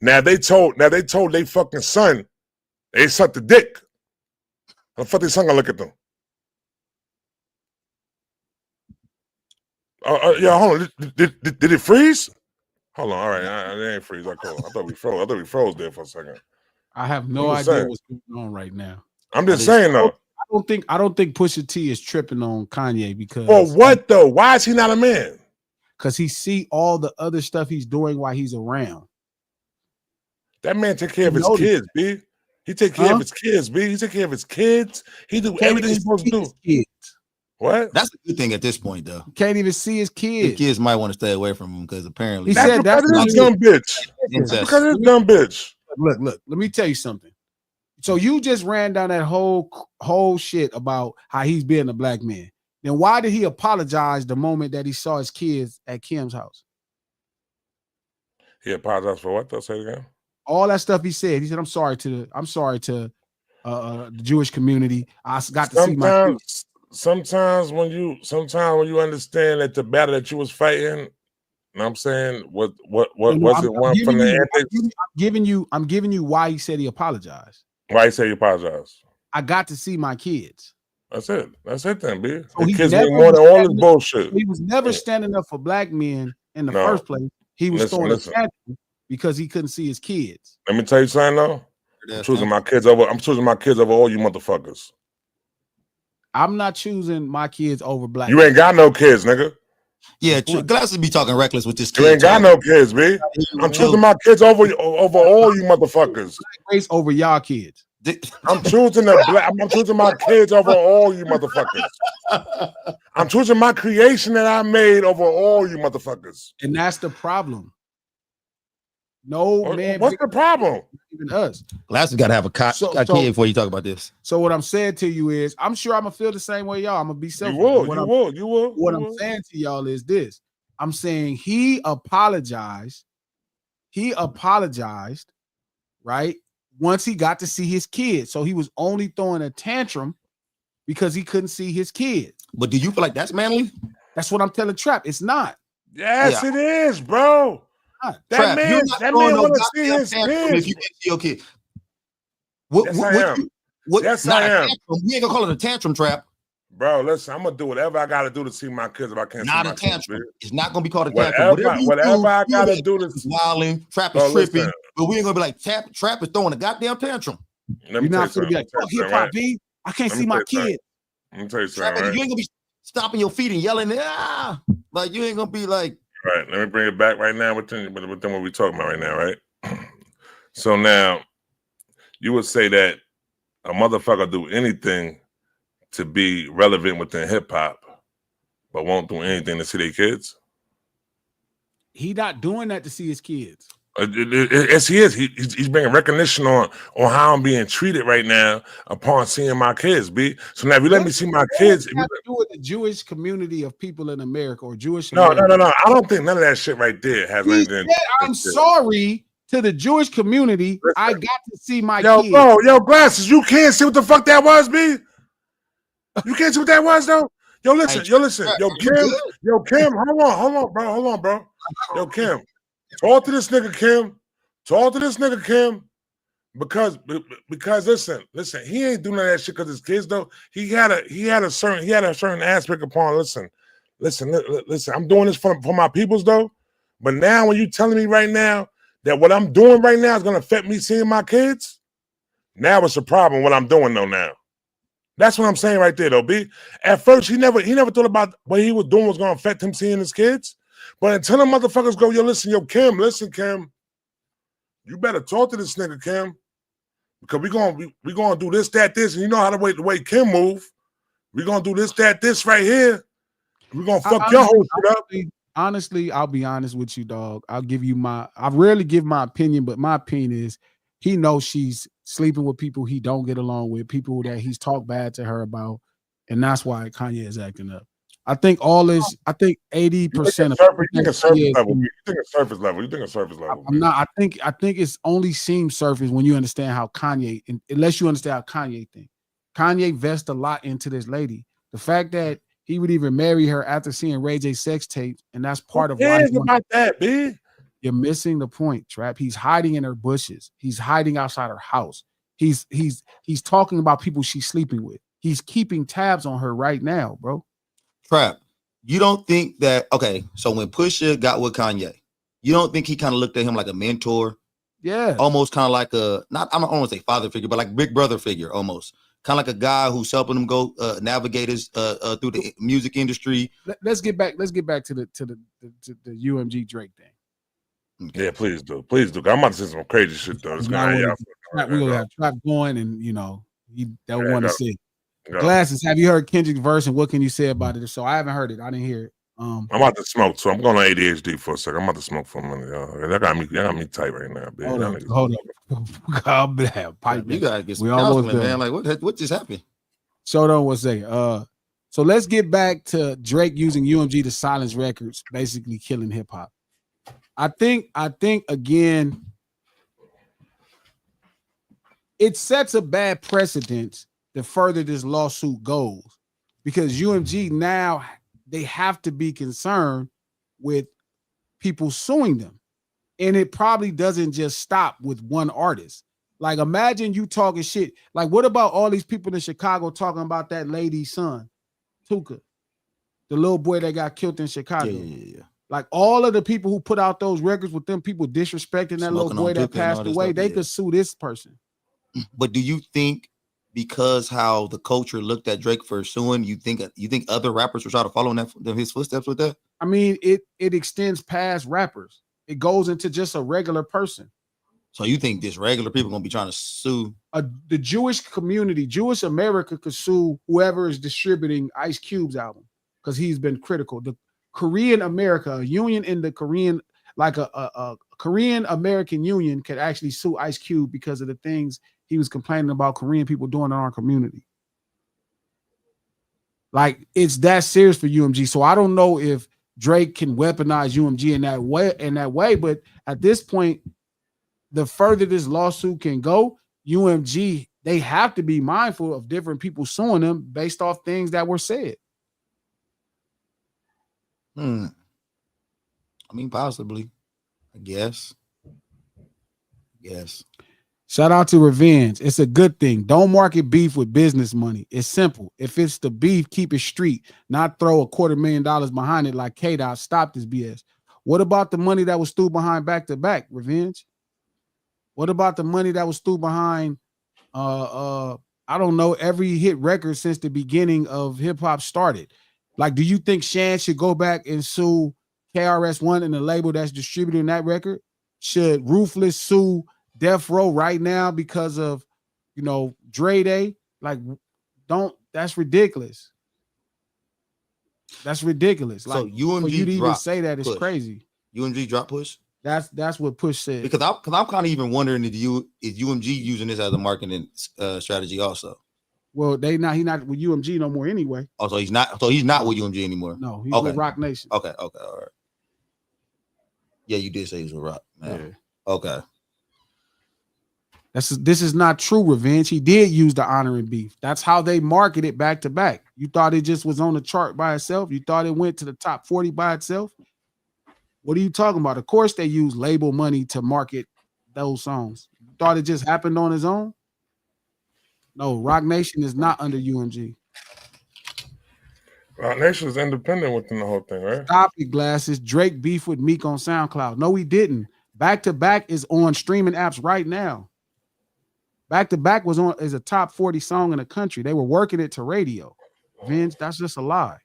Now they told they fucking son, they sucked the dick. How the fuck their son gonna look at them? Yeah, hold on. Did it freeze? Hold on. All right, it ain't freeze. I thought we froze. I thought we froze there for a second. I have no idea what's going on right now. I'm just saying though. I don't think Pusha T is tripping on Kanye because. For what though? Why is he not a man? Because he see all the other stuff he's doing while he's around. That man take care of his kids, B. He take care of his kids, B. He take care of his kids. He do everything he's supposed to do. Kids. What? That's a good thing at this point, though. Can't even see his kids. His kids might want to stay away from him because apparently he said that's this dumb bitch. Because this dumb bitch. Look. Let me tell you something. So you just ran down that whole shit about how he's being a black man. Then why did he apologize the moment that he saw his kids at Kim's house? He apologized for what? Though, say it again. All that stuff he said. He said, "I'm sorry to the Jewish community. I got to see my kids." Sometimes when you understand that the battle that you was fighting, you know what I'm saying, what wasn't one from the antics? I'm giving you why he said he apologized. Why he said he apologized? I got to see my kids. That's it then, B. So the kids need more than all this bullshit. He was never standing up for black men in the first place. He was throwing a tantrum because he couldn't see his kids. Let me tell you something though. I'm choosing my kids over all you motherfuckers. I'm not choosing my kids over black. You ain't got no kids, nigga. Yeah, Glasses be talking reckless with this kid. You ain't got no kids, B. I'm choosing my kids over all you motherfuckers. Race over y'all kids. I'm choosing my kids over all you motherfuckers. I'm choosing my creation that I made over all you motherfuckers. And that's the problem. No man. What's the problem? Even us. Glasses got to have a kid before you talk about this. So what I'm saying to you is, I'm sure I'm gonna feel the same way y'all. I'm gonna be selfish. You will. What I'm saying to y'all is this. I'm saying he apologized. He apologized, right? Once he got to see his kids. So he was only throwing a tantrum because he couldn't see his kids. But do you feel like that's manly? That's what I'm telling Trap. It's not. Yes, it is, bro. That man want to see his kids. If you can see your kid. Yes, I am. We ain't gonna call it a tantrum, Trap. Bro, listen, I'm gonna do whatever I gotta do to see my kids if I can't see my kids. Not a tantrum. It's not gonna be called a tantrum. Whatever I gotta do to smiling, Trap is tripping, but we ain't gonna be like Trap is throwing a goddamn tantrum. You're not gonna be like, oh, hip hop B, I can't see my kid. Let me tell you something. Right? You ain't gonna be stomping your feet and yelling, like you ain't gonna be like. All right, let me bring it back right now with them what we talking about right now, right? So now you would say that a motherfucker do anything to be relevant within hip hop, but won't do anything to see their kids? He not doing that to see his kids. Yes, he is. He's bringing recognition on how I'm being treated right now upon seeing my kids, B. So now if you let me see my kids, what does that do with the Jewish community of people in America or Jewish? No. I don't think none of that shit right there has anything. I'm sorry to the Jewish community. Listen, I got to see my kids. Yo, Glasses, you can't see what the fuck that was, B. You can't see what that was, though. Yo, listen. Yo, Kim, hold on, bro. Yo, Kim. Talk to this nigga, Kim. Because listen, he ain't doing none of that shit because his kids though. He had a certain aspect upon listen. I'm doing this for my peoples though. But now when you telling me right now that what I'm doing right now is gonna affect me seeing my kids, now it's a problem what I'm doing though now. That's what I'm saying right there though, B. At first he never thought about what he was doing was gonna affect him seeing his kids. But until the motherfuckers go, Kim, you better talk to this nigga, Kim, because we gonna do this, that, this, and you know how the way Kim move. We gonna do this, that, this right here. We gonna fuck your whole shit up. Honestly, I'll be honest with you, dog. I rarely give my opinion, but my opinion is he knows she's sleeping with people he don't get along with, people that he's talked bad to her about, and that's why Kanye is acting up. I think 80% of you think a surface level. I'm not. I think it's only seems surface when you understand how Kanye, unless you understand how Kanye thinks. Kanye vests a lot into this lady. The fact that he would even marry her after seeing Ray J sex tape, and that's part of why. About that, B. You're missing the point, Trap. He's hiding in her bushes. He's hiding outside her house. He's talking about people she's sleeping with. He's keeping tabs on her right now, bro. Trap, you don't think that, okay, so when Pusha got with Kanye, you don't think he kind of looked at him like a mentor? Yeah. Almost kind of like I don't want to say father figure, but like big brother figure almost. Kind of like a guy who's helping him go navigate his through the music industry. Let's get back to the UMG Drake thing. Okay. Yeah, please do. I'm about to say some crazy shit though. We're gonna have Trap going, and you don't want to see. Glasses, have you heard Kendrick's verse, and what can you say about it? So I haven't heard it. I didn't hear it. I'm about to smoke, so I'm going on ADHD for a second. I'm about to smoke for a minute, y'all. That got me tight right now, bitch. Hold up. Calm down. Pipe you gotta get some man. Like what just happened? Show them what's say. So let's get back to Drake using UMG to silence records, basically killing hip hop. I think again, it sets a bad precedent the further this lawsuit goes, because UMG now they have to be concerned with people suing them, and it probably doesn't just stop with one artist. Like, imagine you talking shit. Like, what about all these people in Chicago talking about that lady's son, Tuka, the little boy that got killed in Chicago? Yeah. Like, all of the people who put out those records with them people disrespecting that little boy that passed away, they could sue this person. But do you think because how the culture looked at Drake for suing, you think other rappers will try to follow in his footsteps with that? I mean, it extends past rappers. It goes into just a regular person. So you think this regular people gonna be trying to sue the Jewish community? Jewish America could sue whoever is distributing Ice Cube's album because he's been critical. The Korean America, a union in the Korean, like a Korean American union, could actually sue Ice Cube because of the things he was complaining about Korean people doing in our community. Like, it's that serious for UMG. So I don't know if Drake can weaponize UMG in that way. But at this point, the further this lawsuit can go, UMG, they have to be mindful of different people suing them based off things that were said. I mean, possibly. I guess. Yes. Shout out to Revenge. It's a good thing. Don't market beef with business money. It's simple. If it's the beef, keep it street, not throw $250,000 behind it like K-Dot. Stop this BS. What about the money that was through behind Back to Back, Revenge? What about the money that was through behind I don't know, every hit record since the beginning of hip hop started? Like, do you think Shan should go back and sue KRS-One and the label that's distributing that record? Should Ruthless sue Death Row right now because of, Dre Day? Like, that's ridiculous. That's ridiculous. Like, so UMG for you to even say that is crazy. UMG drop Push? That's what Push said. Because I'm kind of even wondering is UMG using this as a marketing strategy also? Well, he's not with UMG no more anyway. Oh, so he's not with UMG anymore. No, he's with Rock Nation. Okay, all right. Yeah, you did say he's with Rock. Yeah. Okay. This is not true, Revenge. He did use the Honor and Beef. That's how they marketed Back to Back. You thought it just was on the chart by itself? You thought it went to the top 40 by itself? What are you talking about? Of course they use label money to market those songs. You thought it just happened on its own? No, Rock Nation is not under UMG. Rock Nation is independent within the whole thing, right? Stop it, Glasses. Drake beef with Meek on SoundCloud. No, he didn't. Back to Back is on streaming apps right now. Back to Back is a top 40 song in the country. They were working it to radio. Vince, that's just a lie.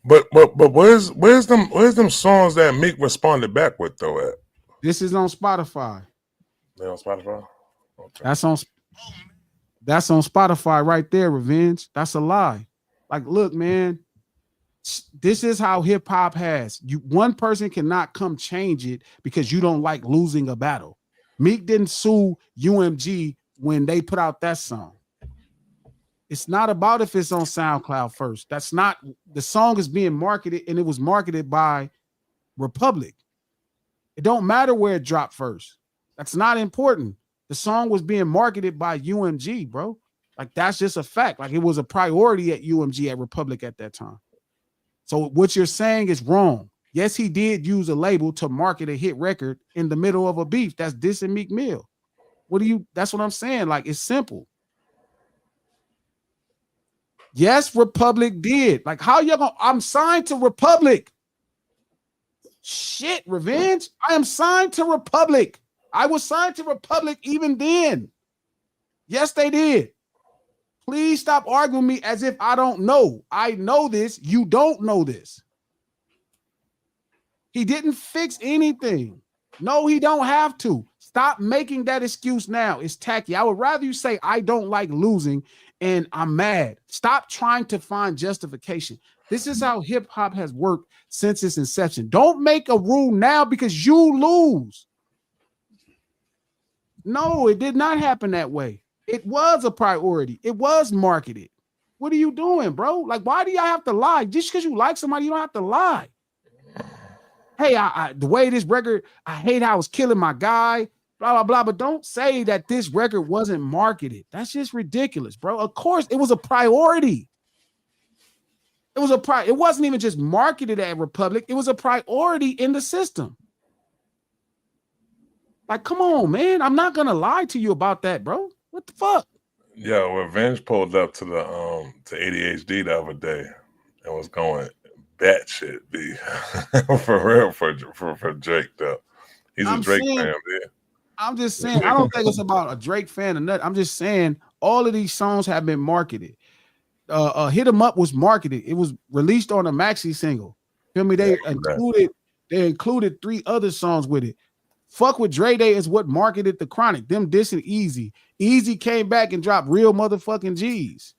But where's them songs that Meek responded back with though at? This is on Spotify. They on Spotify? Okay. That's on Spotify right there, Revenge. That's a lie. Like, look, man, this is how hip hop has. One person cannot come change it because you don't like losing a battle. Meek didn't sue UMG when they put out that song. It's not about if it's on SoundCloud first. That's not, the song is being marketed, and it was marketed by Republic. It don't matter where it dropped first. That's not important. The song was being marketed by UMG, bro. Like, that's just a fact. Like, it was a priority at UMG at Republic at that time. So what you're saying is wrong. Yes, he did use a label to market a hit record in the middle of a beef. That's dissing Meek Mill. That's what I'm saying. Like, it's simple. Yes, Republic did. Like, how y'all gonna, I'm signed to Republic. Shit, Revenge. I am signed to Republic. I was signed to Republic even then. Yes, they did. Please stop arguing me as if I don't know. I know this. You don't know this. He didn't fix anything. No, he don't have to. Stop making that excuse now. It's tacky. I would rather you say I don't like losing and I'm mad. Stop trying to find justification. This is how hip hop has worked since its inception. Don't make a rule now because you lose. No, it did not happen that way. It was a priority. It was marketed. What are you doing, bro? Like, why do y'all have to lie? Just because you like somebody, you don't have to lie. Hey, the way this record, I hate how it's killing my guy, blah, blah, blah. But don't say that this record wasn't marketed. That's just ridiculous, bro. Of course, it was a priority. It wasn't even just marketed at Republic. It was a priority in the system. Like, come on, man. I'm not gonna lie to you about that, bro. What the fuck? Yeah, Revenge pulled up to the to ADHD the other day and was going batshit B for real for Drake though. He's a Drake fan, man. I'm just saying, I don't think it's about a Drake fan or nothing. I'm just saying all of these songs have been marketed. Hit 'Em Up was marketed. It was released on a maxi single. Feel me? They included 3 other songs with it. Fuck with Dre Day is what marketed the Chronic. Them dissing Easy. Easy came back and dropped real motherfucking G's.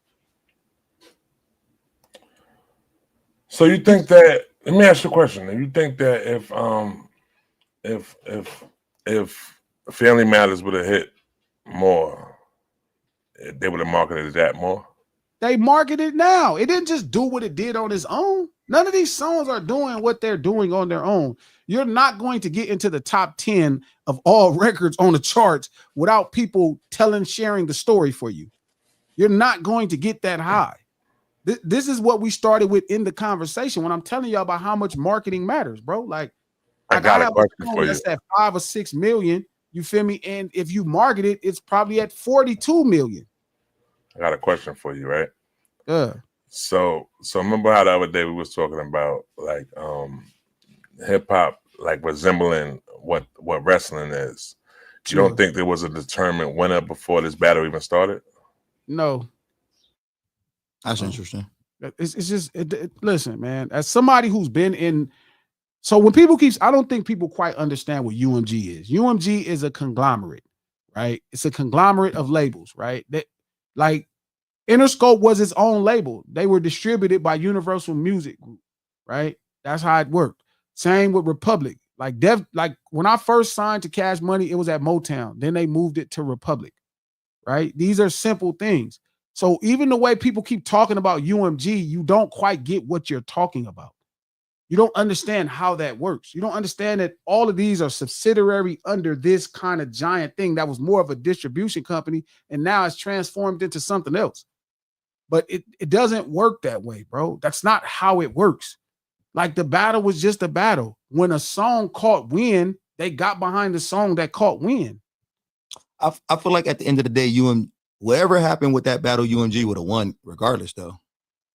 So you think that? Let me ask you a question. You think that if Family Matters would have hit more, they would have marketed that more? They marketed now. It didn't just do what it did on its own. None of these songs are doing what they're doing on their own. You're not going to get into the top 10 of all records on the charts without people sharing the story for you. You're not going to get that high. This is what we started with in the conversation when I'm telling y'all about how much marketing matters, bro. Like, I got a question for you. That's at 5 or 6 million. You feel me? And if you market it, it's probably at 42 million. I got a question for you, right? Yeah. So remember how the other day we was talking about like hip hop like resembling what wrestling is. You don't think there was a determined winner before this battle even started? No. That's interesting. It's just listen, man. As somebody who's been in, so when people I don't think people quite understand what UMG is. UMG is a conglomerate, right? It's a conglomerate of labels, right? That like Interscope was its own label. They were distributed by Universal Music Group, right? That's how it worked. Same with Republic. Like when I first signed to Cash Money, it was at Motown. Then they moved it to Republic, right? These are simple things. So even the way people keep talking about UMG, you don't quite get what you're talking about. You don't understand how that works. You don't understand that all of these are subsidiary under this kind of giant thing that was more of a distribution company, and now it's transformed into something else. But it doesn't work that way, bro. That's not how it works. Like the battle was just a battle. When a song caught wind, they got behind the song that caught wind. I feel like at the end of the day, whatever happened with that battle, UMG would have won regardless, though.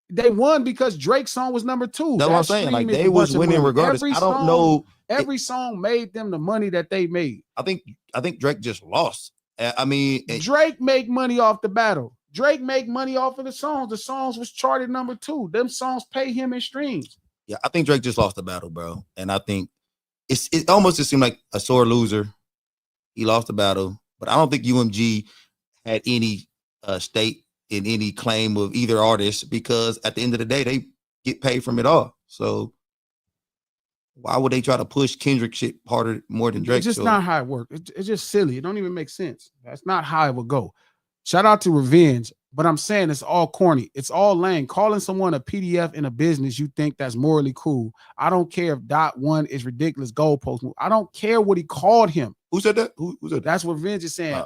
They won because Drake's song was number 2. That's what I'm saying. Like they was winning regardless. I don't know. Every song made them the money that they made. I think Drake just lost. I mean, Drake make money off the battle. Drake make money off of the songs. The songs was charted number 2. Them songs pay him in streams. Yeah, I think Drake just lost the battle, bro. And I think it almost just seemed like a sore loser. He lost the battle, but I don't think UMG had any stake in any claim of either artist because at the end of the day, they get paid from it all. So why would they try to push Kendrick shit harder more than Drake? It's just not how it works. It's just silly. It don't even make sense. That's not how it would go. Shout out to Revenge, but I'm saying it's all corny. It's all lame. Calling someone a PDF in a business you think that's morally cool. I don't care if .1 is ridiculous goalpost move. I don't care what he called him. Who said that? Who said that? That's what Revenge is saying.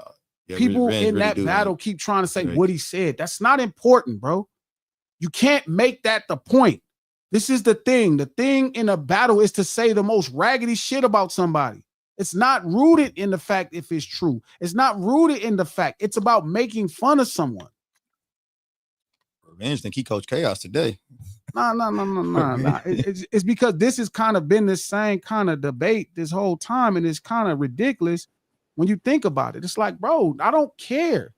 Yeah, people Revenge in really that battle keep trying to say what he said. That's not important, bro. You can't make that the point. This is the thing. The thing in a battle is to say the most raggedy shit about somebody. It's not rooted in the fact if it's true. It's not rooted in the fact. It's about making fun of someone. Revenge think he coached chaos today. No. It's because this has kind of been this same kind of debate this whole time, and it's kind of ridiculous when you think about it. It's like, bro, I don't care.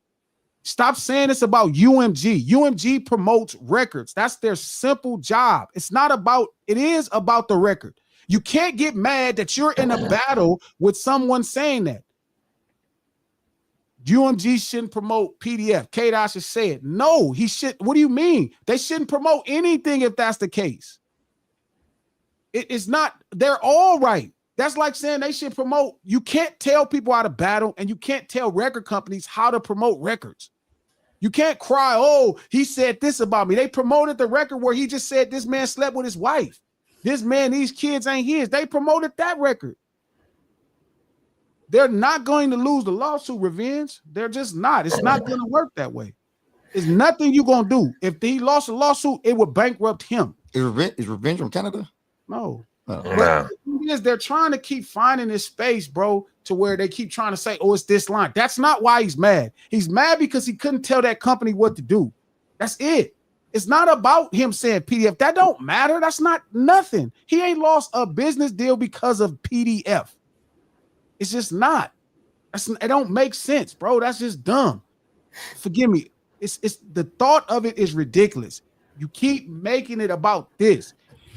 Stop saying it's about UMG. UMG promotes records. That's their simple job. It's not about, it is about the record. You can't get mad that you're in a battle with someone saying that. UMG shouldn't promote PDF. K-Dot should say it. No, he should. What do you mean? They shouldn't promote anything if that's the case. It's not, they're all right. That's like saying they should promote. You can't tell people how to battle, and you can't tell record companies how to promote records. You can't cry, oh, he said this about me. They promoted the record where he just said this man slept with his wife. This man, these kids ain't his. They promoted that record. They're not going to lose the lawsuit, Revenge. They're just not. It's not going to work that way. It's nothing you're going to do. If he lost a lawsuit, it would bankrupt him. Is Revenge from Canada? No. Nah. The thing is, they're trying to keep finding this space, bro, to where they keep trying to say, oh, it's this line. That's not why he's mad. He's mad because he couldn't tell that company what to do. That's it. It's not about him saying PDF. That don't matter. That's not nothing. He ain't lost a business deal because of PDF. It's just not. It don't make sense, bro. That's just dumb. Forgive me. It's the thought of it is ridiculous. You keep making it about this.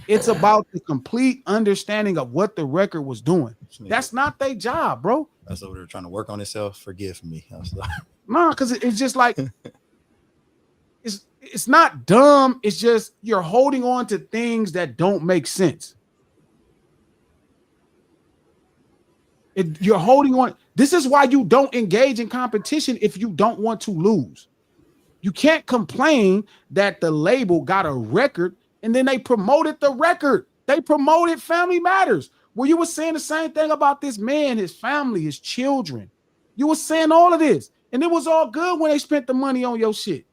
It's about the complete understanding of what the record was doing. That's not their job, bro. That's over there trying to work on itself. Forgive me. No, because it's just like it's not dumb. It's just you're holding on to things that don't make sense. You're holding on. This is why you don't engage in competition if you don't want to lose. You can't complain that the label got a record and then they promoted the record. They promoted Family Matters. Well, you were saying the same thing about this man, his family, his children. You were saying all of this, and it was all good when they spent the money on your shit.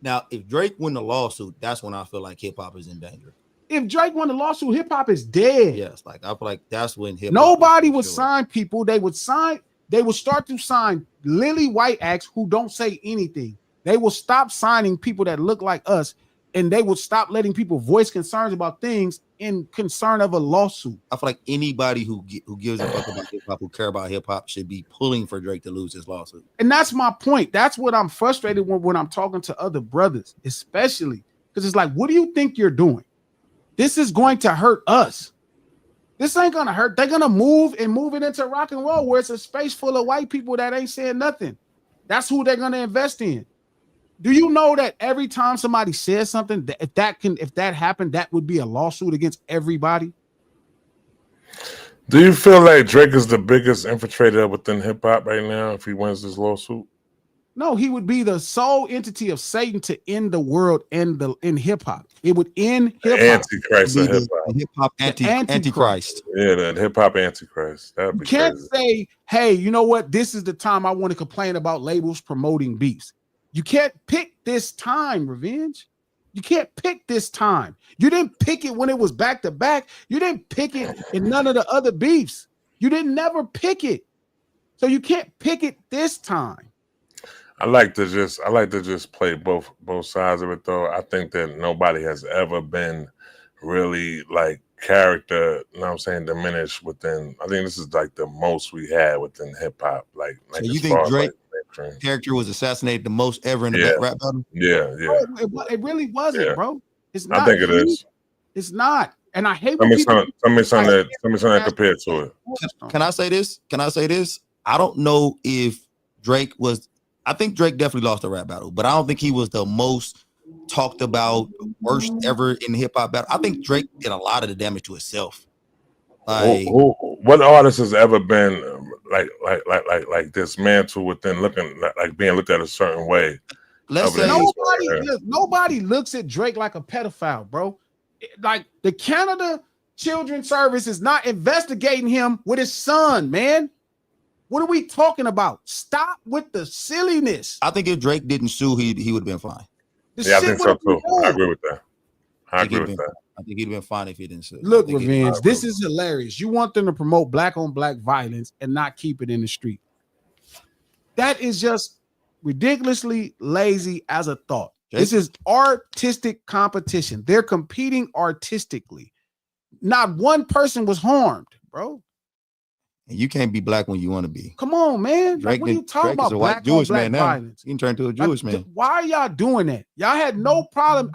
Now, if Drake win the lawsuit, that's when I feel like hip hop is in danger. If Drake won the lawsuit, hip hop is dead. Yes, like I feel like that's when hip hop. Nobody would sign people. They would start to sign lily white acts who don't say anything. They will stop signing people that look like us, and they will stop letting people voice concerns about things in concern of a lawsuit. I feel like anybody who gives a fuck about hip hop, who care about hip hop, should be pulling for Drake to lose his lawsuit. And that's my point. That's what I'm frustrated when I'm talking to other brothers, especially because it's like, what do you think you're doing? This is going to hurt us. This ain't gonna hurt. They're gonna move it into rock and roll, where it's a space full of white people that ain't saying nothing. That's who they're gonna invest in. Do you know that every time somebody says something, if that happened, that would be a lawsuit against everybody? Do you feel like Drake is the biggest infiltrator within hip hop right now if he wins this lawsuit? No, he would be the sole entity of Satan to end the world in hip hop. It would end hip hop. Antichrist of hip hop. Hip hop antichrist. Yeah, the hip hop antichrist. That'd be you can't crazy. say, hey, you know what? This is the time I want to complain about labels promoting beefs. You can't pick this time, Revenge. You can't pick this time. You didn't pick it when it was back to back. You didn't pick it in none of the other beefs. You didn't never pick it. So you can't pick it this time. I like to just play both sides of it though. I think that nobody has ever been really like character, you know what I'm saying, diminished within. I think this is like the most we had within hip hop. Like so you think Drake character was assassinated the most ever in the rap battle? Yeah. It really wasn't, bro. It's not. I think it is. It's not. And I hate tell me something that compared to it. Can I say this? I don't know if Drake was. I think Drake definitely lost the rap battle, but I don't think he was the most talked about, worst ever in hip hop battle. I think Drake did a lot of the damage to himself. Like, what artist has ever been like dismantled within looking like being looked at a certain way? Let's say nobody looks at Drake like a pedophile, bro. Like the Canada Children's Service is not investigating him with his son, man. What are we talking about? Stop with the silliness. I think if Drake didn't sue, he would have been fine. I think so too. I agree with that. I agree with that. I think he'd have been fine if he didn't sue. Look, Revenge, this is hilarious. You want them to promote black on black violence and not keep it in the street. That is just ridiculously lazy as a thought. This is artistic competition. They're competing artistically. Not one person was harmed, bro. And you can't be black when you want to be. Come on, man. Drake, like, what are you talking about? Is a white Jewish man now. Violence. He can turn into a Jewish man. Why are y'all doing that? Y'all had no problem.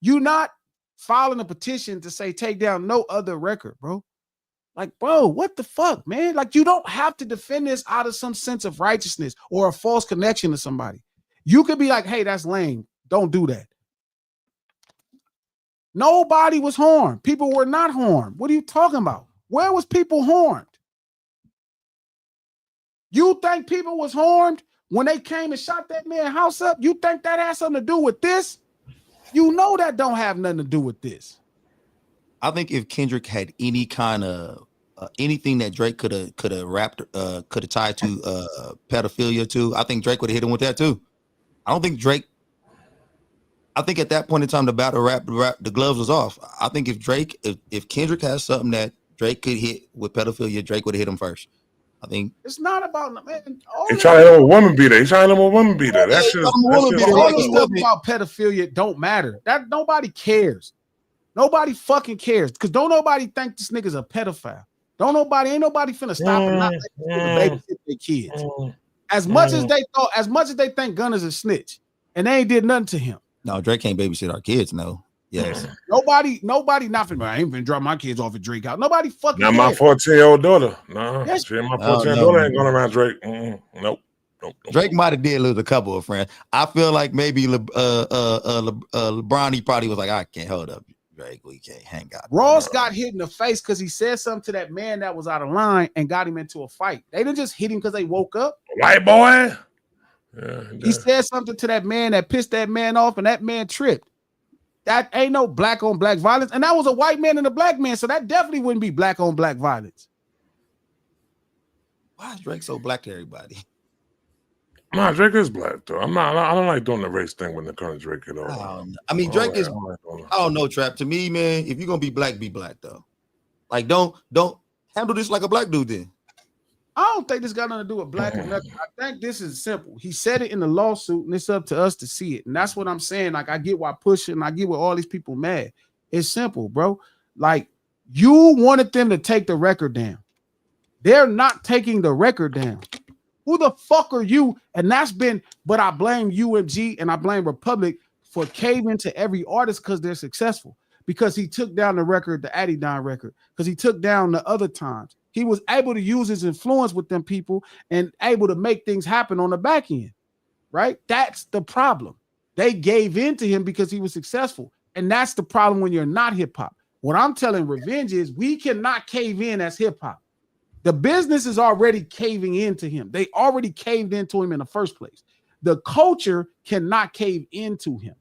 You not filing a petition to say take down no other record, bro. Like, bro, what the fuck, man? Like, you don't have to defend this out of some sense of righteousness or a false connection to somebody. You could be like, hey, that's lame. Don't do that. Nobody was harmed. People were not harmed. What are you talking about? Where was people harmed? You think people was harmed when they came and shot that man's house up? You think that has something to do with this? You know that don't have nothing to do with this. I think if Kendrick had any kind of anything that Drake could have wrapped, could have tied to pedophilia to, I think Drake would have hit him with that too. I don't think Drake. I think at that point in time, the battle rap, the gloves was off. I think if Kendrick has something that Drake could hit with pedophilia, Drake would have hit him first. I think it's not about man. He's trying to hit a woman beater. He's trying to hit a woman beater. That's just all the stuff about pedophilia don't matter. That nobody cares. Nobody fucking cares because don't nobody think this nigga's a pedophile. Ain't nobody finna stop and not let babysit their kids. As much as they think Gunna's a snitch, and they ain't did nothing to him. No, Drake can't babysit our kids. No, yes. Nobody not finna. I ain't finna drop my kids off at Drake out. Nobody fucking. Not my 14-year-old daughter. No, my 14-year-old daughter ain't going around Drake. Nope. Drake might have did lose a couple of friends. I feel like maybe LeBron, he probably was like, I can't hold up. Drake, we can't hang out. Ross got hit in the face because he said something to that man that was out of line and got him into a fight. They didn't just hit him because they woke up. White boy. Yeah, he said something to that man that pissed that man off, and that man tripped. That ain't no black on black violence, and that was a white man and a black man, so that definitely wouldn't be black on black violence. Why is Drake so black to everybody? Nah, Drake is black though. I don't like doing the race thing when the current Drake at all. I mean, Drake is. I don't know, Trap. To me, man, if you're gonna be black though. Like, don't handle this like a black dude. Then I don't think this got nothing to do with black or nothing. I think this is simple. He said it in the lawsuit, and it's up to us to see it. And that's what I'm saying. Like, I get why pushing. I get why all these people mad. It's simple, bro. Like, you wanted them to take the record down. They're not taking the record down. Who the fuck are you? And but I blame UMG and I blame Republic for caving to every artist because they're successful. Because he took down the record, the Adidon record, because he took down the other times. He was able to use his influence with them people and able to make things happen on the back end, right? That's the problem. They gave in to him because he was successful. And that's the problem when you're not hip hop. What I'm telling Revenge is we cannot cave in as hip hop. The business is already caving into him. They already caved into him in the first place. The culture cannot cave into him.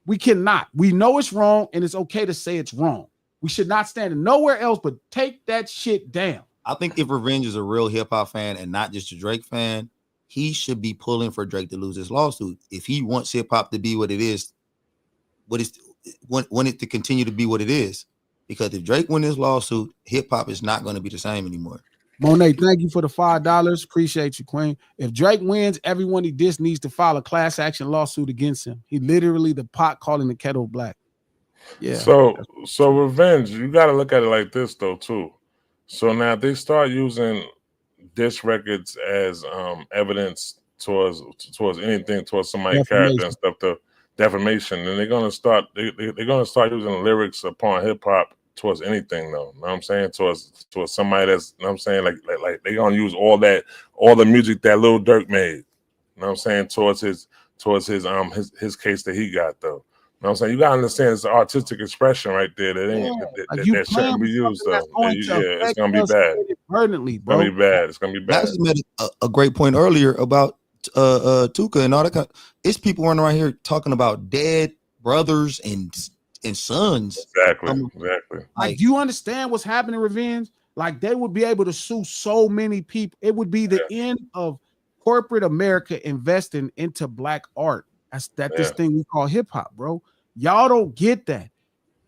We cannot. We know it's wrong, and it's okay to say it's wrong. We should not stand in nowhere else but take that shit down. I think if Revenge is a real hip-hop fan and not just a Drake fan, he should be pulling for Drake to lose his lawsuit. If he wants hip-hop to be what it is, want it to continue to be what it is. Because if Drake wins his lawsuit, hip-hop is not going to be the same anymore. Monet, thank you for the $5. Appreciate you, Queen. If Drake wins, everyone he dissed needs to file a class action lawsuit against him. He literally the pot calling the kettle black. Yeah. So Revenge, you got to look at it like this though too. So now they start using diss records as evidence towards anything, towards somebody's character and stuff, to defamation. And they're gonna start using lyrics upon hip hop towards anything though. You know what I'm saying? Towards somebody that's, you know what I'm saying, like they're gonna use all the music that Lil Durk made. You know what I'm saying? Towards his case that he got though. You know what I'm saying? You gotta understand it's an artistic expression right there that that shouldn't be used though. It's gonna be bad. Permanently, bro. It's gonna be bad. It's gonna be bad. I just made a great point earlier about Tuka and all that. It's people running around here talking about dead brothers and sons. Exactly. Like, do you understand what's happening, Revenge? Like, they would be able to sue so many people. It would be the end of corporate America investing into black art. That's this thing we call hip hop, bro. Y'all don't get that.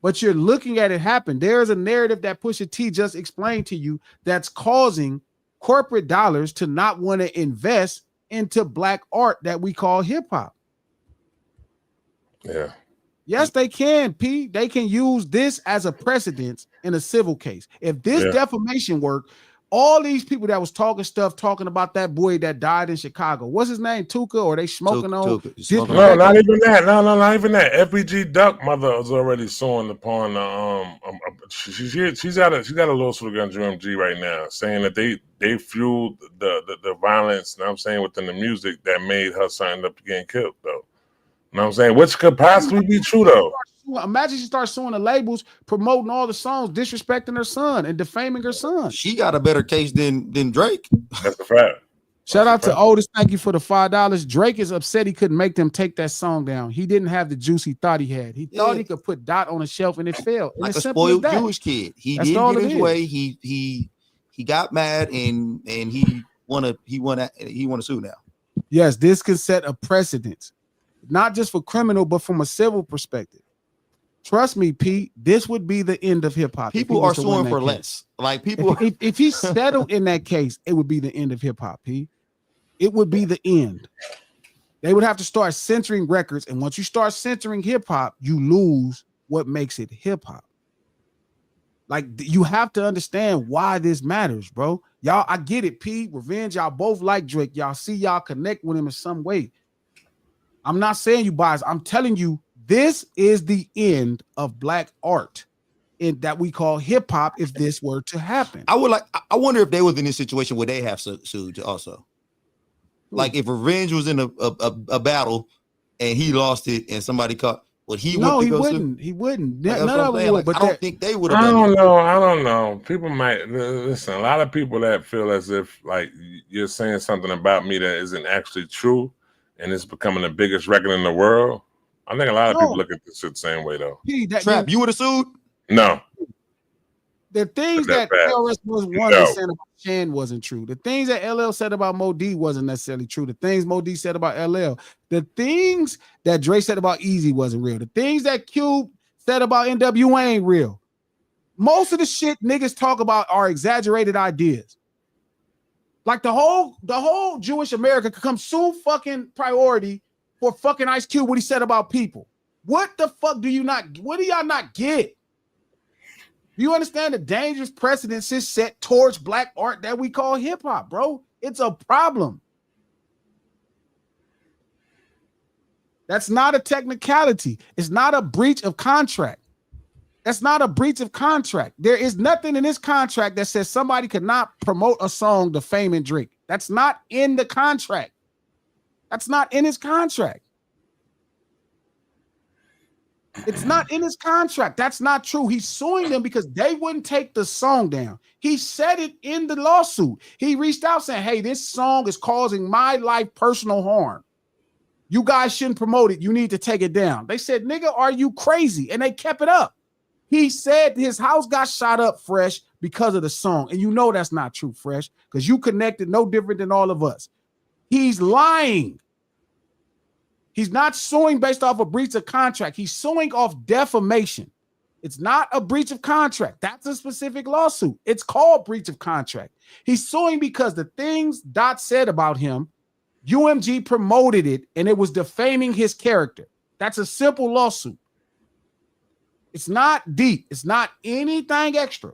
But you're looking at it happen. There is a narrative that Pusha T just explained to you that's causing corporate dollars to not want to invest into black art that we call hip hop. Yeah. Yes, they can, P. They can use this as a precedent in a civil case. If this defamation work, all these people that was talking about that boy that died in Chicago, what's his name? Tuka, or they smoking on? No, not even that. No, not even that. FBG Duck mother was already suing upon she's got a lawsuit against UMG right now, saying that they fueled the violence, you know what I'm saying, within the music that made her son end up getting killed, though. You know what I'm saying? Which could possibly be true, though. Imagine she starts suing the labels, promoting all the songs, disrespecting her son and defaming her son. She got a better case than Drake. That's a fact. Shout out to Otis. Thank you for the $5. Drake is upset he couldn't make them take that song down. He didn't have the juice he thought he had. He thought he could put Dot on a shelf and it failed. And like a spoiled Jewish kid. He didn't get his way. He got mad and he wanna sue now. Yes, this can set a precedent. Not just for criminal, but from a civil perspective. Trust me, Pete, this would be the end of hip hop. People are suing for less. Like people, if he settled in that case, it would be the end of hip hop, Pete. It would be the end. They would have to start censoring records, and once you start censoring hip hop, you lose what makes it hip hop. Like, you have to understand why this matters, bro. Y'all, I get it, Pete. Revenge, y'all both like Drake. Y'all see y'all connect with him in some way. I'm not saying you bias. I'm telling you, this is the end of black art in that we call hip hop. If this were to happen, I wonder if they was in this situation where they have sued also. Like if Revenge was in a battle and he lost it and somebody caught, would he? No, he wouldn't. He wouldn't. None of them would. But I don't think they would have. I don't know. People might listen. A lot of people that feel as if like you're saying something about me that isn't actually true, and it's becoming the biggest record in the world. I think a lot of people look at this shit the same way though. Trap, you would have sued? No. The things that LRS was saying about Shan wasn't true. The things that LL said about Mo D wasn't necessarily true. The things Mo D said about LL, the things that Dre said about Easy wasn't real. The things that Cube said about NWA ain't real. Most of the shit niggas talk about are exaggerated ideas. Like the whole Jewish America could come sue fucking Priority for fucking Ice Cube, what he said about people. What the fuck do y'all not get? Do you understand the dangerous precedents is set towards black art that we call hip hop, bro? It's a problem. That's not a technicality. It's not a breach of contract. That's not a breach of contract. There is nothing in this contract that says somebody could not promote a song defaming Drake. That's not in the contract. That's not in his contract. It's not in his contract. That's not true. He's suing them because they wouldn't take the song down. He said it in the lawsuit. He reached out saying, hey, this song is causing my life personal harm. You guys shouldn't promote it. You need to take it down. They said, nigga, are you crazy? And they kept it up. He said his house got shot up, Fresh, because of the song. And you know that's not true, Fresh, because you connected no different than all of us. He's lying. He's not suing based off a breach of contract. He's suing off defamation. It's not a breach of contract. That's a specific lawsuit. It's called breach of contract. He's suing because the things Dot said about him, UMG promoted it, and it was defaming his character. That's a simple lawsuit. It's not deep. It's not anything extra.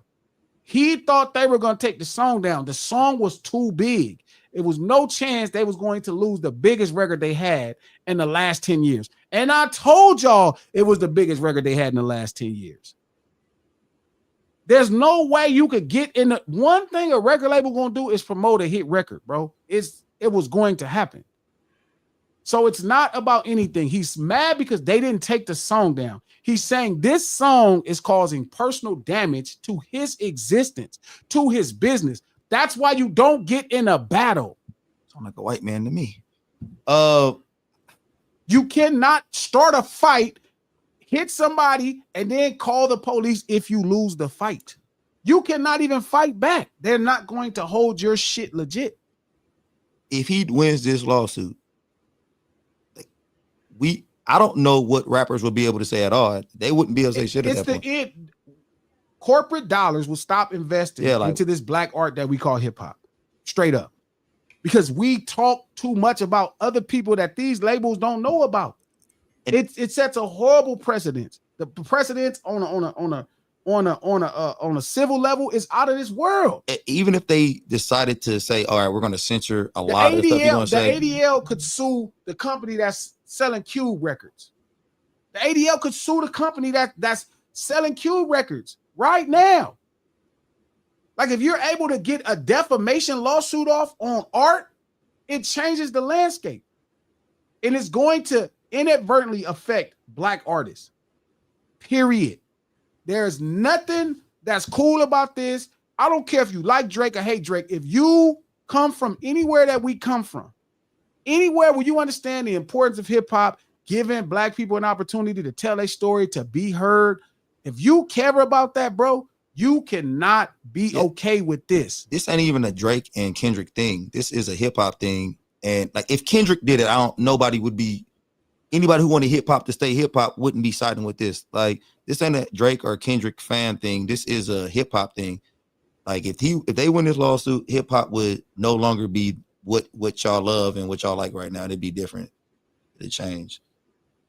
He thought they were going to take the song down. The song was too big. It was no chance they was going to lose the biggest record they had in the last 10 years. And I told y'all it was the biggest record they had in the last 10 years. There's no way you could get in the one thing a record label going to do is promote a hit record, bro. It was going to happen. So it's not about anything. He's mad because they didn't take the song down. He's saying this song is causing personal damage to his existence, to his business. That's why you don't get in a battle. Sound like a white man to me. You cannot start a fight, hit somebody, and then call the police if you lose the fight. You cannot even fight back. They're not going to hold your shit legit. If he wins this lawsuit, I don't know what rappers would be able to say at all. They wouldn't be able to say shit at that point. Corporate dollars will stop investing into this black art that we call hip hop. Straight up. Because we talk too much about other people that these labels don't know about. It sets a horrible precedent. The precedence on a civil level is out of this world. Even if they decided to say, all right, we're going to censor a lot of the stuff you're going to say. The ADL could sue the company that's selling Cube records. The ADL could sue the company that's selling Cube records right now. Like if you're able to get a defamation lawsuit off on art, it changes the landscape. And it's going to inadvertently affect black artists. Period. There's nothing that's cool about this. I don't care if you like Drake or hate Drake. If you come from anywhere that we come from, anywhere where you understand the importance of hip hop, giving black people an opportunity to tell their story, to be heard. If you care about that, bro, you cannot be okay with this. This ain't even a Drake and Kendrick thing. This is a hip hop thing. And like if Kendrick did it, anybody who wanted hip hop to stay hip hop wouldn't be siding with this. Like this ain't a Drake or Kendrick fan thing. This is a hip hop thing. Like if they win this lawsuit, hip hop would no longer be what y'all love and what y'all like right now. It'd be different. It'd change.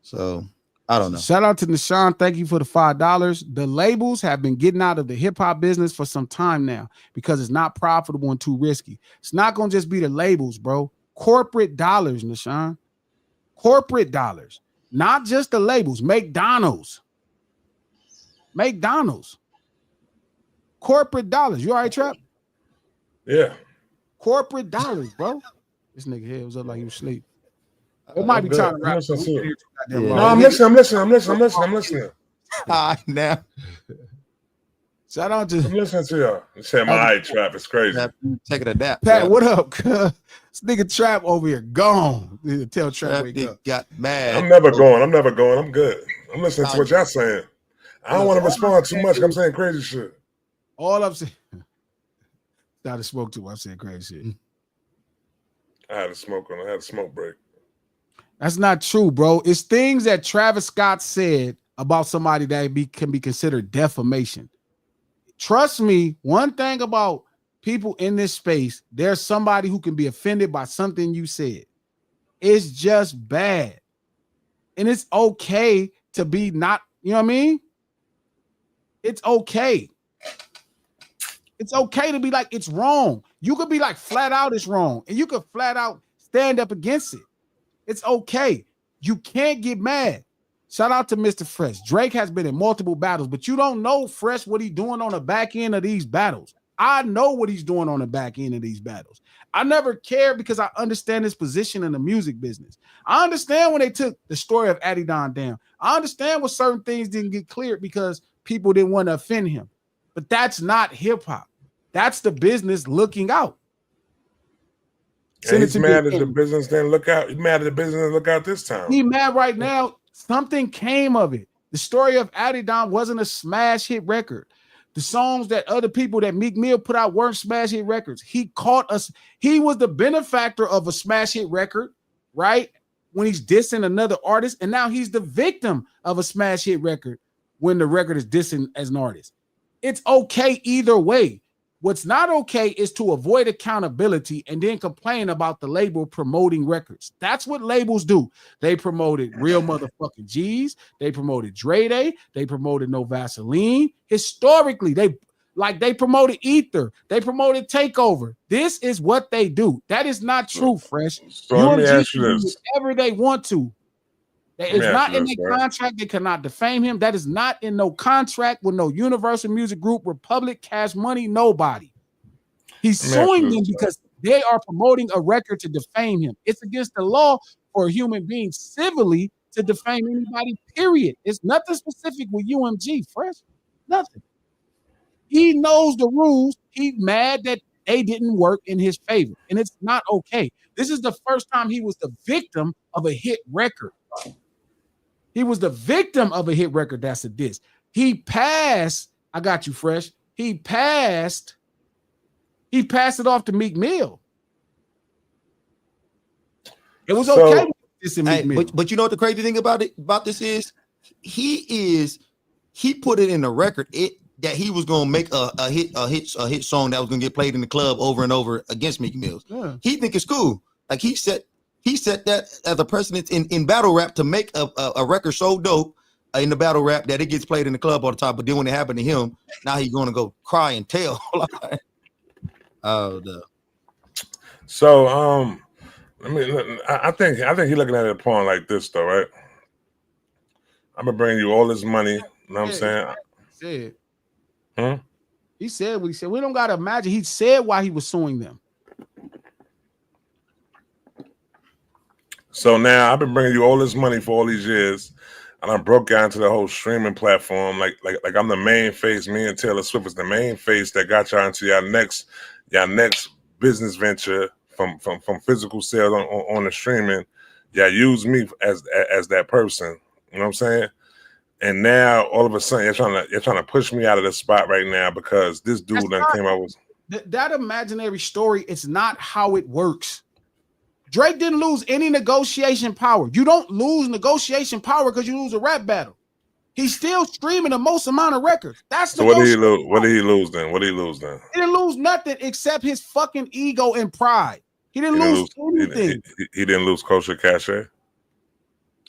So I don't know. Shout out to Nishan. Thank you for the $5. The labels have been getting out of the hip hop business for some time now because it's not profitable and too risky. It's not going to just be the labels, bro. Corporate dollars, Nishan. Corporate dollars, not just the labels. McDonald's. Corporate dollars. You all right, Trap? Yeah. Corporate dollars, bro. This nigga here was up like he was asleep. It might be time to wrap. No, I'm listening. Now. Shout out to. I'm listening to y'all. You say my eye Trap is crazy. Taking a nap. Pat, what up? This nigga Trap over here gone. Tell Trap wake up. Got mad. I'm never going. I'm good. I'm listening to what y'all saying. I don't want to respond too much. I'm saying crazy shit. All I'm saying. Not to smoke too much. I'm saying crazy shit. I had a smoke break. That's not true, bro. It's things that Travis Scott said about somebody that can be considered defamation. Trust me, one thing about people in this space, there's somebody who can be offended by something you said. It's just bad. And it's okay to be not, you know what I mean? It's okay. It's okay to be like, it's wrong. You could be like, flat out, it's wrong. And you could flat out stand up against it. It's okay. You can't get mad. Shout out to Mr. Fresh. Drake has been in multiple battles, but you don't know, Fresh, what he's doing on the back end of these battles. I know what he's doing on the back end of these battles. I never cared because I understand his position in the music business. I understand when they took the story of Adidon down. I understand when certain things didn't get cleared because people didn't want to offend him. But that's not hip hop. That's the business looking out. And he's mad at the business didn't look out. He's mad at the business didn't look out this time. He's mad right now. Something came of it. The story of Adidon wasn't a smash hit record. The songs that other people that Meek Mill put out weren't smash hit records. He caught us. He was the benefactor of a smash hit record, right? When he's dissing another artist. And now he's the victim of a smash hit record when the record is dissing as an artist. It's okay either way. What's not okay is to avoid accountability and then complain about the label promoting records. That's what labels do. They promoted Real Motherfucking G's. They promoted Dre Day. They promoted No Vaseline. Historically, they promoted Ether. They promoted Takeover. This is what they do. That is not true, Fresh. So let me ask you this. Whatever they want to. It's not in their contract. They cannot defame him. That is not in no contract with no Universal Music Group, Republic, Cash Money, nobody. He's suing them because they are promoting a record to defame him. It's against the law for a human being civilly to defame anybody, period. It's nothing specific with UMG, Fresh. Nothing. He knows the rules. He's mad that they didn't work in his favor, and it's not okay. This is the first time he was the victim of a hit record. He was the victim of a hit record. That's a diss. He passed. I got you, Fresh. He passed it off to Meek Mill. It was okay. But you know what the crazy thing about this is? He put it in the record that he was gonna make a hit song that was gonna get played in the club over and over against Meek Mills. Yeah. He think it's cool. Like he set that as a precedent in battle rap to make a record so dope in the battle rap that it gets played in the club all the time. But then when it happened to him, now he's gonna go cry and tell. Oh no. So I think he's looking at it upon like this though, right? I'm gonna bring you all this money. You know what I'm saying? He said what he said. We don't gotta imagine. He said why he was suing them. So now I've been bringing you all this money for all these years, and I broke out into the whole streaming platform. Like I'm the main face. Me and Taylor Swift is the main face that got y'all into your next business venture from physical sales on the streaming. Y'all use me as that person. You know what I'm saying? And now all of a sudden you're trying to push me out of the spot right now because this dude came out with that imaginary story. It's not how it works. Drake didn't lose any negotiation power. You don't lose negotiation power because you lose a rap battle. He's still streaming the most amount of records. That's so. What did he lose? What did he lose then? He didn't lose nothing except his fucking ego and pride. He didn't lose anything. He didn't lose Culture Cachet.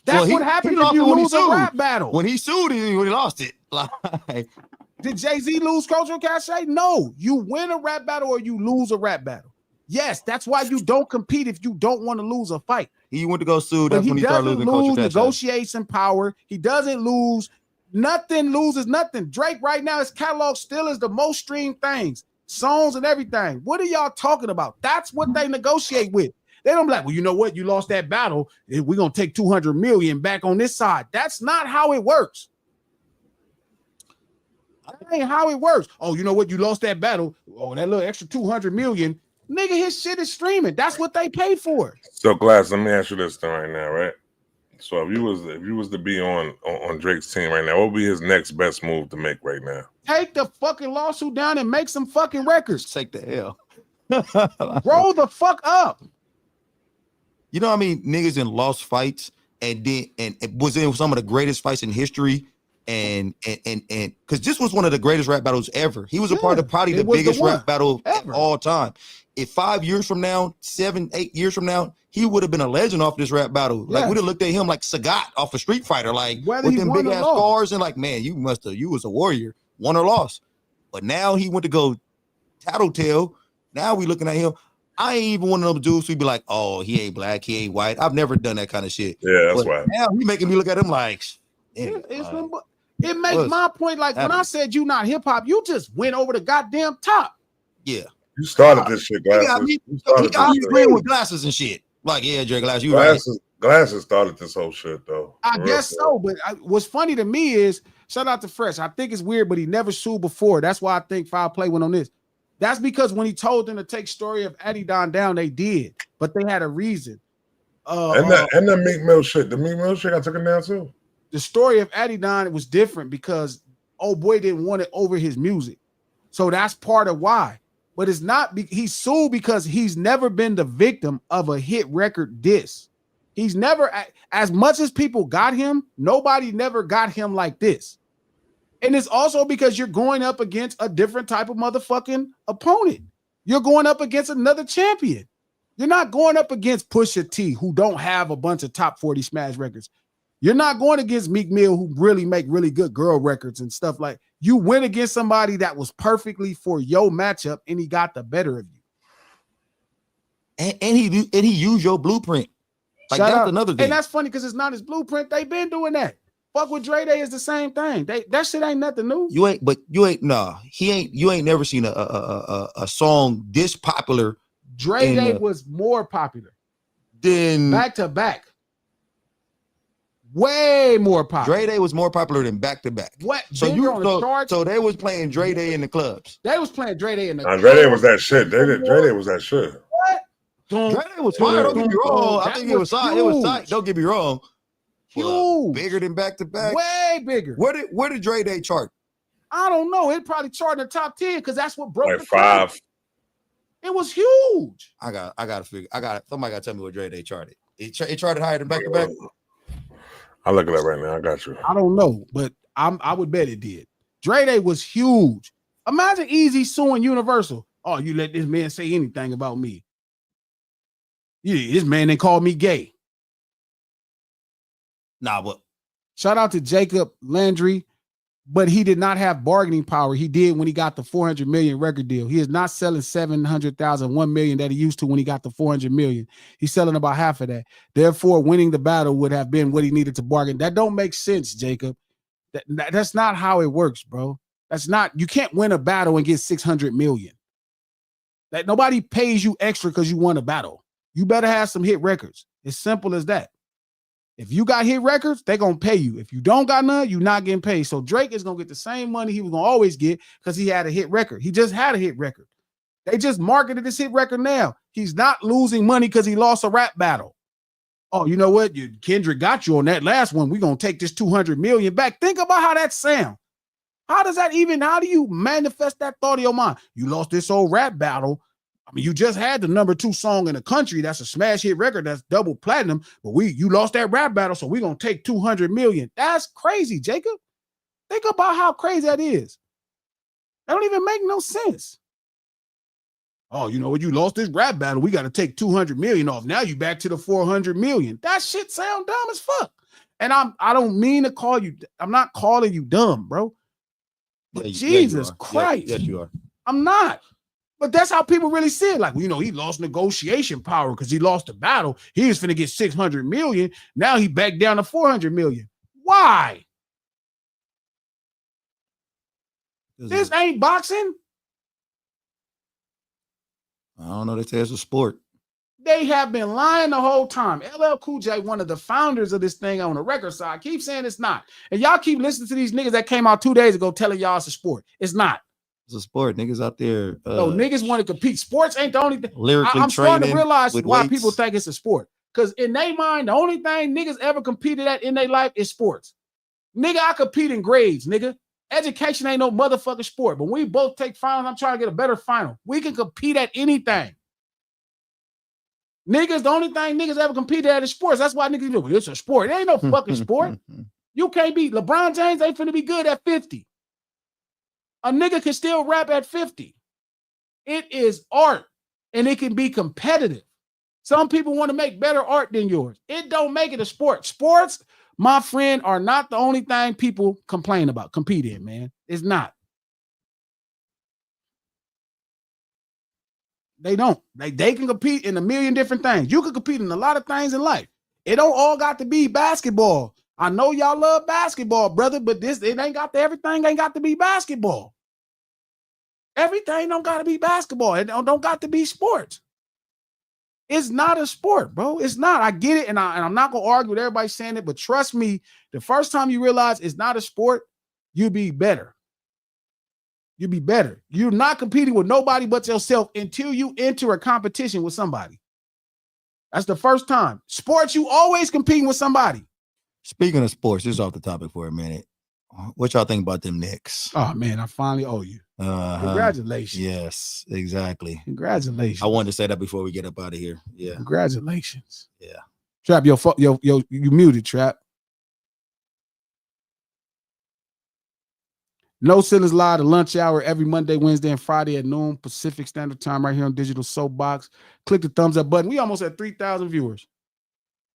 That's what happened if you lose a rap battle. When he sued, he lost it. Did Jay-Z lose Culture Cachet? No. You win a rap battle or you lose a rap battle. Yes, that's why you don't compete if you don't want to lose a fight. He went to go sue. That's when he started losing Culture Cachet. Negotiation power. He doesn't lose. Nothing loses nothing. Drake right now, his catalog still is the most streamed things. Songs and everything. What are y'all talking about? That's what they negotiate with. They don't be like, well, you know what? You lost that battle. We're going to take 200 million back on this side. That's not how it works. That ain't how it works. Oh, you know what? You lost that battle. Oh, that little extra 200 million. Nigga, his shit is streaming. That's what they pay for. So, Glass, let me ask you this thing right now, right? So, if you was to be on Drake's team right now, what would be his next best move to make right now? Take the fucking lawsuit down and make some fucking records. Take the L. Roll the fuck up. You know what I mean? Niggas in lost fights and was in some of the greatest fights in history. And because this was one of the greatest rap battles ever. He was a part of probably the biggest rap battle of all time. If 5 years from now, 7, 8 years from now, he would have been a legend off this rap battle. Like we'd have looked at him like Sagat off a Street Fighter, like with them big ass scars and like, man, you was a warrior, won or lost. But now he went to go tattletale. Now we looking at him. I ain't even one of those dudes who'd be like, oh, he ain't black, he ain't white. I've never done that kind of shit. Yeah, that's why. Now he making me look at him like, it makes my point. Like when I said you not hip hop, you just went over the goddamn top. Yeah. You started this shit, Glasses. He got me agreeing with Glasses and shit. Like, yeah, Drake Glass, you right. Glasses started this whole shit, though. I guess so, but what's funny to me is, shout out to Fresh. I think it's weird, but he never sued before. That's why I think Foul Play went on this. That's because when he told them to take Story of Adidon down, they did, but they had a reason. And the Meek Mill shit. The Meek Mill shit, I took it down too. The Story of Adidon, it was different because old boy didn't want it over his music. So that's part of why. But it's not, he sued because he's never been the victim of a hit record diss. He's never, as much as people got him, nobody never got him like this. And it's also because you're going up against a different type of motherfucking opponent. You're going up against another champion. You're not going up against Pusha T, who don't have a bunch of top 40 smash records. You're not going against Meek Mill, who really make really good girl records and stuff like. You went against somebody that was perfectly for your matchup, and he got the better of you. And he used your blueprint. Like that's another thing. And that's funny because it's not his blueprint. They've been doing that. Fuck with Dre Day is the same thing. That shit ain't nothing new. You ain't never seen a song this popular. Dre Day was more popular than back to back. Way more popular. Dre Day was more popular than back to back. What? So they was playing Dre Day in the clubs. They was playing Dre Day in the clubs. Dre Day was that shit. Dre Day was that shit. What? Dre Day was fire. Don't get me wrong. I think it was tight. It was tight. Don't get me wrong. Huge. Bigger than back to back. Way bigger. Where did Dre Day chart? I don't know. It probably charted in the top 10 because that's what broke like the 5. It was huge. I gotta figure. Somebody gotta tell me what Dre Day charted. It tried it higher than back to back. I'll look it up right now. I got you. I don't know, but I would bet it did. Dre Day was huge. Imagine Easy suing Universal. Oh, you let this man say anything about me. Yeah, this man they called me gay. Nah, but shout out to Jacob Landry, but he did not have bargaining power. He did when he got the 400 million record deal. He is not selling 700,000, 1 million that he used to when he got the 400 million. He's selling about half of that. Therefore, winning the battle would have been what he needed to bargain. That don't make sense, Jacob. That's not how it works, bro. That's not, you can't win a battle and get 600 million. That nobody pays you extra because you won a battle. You better have some hit records. It's simple as that. If you got hit records, they're going to pay you. If you don't got none, you're not getting paid. So Drake is going to get the same money he was going to always get because he had a hit record. He just had a hit record. They just marketed this hit record now. He's not losing money because he lost a rap battle. Oh, you know what? Kendrick got you on that last one. We're going to take this 200 million back. Think about how that sounds. How do you manifest that thought in your mind? You lost this old rap battle. I mean, you just had the number 2 song in the country. That's a smash hit record. That's double platinum. But you lost that rap battle, so we're going to take 200 million. That's crazy, Jacob. Think about how crazy that is. That don't even make no sense. Oh, you know what? You lost this rap battle. We got to take 200 million off. Now you back to the 400 million. That shit sound dumb as fuck. And I don't mean to call you. I'm not calling you dumb, bro. But yeah, Jesus Christ. Yes, you are. I'm not. But that's how people really see it. Like, he lost negotiation power because he lost the battle. He was finna get 600 million. Now he back down to 400 million. Why? This ain't boxing. I don't know. They say it's a sport. They have been lying the whole time. LL Cool J, one of the founders of this thing on the record side, keep saying it's not. And y'all keep listening to these niggas that came out 2 days ago telling y'all it's a sport. It's not. It's a sport. Niggas out there. No, niggas want to compete. Sports ain't the only thing. Lyrically I'm starting to realize why weights. people think it's a sport. Because in their mind, the only thing niggas ever competed at in their life is sports. Nigga, I compete in grades, nigga. Education ain't no motherfucking sport. But when we both take finals, I'm trying to get a better final. We can compete at anything. Niggas, the only thing niggas ever competed at is sports. That's why niggas do it. It's a sport. It ain't no fucking sport. You can't be LeBron James ain't finna be good at 50. A nigga can still rap at 50. It is art, and it can be competitive. Some people want to make better art than yours. It don't make it a sport. Sports, my friend, are not the only thing people complain about, compete in, man. It's not. They don't. They can compete in a million different things. You can compete in a lot of things in life. It don't all got to be basketball. I know y'all love basketball, brother, but everything ain't got to be basketball. Everything don't got to be basketball. It don't got to be sports. It's not a sport, bro. It's not. I get it, and I'm not gonna argue with everybody saying it, but trust me, the first time you realize it's not a sport, you'll be better. You'll be better. You're not competing with nobody but yourself until you enter a competition with somebody. That's the first time. Sports, you always competing with somebody. Speaking of sports, this is off the topic for a minute. What y'all think about them Knicks? Oh, man, I finally owe you. Congratulations. Yes, exactly. Congratulations. I wanted to say that before we get up out of here. Yeah. Congratulations. Yeah. Trap, you muted, Trap. No Ceilings Live, the lunch hour every Monday, Wednesday, and Friday at noon Pacific Standard Time right here on Digital Soapbox. Click the thumbs up button. We almost at 3,000 viewers.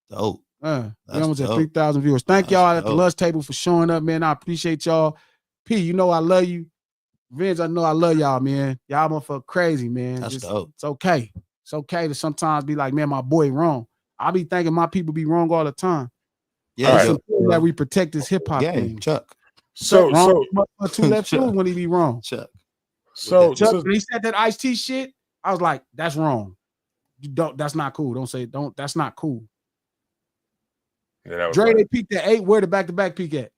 Dope. We almost at 3,000 viewers. Thank y'all at the lunch table for showing up, man. I appreciate y'all. P, you know I love you. Vince, I know I love y'all, man. Y'all motherfucker crazy, man. That's dope. It's okay. It's okay to sometimes be like, man, my boy wrong. I be thinking my people be wrong all the time. Yeah. It's important that we protect this hip hop game. Chuck. So two left shoes when he be wrong. Chuck. Chuck, when he said that Ice-T shit, I was like, that's wrong. That's not cool. That's not cool. Yeah, Dre, they peaked at 8. Where the back-to-back peak at?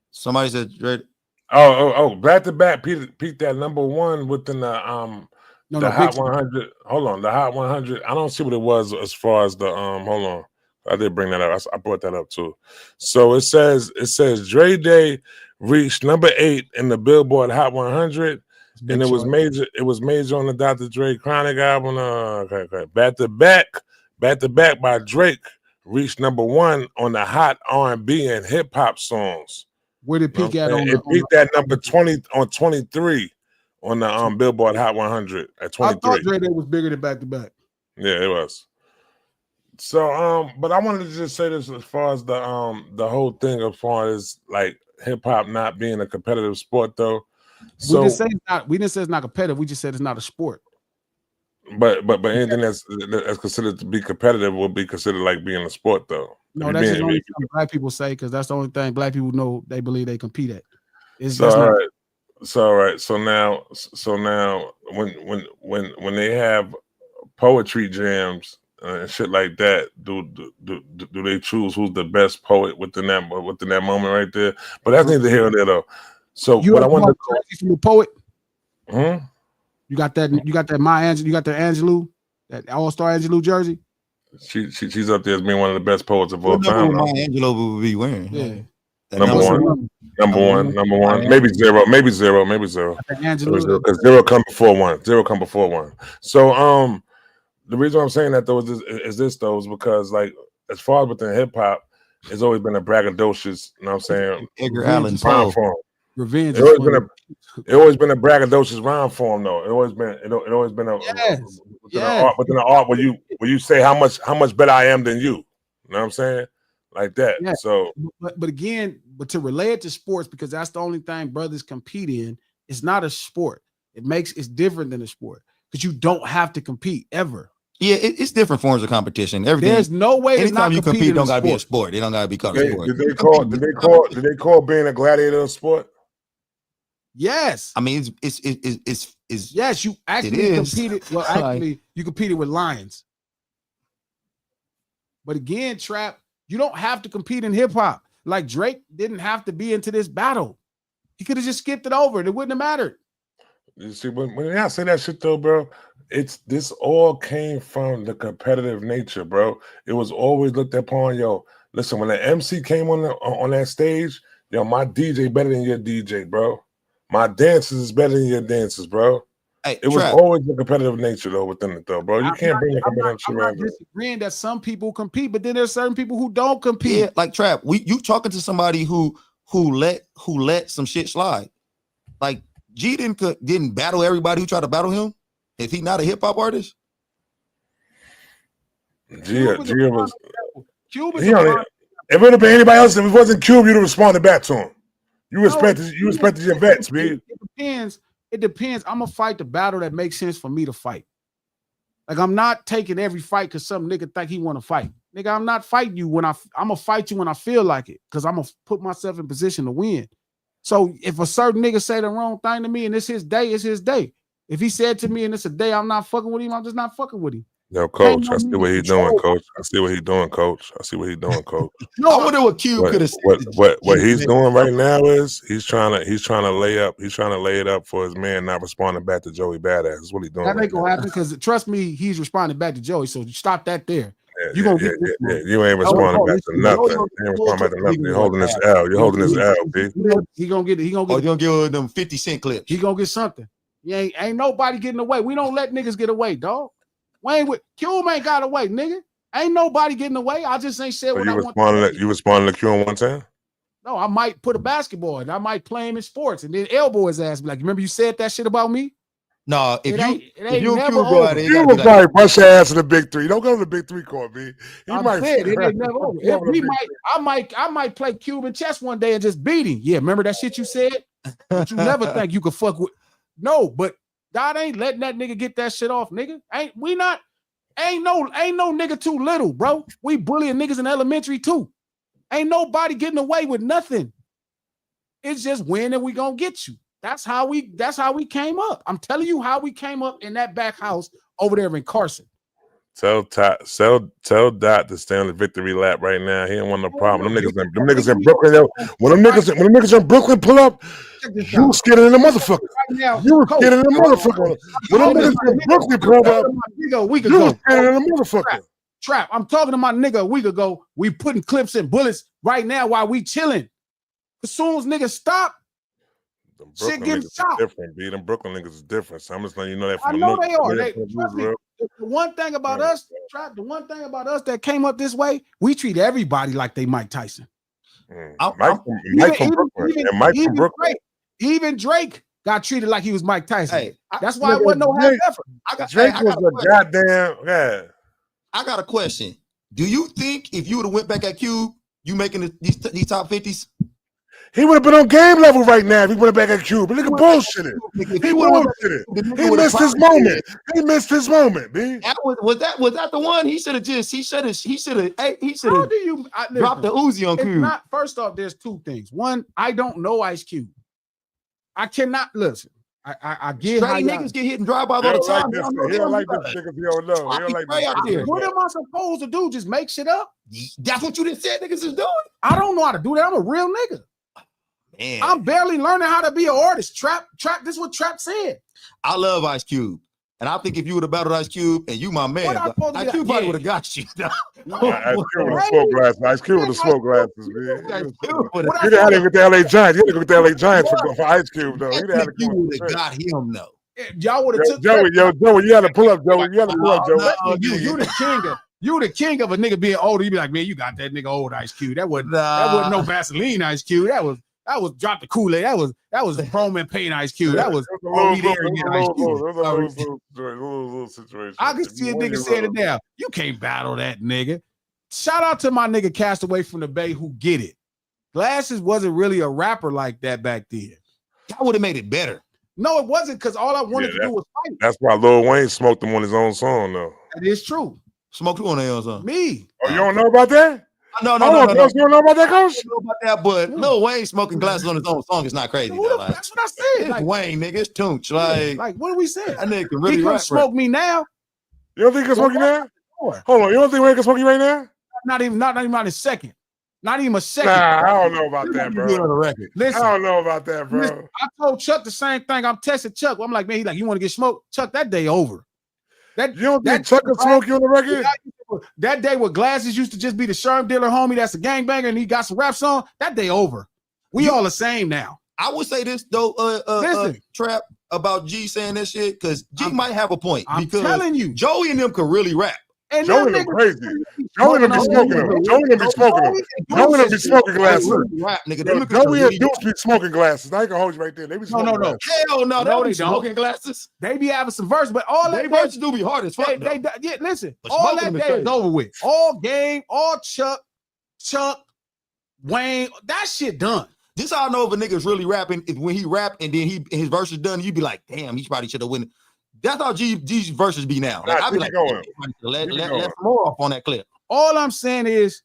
Somebody said Dre. Oh, back-to-back peaked at number 1 within the Hot 100. Hold on, the Hot 100. I don't see what it was as far as the hold on. I did bring that up. I brought that up too. So it says Dre Day reached number 8 in the Billboard Hot 100, and it was major. It was major on the Dr. Dre Chronic album. Okay. Back to back Back to Back by Drake reached #1 on the hot R&B and hip hop songs. Where did it peak at on it peaked at number 20 on 23 on the Billboard Hot 100 at 23. I thought Drake was bigger than Back to Back. Yeah, it was. So but I wanted to just say this as far as the whole thing as far as like hip hop not being a competitive sport though. So we didn't say it's not competitive, we just said it's not a sport. But anything that's considered to be competitive will be considered like being a sport though. No, that's just only something black people say because that's the only thing black people know they believe they compete at. All right. So now when they have poetry jams and shit like that, do they choose who's the best poet within that moment right there? But that's neither here nor there though. So what I want to from the poet. You got that Maya Angelou, you got that Angelou, that All-Star Angelou jersey. She's up there as being one of the best poets of all time. Maya Angelou would be wearing. Yeah. Number one. Maybe zero. Because zero come before one. So the reason I'm saying that though is this though is because like as far as within hip hop, it's always been a braggadocious, you know what I'm saying? Edgar Allan rhyme form. Revenge. It always been a braggadocious rhyme form though. It always been within the art where you say how much better I am than you. You know what I'm saying? Like that. Yeah. So but again, to relate it to sports, because that's the only thing brothers compete in, it's not a sport. It's different than a sport because you don't have to compete ever. Yeah, it's different forms of competition. Everything. There's no way. Anytime you compete, don't gotta be a sport. It don't gotta be called a sport. Did they call being a gladiator a sport? Yes. I mean, it's yes. You actually competed. Well, actually, you competed with lions. But again, Trap, you don't have to compete in hip hop. Like Drake didn't have to be into this battle. He could have just skipped it over. It wouldn't have mattered. You see, when I say that shit though, bro, this all came from the competitive nature, bro. It was always looked upon, yo. Listen, when the MC came on that stage, yo, my DJ better than your DJ, bro. My dancers is better than your dancers, bro. Hey, it was always a competitive nature though within it though, bro. You can't bring a competitive shit around. I'm not disagreeing that some people compete, but then there's certain people who don't compete. Yeah, like Trap, you talking to somebody who let some shit slide. Like G didn't battle everybody who tried to battle him. Is he not a hip hop artist? G was. If it would have been anybody else, if it wasn't Cube, you'd have responded back to him. You respected your vets, man. It depends. I'm gonna fight the battle that makes sense for me to fight. Like I'm not taking every fight because some nigga think he want to fight. Nigga, I'm not fighting you I'm gonna fight you when I feel like it because I'm gonna put myself in position to win. So if a certain nigga say the wrong thing to me and it's his day, it's his day. If he said to me and it's a day I'm not fucking with him, I'm just not fucking with him. Yo, coach, I see what he's doing, coach. I see what he's doing, coach. No, I wonder what Cube could have said. What he's doing right now is he's trying to lay it up for his man not responding back to Joey Badass. That's what he's doing. That ain't gonna happen because trust me, he's responding back to Joey. So stop that there. You ain't responding back to nothing. You ain't responding back to nothing. You're holding this L. You're holding this L, B. He gonna get. You're gonna give them 50-cent clips. He gonna get something. Ain't nobody getting away. We don't let niggas get away, dog. Cube ain't got away, nigga. Ain't nobody getting away. I just ain't said what I want. You responded to Q on 110? No, I might put a basketball and I might play him in sports and then elbow his ass. Like, remember you said that shit about me? No, if you never over. You would probably bust your ass in the big three. Don't go to the big three court, B. It ain't never over. I might play Cuban chess one day and just beat him. Yeah, remember that shit you said? But you never think you could fuck with. No, but God ain't letting that nigga get that shit off, nigga. Ain't no nigga too little, bro. We bullying niggas in elementary too. Ain't nobody getting away with nothing. It's just when and we gonna get you. That's how we came up. I'm telling you how we came up in that back house over there in Carson. Tell Dot to stay on the victory lap right now. He ain't want no problem. Them niggas in Brooklyn, yo. When them niggas in Brooklyn pull up, you scared of the motherfucker. You were scared of the motherfucker. When them niggas in Brooklyn pull up, you were scared of the motherfucker. Trap. I'm talking to my nigga a week ago. We putting clips and bullets right now while we chilling. As soon as niggas stop, shit getting shot. Different, B. Them Brooklyn niggas is different. So I'm just letting you know that. I know they are. Trust me. The one thing about us, Trap, the one thing about us that came up this way, we treat everybody like they Mike Tyson. Mike from Brooklyn. Even Drake got treated like he was Mike Tyson. Hey, that's why it wasn't no half effort. Drake was a goddamn I got a question. Do you think if you would have went back at Cube, you making these top 50s? He would have been on game level right now if he went back at Cube. But look at bullshitting. He bullshitted. He missed his moment. He missed his moment, B. Was that the one? He should have dropped the Uzi on Cube. First off, there's two things. One, I don't know Ice Cube. I cannot listen. I get how niggas get hit and drive by all the time. He don't like this niggas he don't know. He don't like this. What am I supposed to do? Just make shit up? That's what you just said niggas is doing. I don't know how to do that. I'm a real nigga. Man. I'm barely learning how to be an artist. Trap, this is what Trap said. I love Ice Cube. And I think if you would have battled Ice Cube and you my man, Ice Cube probably would have got you. Ice Cube with the smoke glasses. Ice Cube with the smoke glasses, man. You didn't have to go with the LA Giants. You had to go with the LA Giants for Ice Cube, though. You would have got him, though. Y'all would have took Joey, you had to pull up, Joey. You had to pull up, Joey. You the king of a nigga being older. You be like, man, you got that nigga old Ice Cube. That wasn't no Vaseline Ice Cube. That was drop the Kool-Aid. That was Chrome and Paint Ice Cube. That was little situation. I can see a nigga saying it now. You can't battle that nigga. Shout out to my nigga Castaway from the Bay who get it. Glasses wasn't really a rapper like that back then. That would have made it better. No, it wasn't, because all I wanted to do was fight. That's why Lil Wayne smoked him on his own song, though. That is true. Smoked who on their own song? Me. Oh, you don't know about that? No. You don't know about that, Coach? I don't know about that, but Lil Wayne smoking glasses on his own song is not crazy. That's what I said. Like Wayne, nigga, it's Toonch. Like what are we saying? That nigga can really he can smoke me now. You don't think he can smoke you now? Hold on, you don't think Wayne can smoke you right now? Not even a second. Not even a second. Nah, I don't know about that, bro. Listen, I don't know about that, bro. Listen, I told Chuck the same thing. I'm testing Chuck. I'm like, man, he's like, you want to get smoked? Chuck, that day over. You don't think Chuck can smoke you on the record? That day where Glasses used to just be the Sherm dealer homie that's a gangbanger and he got some raps on, that day over. We all the same now. I would say this, though, Trap, about G saying that shit, because G might have a point. I'm because telling you. Joey and them could really rap. And Joey and them crazy. Joey and them be smoking them. Joey and them be smoking them. Joey and them be smoking glasses. Joey and Deuce be smoking glasses. I ain't gonna hold you right there. They be smoking glasses. Hell no, they be smoking glasses. They be having some verse, but all that verses do be hard as fuck. Listen, all that day is over with. All game, all Chuck, Wayne, that shit done. This how I know if a nigga's really rapping is when he rap and then his verse is done, you be like, damn, he probably should have won. That's how G's verses be now. Like, I be like, let more off on that clip. All I'm saying is,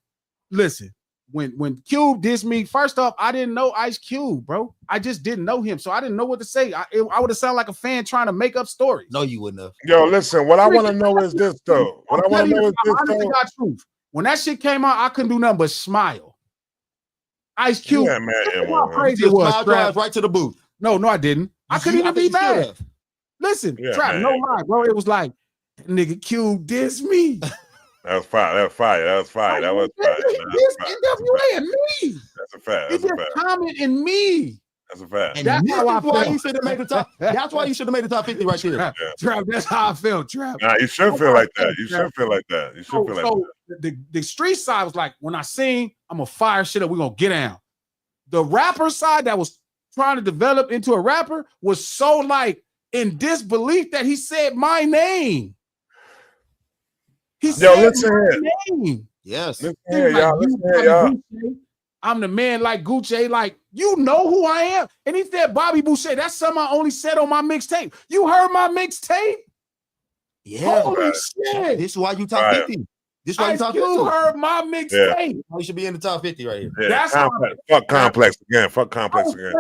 listen, when Cube dissed me, first off, I didn't know Ice Cube, bro. I just didn't know him, so I didn't know what to say. I would have sounded like a fan trying to make up stories. No, you wouldn't have. Yo, listen, what I want to know is this, though. What I want to know is this, though. When that shit came out, I couldn't do nothing but smile. Ice Cube. Yeah, man. How crazy it was. Right to the booth. No, I didn't. I couldn't even be mad. Listen, Trap, no lie, bro. It was like, nigga Cube dissed me. That was fire. That was fire. That was fire. This NWA and me. That's a fact. It's just commenting me. That's a fact. And that's why you should have made the top. That's why you should have made the top 50 right there. Trap, that's how I felt, Trap. Nah, you should feel like that. You should feel like that. You should feel like that. The street side was like, when I sing, I'm gonna fire shit up. We're gonna get down. The rapper side that was trying to develop into a rapper was so like in disbelief that he said my name. He said my name. Yes. Listen here, y'all. I'm the man like Gucci. Like, you know who I am. And he said Bobby Boucher. That's something I only said on my mixtape. You heard my mixtape? Yeah. Holy shit. This is why you top 50. This is why you top 50. You heard my mixtape. Yeah. You should be in the top 50 right here. Yeah, that's fuck Complex again. Fuck Complex again.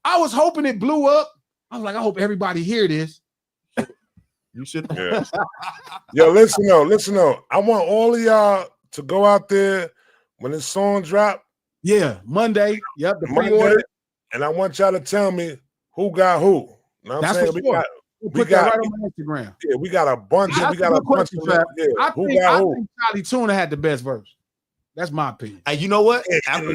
I was hoping it blew up. I was like, I hope everybody hear this. You should. Yeah. Yo, listen though. I want all of y'all to go out there when this song drop. Yeah, Monday. Yep, the Monday. And I want y'all to tell me who got who. You know what I'm saying? We got right on my Instagram. Yeah, we got a bunch of I think Charlie Tuna had the best verse. That's my opinion. And you know what? After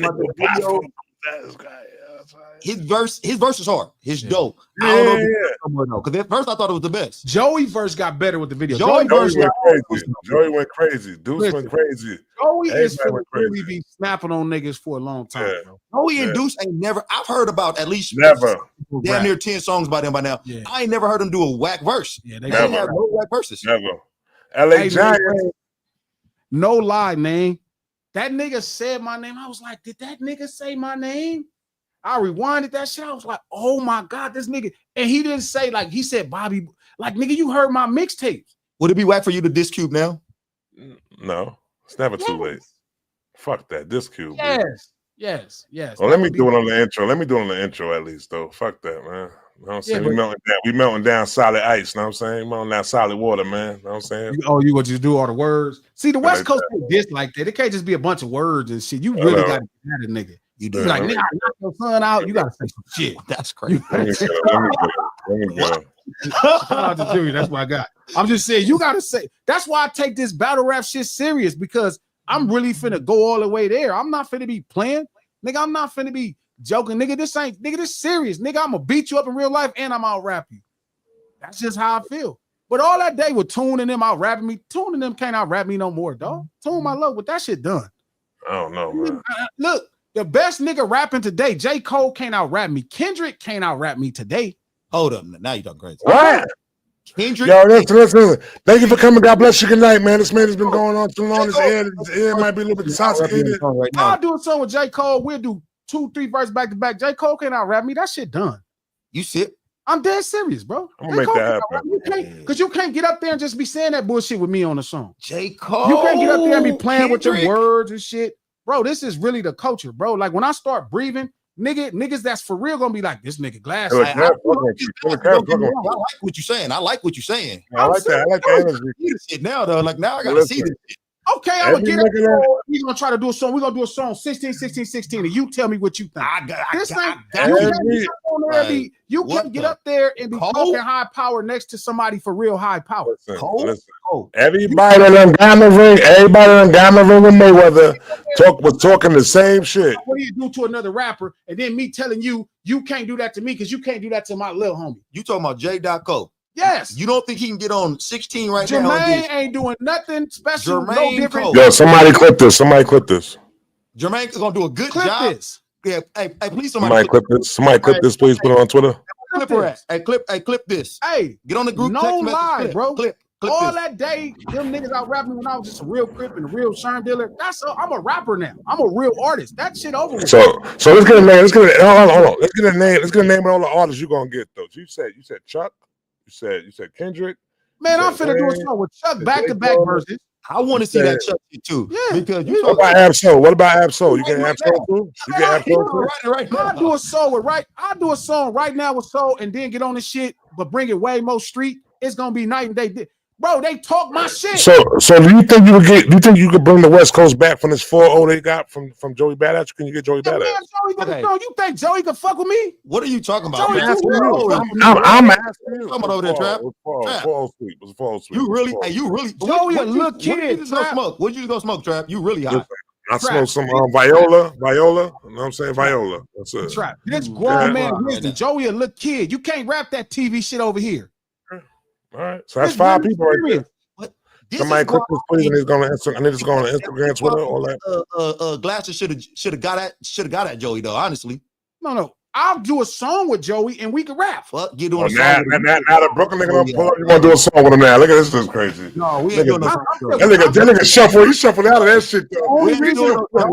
his verse is hard. His dope. Yeah, I don't know if it's somewhere though. Because at first I thought it was the best. Joey verse got better with the video. Joey went crazy. Joey went crazy. Deuce went crazy. Joey is for really be snapping on niggas for a long time, bro. Joey and Deuce ain't never. I've heard about at least damn near 10 songs by them by now. Yeah. I ain't never heard them do a whack verse. Yeah, they have no whack verses. Never. LA Giants. No lie, man. That nigga said my name. I was like, did that nigga say my name? I rewinded that shit. I was like, oh my God, this nigga. And he didn't say, like, he said, Bobby, like, nigga, you heard my mixtapes. Would it be whack for you to diss Cube now? No, it's never too late. Fuck that. Diss Cube. Yes. Well, let me do it on the intro. Let me do it on the intro at least, though. Fuck that, man. You know what I'm saying? We melting down solid ice, you know what I'm saying? Melting down solid water, man. You know what I'm saying? You what you do all the words. See, the West Coast ain't this like that. It can't just be a bunch of words and shit. You really got to get at a nigga. You do like, nigga, I knock your son out. You gotta say some shit. That's crazy. Let me go. Shout out to Jimmy. That's what I got. I'm just saying, you gotta say. That's why I take this battle rap shit serious, because I'm really finna go all the way there. I'm not finna be playing, nigga. I'm not finna be joking, nigga. This serious, nigga. I'm gonna beat you up in real life and I'm out rap you. That's just how I feel. But all that day with Tune and them out rapping me, Tune and them can't out rap me no more, dog. Tune my love with that shit done. I don't know, man. Look. The best nigga rapping today, J. Cole can't out rap me. Kendrick can't out rap me today. Hold up. Now you're talking crazy. What? Kendrick. Yo, listen. Thank you for coming. God bless you. Good night, man. This man has been going on too long. His ear might be a little bit intoxicated. I'll do a song with J. Cole. We'll do 2-3 verses back to back. J. Cole can't out rap me. That shit done. You sit. I'm dead serious, bro. I'm gonna make that happen. Because you can't get up there and just be saying that bullshit with me on the song. J. Cole. You can't get up there and be playing with your words and shit. Bro, this is really the culture, bro. Like when I start breathing, niggas that's for real gonna be like, this nigga glass. I like what you're saying. I like what you're saying. I like that. I like that energy. Shit now though, like now I gotta see this shit. Okay, I'm gonna get it. We're gonna try to do a song. We're gonna do a song 16, 16, 16, and you tell me what you think. You can't get up there and be talking high power next to somebody for real high power. Listen. Everybody on Gamma Ring, with Mayweather was talking the same shit. What do you do to another rapper? And then me telling you, you can't do that to me because you can't do that to my little homie. You talking about J. Cole? Yes. You don't think he can get on 16 right now? Jermaine ain't doing nothing special. No different. Yo, somebody clip this. Jermaine is gonna do a good job. This. Yeah. Hey, please somebody clip this. Somebody clip this. Please put it on Twitter. Clip this. Hey, get on the group. No lie, bro. Clip all this. That day, them niggas out rapping when I was just a real crip and a real sherm dealer. I'm a rapper now. I'm a real artist. That shit over with. So let's get a name. Hold on. Let's get a name. Let's get a name of all the artists you're gonna get though. So you said Chuck. You said Kendrick. Man, I'm finna do a song with Chuck back-to-back verses. I want to see that Chuck shit too. Yeah. Because what about Absol? What about Absol? You get Absol too? You get Absol too? Right now. I'll do a song right now with Soul and then get on the shit, but bring it way more street. It's gonna be night and day. Bro, they talk my shit. So do you think you could bring the West Coast back from this 4-0 they got from Joey Badass? Can you get Joey Badass? You think Joey can fuck with me? What are you talking about? I'm asking you. Come on over there, Trap. It was 4-0 sweep. You really. Joey a little kid. What you gonna smoke, Trap? You really hot. I smoked some Viola. You know what I'm saying? Viola. That's it. Trap. This grown man wisdom. Joey a little kid. You can't rap that TV shit over here. All right, so that's 5 people right there. Somebody click this, please, and it's going to. I need to go on Instagram, Twitter, all that. Glasser should have got at Joey though. Honestly, no. I'll do a song with Joey and we can rap. Fuck, get doing a song. Now the Brooklyn nigga don't pull up. You want to do a song with him now? Look at this. This is crazy. No, we ain't doing no. That nigga shuffle. He shuffled out of that shit. The only reason I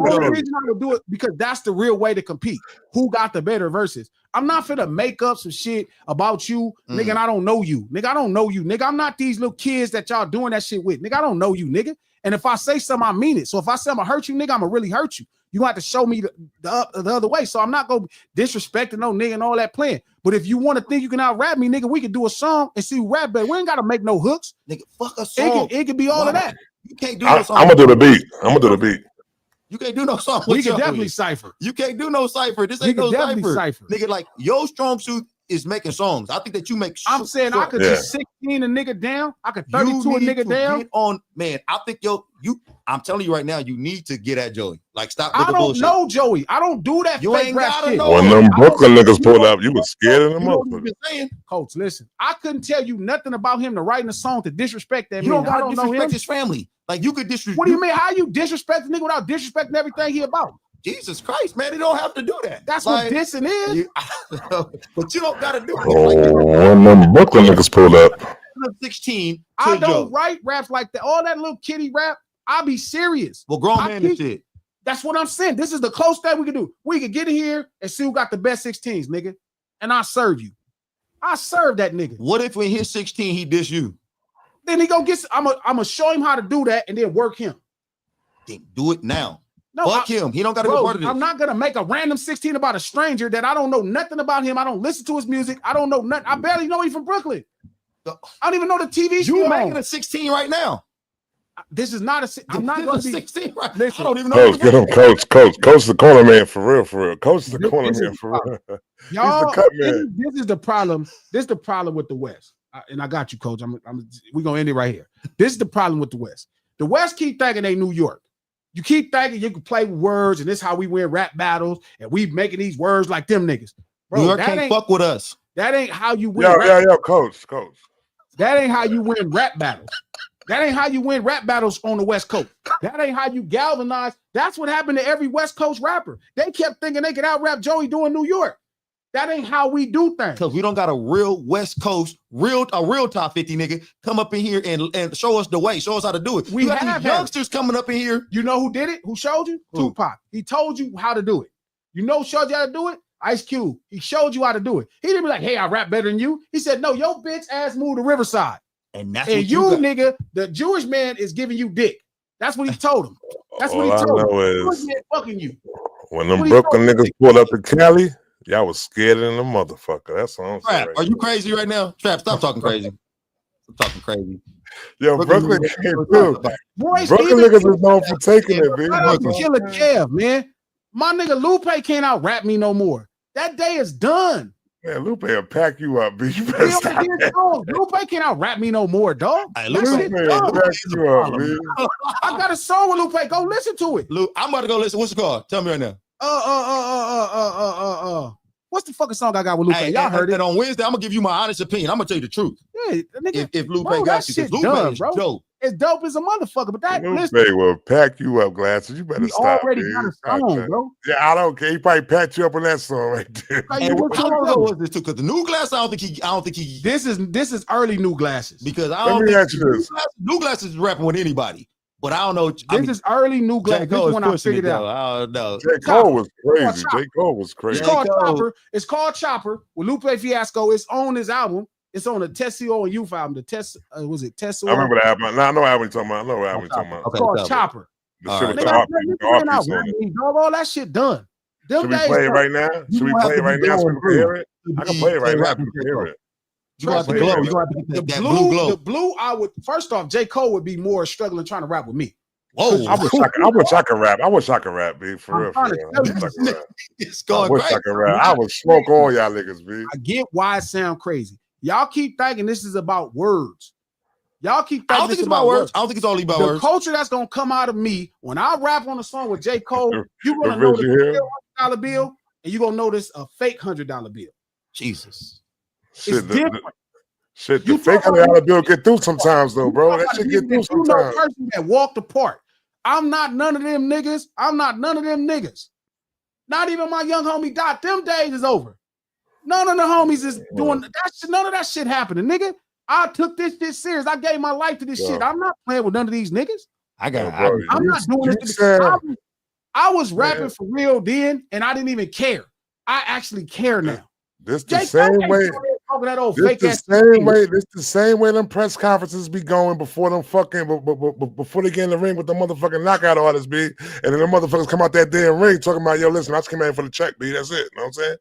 would do it because that's the real way to compete. Who got the better verses? I'm not finna make up some shit about you, nigga. And I don't know you, nigga. I don't know you, nigga. I'm not these little kids that y'all doing that shit with, nigga. I don't know you, nigga. And if I say something, I mean it. So if I say I'm gonna hurt you, nigga, I'm gonna really hurt you. You gonna have to show me the other way. So I'm not gonna disrespect no nigga and all that playing. But if you want to think you can out rap me, nigga, we can do a song and see who rap better. We ain't gotta make no hooks. Nigga, fuck a song. It can be all of that. You can't do no song. I'm gonna do the beat. You can't do no song. We can definitely cipher. You can't do no cipher. This ain't no cipher. Nigga, like your strong suit is making songs. I think that you make. I'm saying I could just 16 a nigga down. I could 32 a nigga down. Get on, man. I think I'm telling you right now, you need to get at Joey. Like, stop. I don't know Joey. I don't do that. You ain't gotta shit. know. When them Brooklyn niggas pulled up, you was scared of them motherfuckers. Coach, listen, I couldn't tell you nothing about him to writing a song to disrespect that man. You don't gotta disrespect know his family. Like, you could disrespect. What do you mean? How you disrespect the nigga without disrespecting everything he about? Jesus Christ, man, they don't have to do that. That's like, what dissing is. But you don't gotta do it. When them Brooklyn niggas pulled up. 16. I don't write raps like that. All that little kitty rap, I'll be serious. Well, grown man and shit. That's what I'm saying. This is the close thing we can do. We can get in here and see who got the best 16s, nigga. And I serve you. I serve that nigga. What if in his 16 he diss you? Then he go get. I'm gonna show him how to do that and then work him. Then do it now. No, fuck him. He don't got to be part of this. I'm not gonna make a random 16 about a stranger that I don't know nothing about him. I don't listen to his music. I don't know nothing. I barely know he's from Brooklyn. I don't even know the TV show. You making a 16 right now. This is not a. I'm not going to be 16 right. Listen, I don't even know. Coach, get him, coach. Coach the corner man for real. Coach the corner man for real. Y'all, He's the cut man. This is the problem. This is the problem with the West. And I got you, Coach. We're gonna end it right here. This is the problem with the West. The West keep thinking they New York. You keep thinking you can play with words, and this is how we win rap battles, and we making these words like them niggas. Bro, New York can't fuck with us. That ain't how you win. Coach. That ain't how you win rap battles. That ain't how you win rap battles on the West Coast. That ain't how you galvanize. That's what happened to every West Coast rapper. They kept thinking they could out-rap Joey doing New York. That ain't how we do things. Because we don't got a real West Coast, a real top 50 nigga come up in here and show us the way, show us how to do it. We have youngsters coming up in here. You know who did it? Who showed you? Who? Tupac. He told you how to do it. You know who showed you how to do it? Ice Cube. He showed you how to do it. He didn't be like, hey, I rap better than you. He said, no, your bitch ass moved to Riverside. And that's and what you nigga, the Jewish man is giving you dick. That's what he told him. That's what he told him. Jewish man fucking you. When them Brooklyn niggas pulled up to Cali, y'all was scared in the motherfucker. That's what I'm saying. Trap, are you crazy right now? Trap, stop talking crazy. Stop talking crazy. Yo, Brooklyn came through. Brooklyn niggas is known for taking it, man. Killer Kev, man. My nigga Lupe can't out rap me no more. That day is done. Man, Lupe will pack you up, bitch. You better stop that. Lupe can't out rap me no more, dog. Hey, Lupe will pack you up, man. I got a song with Lupe. Go listen to it. Luke, I'm about to go listen. What's it called? Tell me right now. What's the fucking song I got with Lupe? Y'all heard it. And on Wednesday, I'm gonna give you my honest opinion. I'm gonna tell you the truth. Yeah, nigga, if Lupe got you, Lupe is dope. It's dope as a motherfucker, but that Lupe will pack you up, Glasses. You better stop. Already got a song, bro. Yeah, I don't care. He probably packed you up on that song right there. And what was this too? Because the New Glasses, I don't think he. This is early New Glasses. Because I don't think New Glasses is rapping with anybody. But I don't know. This is early New Glasses. This is when I figured it out. I don't know. J. Cole was crazy. J. Cole was crazy. It's called Chopper. It's called Chopper with Lupe Fiasco. It's on his album. It's on the Tessio and Youth album. The Tess was it Tessio? I remember the album. No, I know what album you're talking about. I know what album you're talking about. It's called Chopper. The shit with the all that shit done. Should we play it right now? Should we play it right now so we can hear it? I can play it right now so we can hear it. You got the glow. You got that blue glow. The blue, I would first off, J. Cole would be more struggling trying to rap with me. Whoa! I wish I could rap. I wish I could rap, B. For real. It's going I wish I could rap. I would smoke all y'all niggas, B. I get why it sound crazy. Y'all keep thinking this is about words. Y'all keep thinking I don't think it's about words. I don't think it's only about words. The culture that's gonna come out of me when I rap on a song with J. Cole, you're gonna know the real $100 bill and you're gonna notice a fake $100 bill. Jesus. It's different. Shit, the fake $100 bill get through sometimes though, bro. That shit get through sometimes. You know, person that walked apart. I'm not none of them niggas. Not even my young homie Dot. Them days is over. None of the homies is doing that shit. None of that shit happening, nigga. I took this shit serious. I gave my life to this shit. I'm not playing with none of these niggas. I'm not doing this. I was rapping for real then, and I didn't even care. I actually care now. This the same way. This the same way them press conferences be going before them fucking before they get in the ring with the motherfucking knockout artists, B. And then the motherfuckers come out that damn ring talking about, yo, listen, I just came in for the check, B. That's it. You know what I'm saying?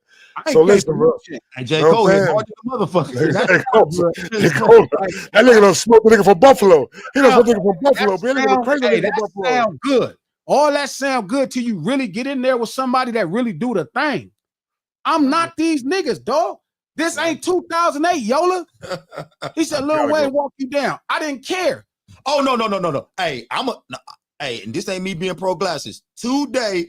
So listen, bro. And J. Cole hit more than the motherfucker. That nigga done smoked the nigga from Buffalo. He done smoked the nigga from Buffalo, B. That sound good. All that sound good till you really get in there with somebody that really do the thing. I'm not these niggas, dog. This ain't 2008, Yola. He said, Lil Wayne walk you down. I didn't care. Oh, no. Hey, hey, and this ain't me being pro glasses. Today,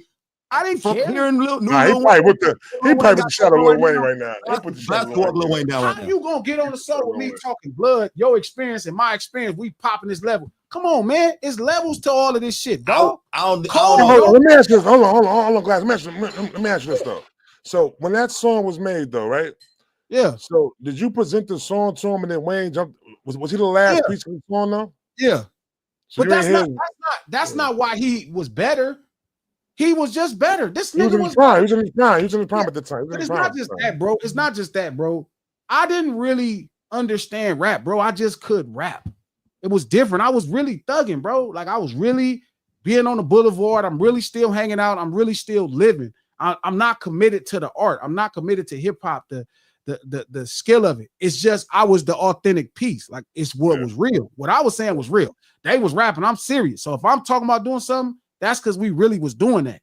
I didn't care. Hearing Lil he probably with the shadow of Lil Wayne right now. He put the shadow of Lil Wayne down right now. How you gonna get on the show with me talking blood, your experience and my experience? We popping this level. Come on, man. It's levels to all of this shit, dog. I don't know. Let me ask you this. Hold on, Glass. Let me ask you this though. So when that song was made, though, right? Yeah. So did you present the song to him and then Wayne jumped? Was he the last piece of the song though? Yeah. So but that's not why he was better. He was just better. This nigga was fine. He was in his prime at the time. But it's not just that, bro. It's not just that, bro. I didn't really understand rap, bro. I just could rap. It was different. I was really thugging, bro. Like I was really being on the boulevard. I'm really still hanging out. I'm really still living. I'm not committed to the art. I'm not committed to hip hop, the skill of it. It's just I was the authentic piece. Like it's what was real. What I was saying was real. They was rapping. I'm serious. So if I'm talking about doing something, that's because we really was doing that.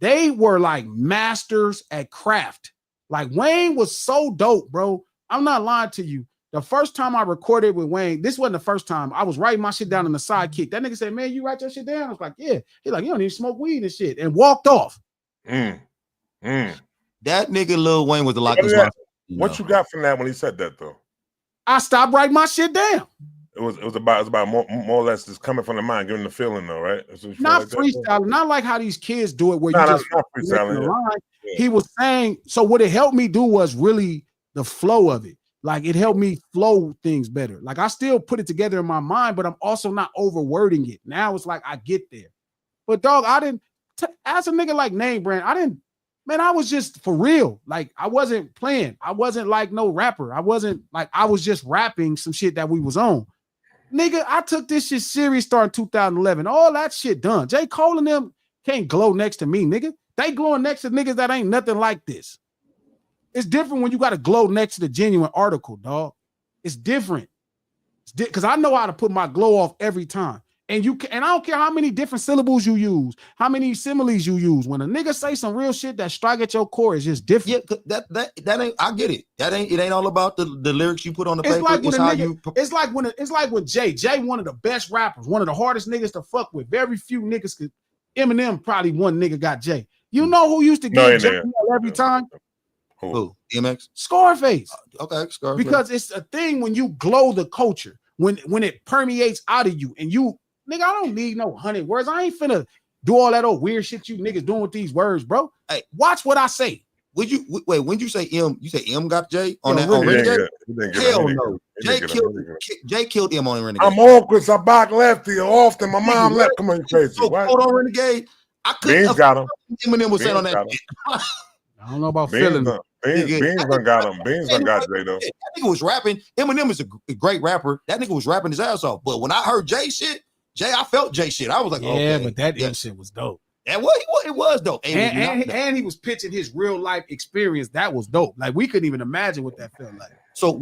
They were like masters at craft. Like Wayne was so dope, bro. I'm not lying to you. The first time I recorded with Wayne, this wasn't the first time. I was writing my shit down in the sidekick. That nigga said, man, you write your shit down? I was like, yeah. He's like, you don't even smoke weed and shit. And walked off. That nigga Lil Wayne was the lockest. What you got from that when he said that, though? I stopped writing my shit down. It was about more or less just coming from the mind, giving the feeling though, right? Not freestyling, not like how these kids do it, where you just not freestyling. Yeah. He was saying, so what it helped me do was really the flow of it. Like it helped me flow things better. Like I still put it together in my mind, but I'm also not overwording it. Now it's like I get there. But dog, I didn't as a nigga like Name Brand, I was just for real. Like I wasn't playing. I wasn't like no rapper. I was just rapping some shit that we was on. Nigga, I took this shit serious starting 2011. All that shit done. J. Cole and them can't glow next to me, nigga. They glowing next to niggas that ain't nothing like this. It's different when you got to glow next to the genuine article, dog. It's different. Because I know how to put my glow off every time. And I don't care how many different syllables you use, how many similes you use. When a nigga say some real shit that strike at your core, it's just different. Yeah, that ain't. I get it. It ain't all about the lyrics you put on the paper. It's like when Jay one of the best rappers, one of the hardest niggas to fuck with. Very few niggas could. Eminem probably one nigga got Jay. You know who used to get Jay every time? Who? DMX? Scarface. Okay, Scarface. Because it's a thing when you glow the culture, when it permeates out of you, and you. Nigga, I don't need no 100 words. I ain't finna do all that old weird shit you niggas doing with these words, bro. Hey, watch what I say. When you say M, you say M got J on that on Renegade? Hell no. Jay killed M on Renegade. I'm awkward. I back lefty often. My mom left. Come on, crazy. So cold on Renegade. I couldn't. Beans got him. Eminem was saying on that. I don't know about feeling. Beans done got him. Beans done got Jay though. That nigga was rapping. Eminem is a great rapper. That nigga was rapping his ass off. But when I heard Jay shit. I felt Jay shit. I was like, but that shit was dope. And it was dope. And he was pitching his real life experience. That was dope. Like we couldn't even imagine what that felt like. So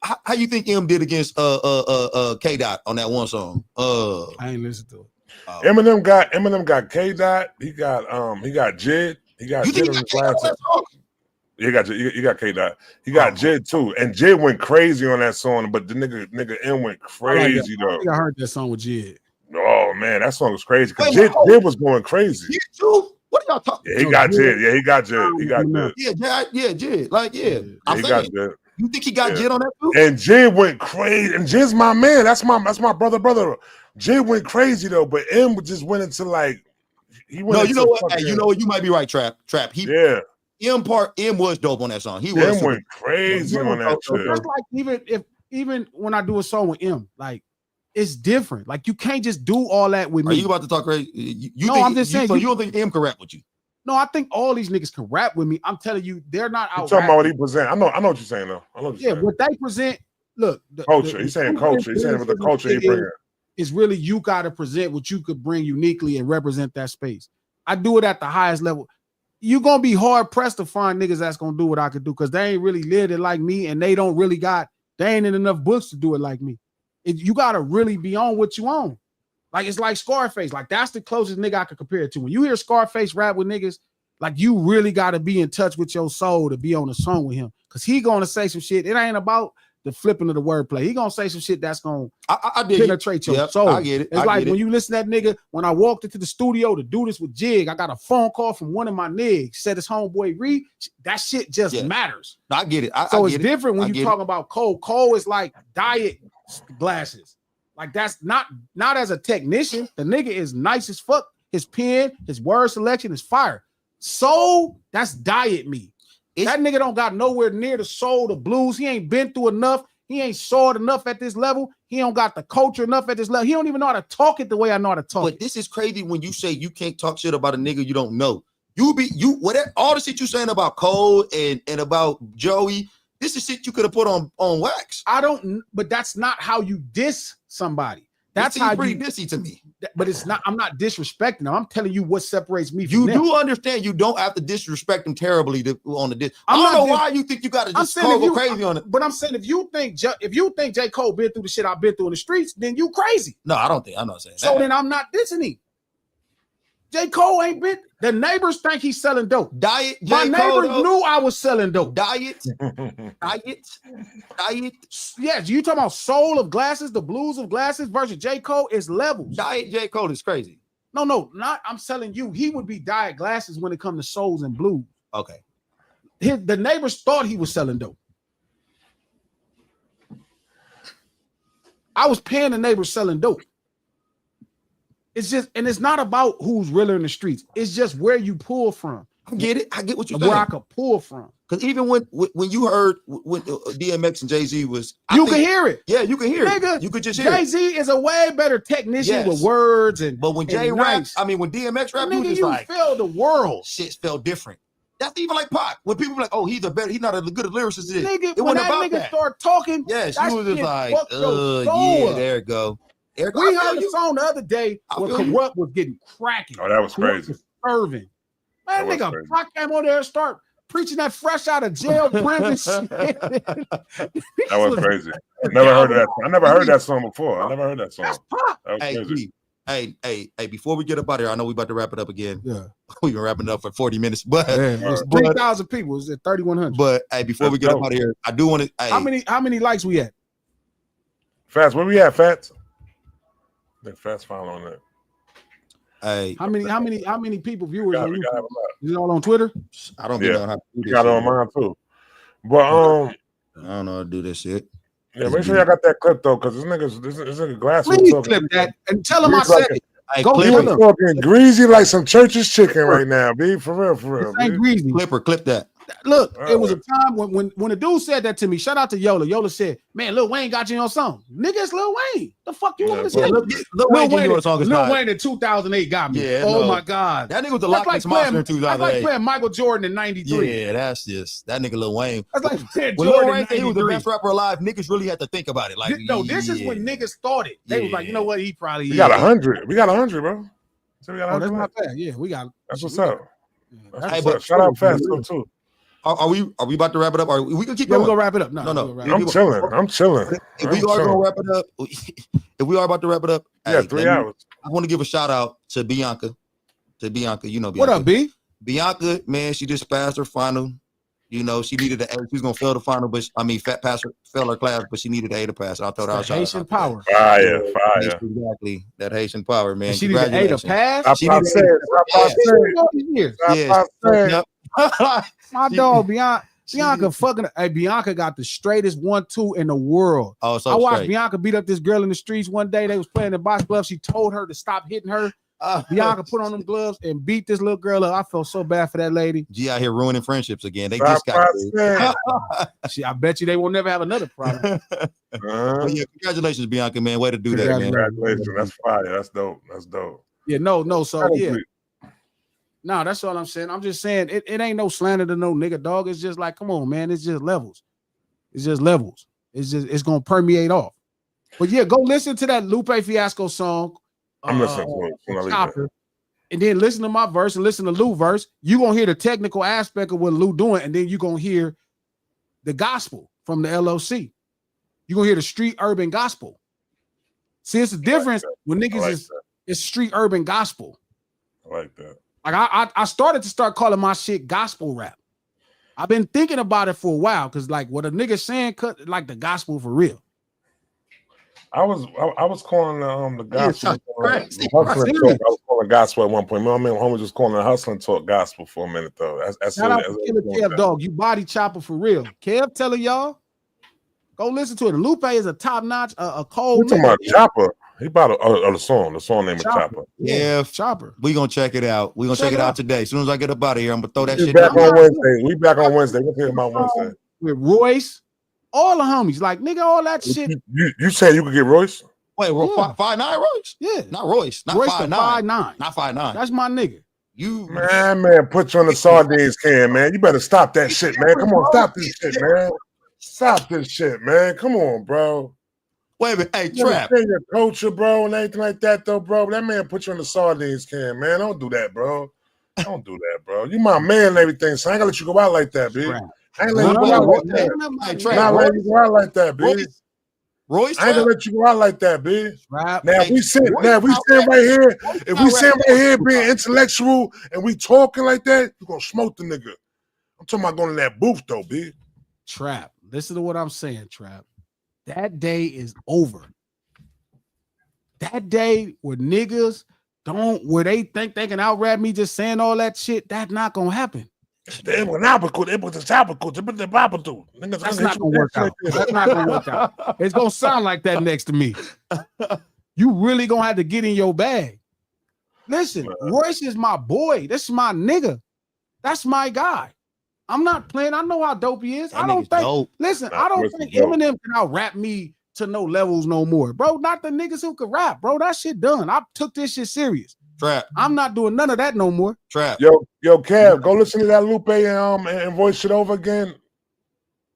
how you think M did against K Dot on that one song? I ain't listened to it. Eminem got K Dot. He got Jid. He got Jid on his last song. You got K Dot. He got Jid too, and Jid went crazy on that song. But the nigga M went crazy though. I think I heard that song with Jid. Oh man, that song was crazy because Jid was going crazy. Jid too? What are y'all talking? Yeah, he got Jid. Yeah, he got Jid. He got Jid. Yeah, Jid. Like he got Jid. You think he got Jid on that too? And Jid went crazy. And Jid's my man. That's my brother. Jid went crazy though, but M just went into like he went. No, you know what? Hey, you know what? You might be right, Trap. M was dope on that song. He was. M went crazy on that shit. That's like even when I do a song with M, like it's different. Like you can't just do all that with me. Are you about to talk crazy? I'm just saying. So you don't think M can rap with you? No, I think all these niggas can rap with me. I'm telling you, they're not out. You're talking about what he present. I know what you're saying though. I know what you're saying. What they present. Look, culture. He's saying culture. He's saying with the culture he bring it. It's really you got to present what you could bring uniquely and represent that space. I do it at the highest level. You're going to be hard pressed to find niggas that's going to do what I could do because they ain't really lived it like me and they ain't in enough books to do it like me. You got to really be on what you own. Like, it's like Scarface. Like, that's the closest nigga I could compare it to. When you hear Scarface rap with niggas, Like you really got to be in touch with your soul to be on a song with him, because he gonna say some shit. It ain't about the flipping of the wordplay. He gonna say some shit that's gonna penetrate your soul. I get it. It's like when you listen to that nigga. When I walked into the studio to do this with Jig, I got a phone call from one of my niggas. Said his homeboy Reed. That shit just matters. I get it. So it's different when you talking about Cole. Cole is like diet glasses. Like that's not as a technician. The nigga is nice as fuck. His pen, his word selection is fire. Soul, that's diet me. That nigga don't got nowhere near the soul, the blues. He ain't been through enough. He ain't saw it enough at this level. He don't got the culture enough at this level. He don't even know how to talk it the way I know how to talk. But this is crazy when you say you can't talk shit about a nigga you don't know. Whatever all the shit you saying about Cole and about Joey. This is shit you could have put on wax. But that's not how you diss somebody. That's how pretty dissy to me. But it's not. I'm not disrespecting them. I'm telling you what separates me from you. them. Do understand you don't have to disrespect them terribly on the diss. I don't know why you think you got to just go crazy on it. But I'm saying if you think J. Cole been through the shit I've been through in the streets, then you crazy. No, I don't think. I'm not saying that. So then I'm not dissing him. J. Cole ain't been. The neighbors think he's selling dope. Diet. My neighbors knew I was selling dope. Diet. Yes, you talking about soul of glasses, the blues of glasses versus J. Cole is levels. Diet J. Cole is crazy. No, not. I'm telling you, he would be diet glasses when it comes to souls and blues. Okay. The neighbors thought he was selling dope. I was paying the neighbors selling dope. It's just, and it's not about who's realer in the streets. It's just where you pull from. I get it. I get what you're saying. Where I could pull from. Because even when you heard when DMX and Jay-Z was, you can hear it. Yeah, you can hear Nigga, it. You could just hear Jay-Z is a way better technician with words but when Jay raps, I mean when DMX raps, you just like feel the world. Shit felt different. That's even like Pac. When people be like, oh, he's not as good a lyricist as this. Nigga, it when that nigga start talking, yes, you was just like, yeah, there it go. We heard a song the other day where Corrupt was getting cracking. Oh, that was crazy. Serving. Man, nigga, Pac came on there and start preaching that fresh out of jail prison shit. That was crazy. I never heard that. I never heard that song before. I never heard that song. That's Pac. That was crazy. Hey, before we get up out of here, I know we about to wrap it up again. Yeah. We've been wrapping it up for 40 minutes, but it's 3,000 people. It's at 3,100. But hey, before we get up out of here, I do want to. Hey, how many likes we at? Fats, where we at, Fats? That Fats final on that. Hey, how many people viewers are you? Is it all on Twitter? I don't know how to do this. Got it on mine too. But I don't know how to do this shit. Yeah, make sure y'all got that clip though, because this nigga glass. Please clip that and tell him I said it. Go clip him. Talking greasy like some church's chicken right now, B. For real. Ain't greasy. Clip that. Look, it was a time when the dude said that to me. Shout out to Yola. Yola said, "Man, Lil Wayne got you on song. Nigga, it's Lil Wayne. The fuck you want to say? Lil Wayne on song. Lil Wayne in 2008 got me. Yeah, my god, that nigga was the Loch Ness Monster in 2008. That's like playing Michael Jordan in '93. Yeah, that's just that nigga Lil Wayne. That's like playing when Lil Wayne said he was the best rapper alive. Niggas really had to think about it. Like, this is when niggas thought it. They was like, you know what? He probably. We got 100. We got 100, bro. So we got 100. That's not bad. Yeah, we got. That's what's up. Shout out Fast too. Are we about to wrap it up? Or we can keep going? We're gonna wrap it up. No. I'm chilling. If we are gonna wrap it up, if we are about to wrap it up, yeah, 3 hours. I want to give a shout out to Bianca. You know Bianca. What up, B? Bianca, man, she just passed her final. You know, she needed an A. She was gonna fail the final, but fail her class, but she needed an A to pass. I told her Haitian power. Fire. Exactly. That Haitian power, man. She needed an A to pass. She needed an A. My dog, Bianca fucking. Hey, Bianca got the straightest 1-2 in the world. Oh, so I watched straight. Bianca beat up this girl in the streets one day. They was playing in box gloves. She told her to stop hitting her. Bianca put on them gloves and beat this little girl up. I felt so bad for that lady. G out here ruining friendships again. They just got I bet you they will never have another problem. Yeah, congratulations, Bianca, man. Way to do that, man. Congratulations. That's fire. That's dope. Yeah, no. So yeah. No, that's all I'm saying. I'm just saying it ain't no slander to no nigga, dog. It's just like, come on, man. It's just levels. It's gonna permeate off. But yeah, go listen to that Lupe Fiasco song. I'm listening to it. And then listen to my verse and listen to Lou verse. You're gonna hear the technical aspect of what Lou doing, and then you're gonna hear the gospel from the LOC. You're gonna hear the street urban gospel. See, it's a difference when niggas it's street urban gospel. I like that. Like I started to calling my shit gospel rap. I've been thinking about it for a while because like what a nigga saying cut like the gospel for real. I was calling the gospel. Crazy. Hustling talk. I was calling gospel at one point. My man homie was calling the hustling talk gospel for a minute though. That's Shout out to Killer Kev, dog. You body chopper for real. Kev telling y'all, go listen to it. Lupe is a top notch, a cold. We're talking about Chopper. He bought the song. The song name is Chopper. Yeah, Chopper. We gonna check it out. We gonna check it out today. As soon as I get up out of here, I'm gonna throw that shit. Back on Wednesday. We back on Wednesday. We'll hear about Wednesday with Royce. All the homies, like nigga, all that shit. You saying you could get Royce? Wait, 5'9" Royce? Yeah, not Royce. Not Royce 5'9". 5'9". Not 5'9". That's my nigga. You man, put you on the sardines can, man. You better stop that shit, man. Come on, stop this shit, man. Stop this shit, man. Come on, bro. Wait a minute, hey, Trap. Your culture, bro, and anything like that, though, bro. That man put you on the sardines can, man. Don't do that, bro. Don't do that, bro. You my man and everything, so I ain't gonna let you go out like that, B. I ain't letting you go out like that. Hey, Trap. Not letting you go out like that, B. Royce, I ain't gonna let you go out like that, B. Right. Now we sit right here. If we sit right here being intellectual and we talking like that, you gonna smoke the nigga. I'm talking about going in that booth though, B. Trap. Listen to what I'm saying, Trap. That day is over. That day where niggas where they think they can out-rap me just saying all that shit, that's not gonna happen. That's not gonna work out. That's not gonna work out. It's gonna sound like that next to me. You really gonna have to get in your bag. Listen, Royce is my boy. This is my nigga. That's my guy. I'm not playing. I know how dope he is. I don't think. Dope. Listen, I don't think Eminem can out-rap me to no levels no more, bro. Not the niggas who can rap, bro. That shit done. I took this shit serious. Trap. I'm not doing none of that no more. Trap. Yo, Kev, go listen to that Lupe and voice shit over again.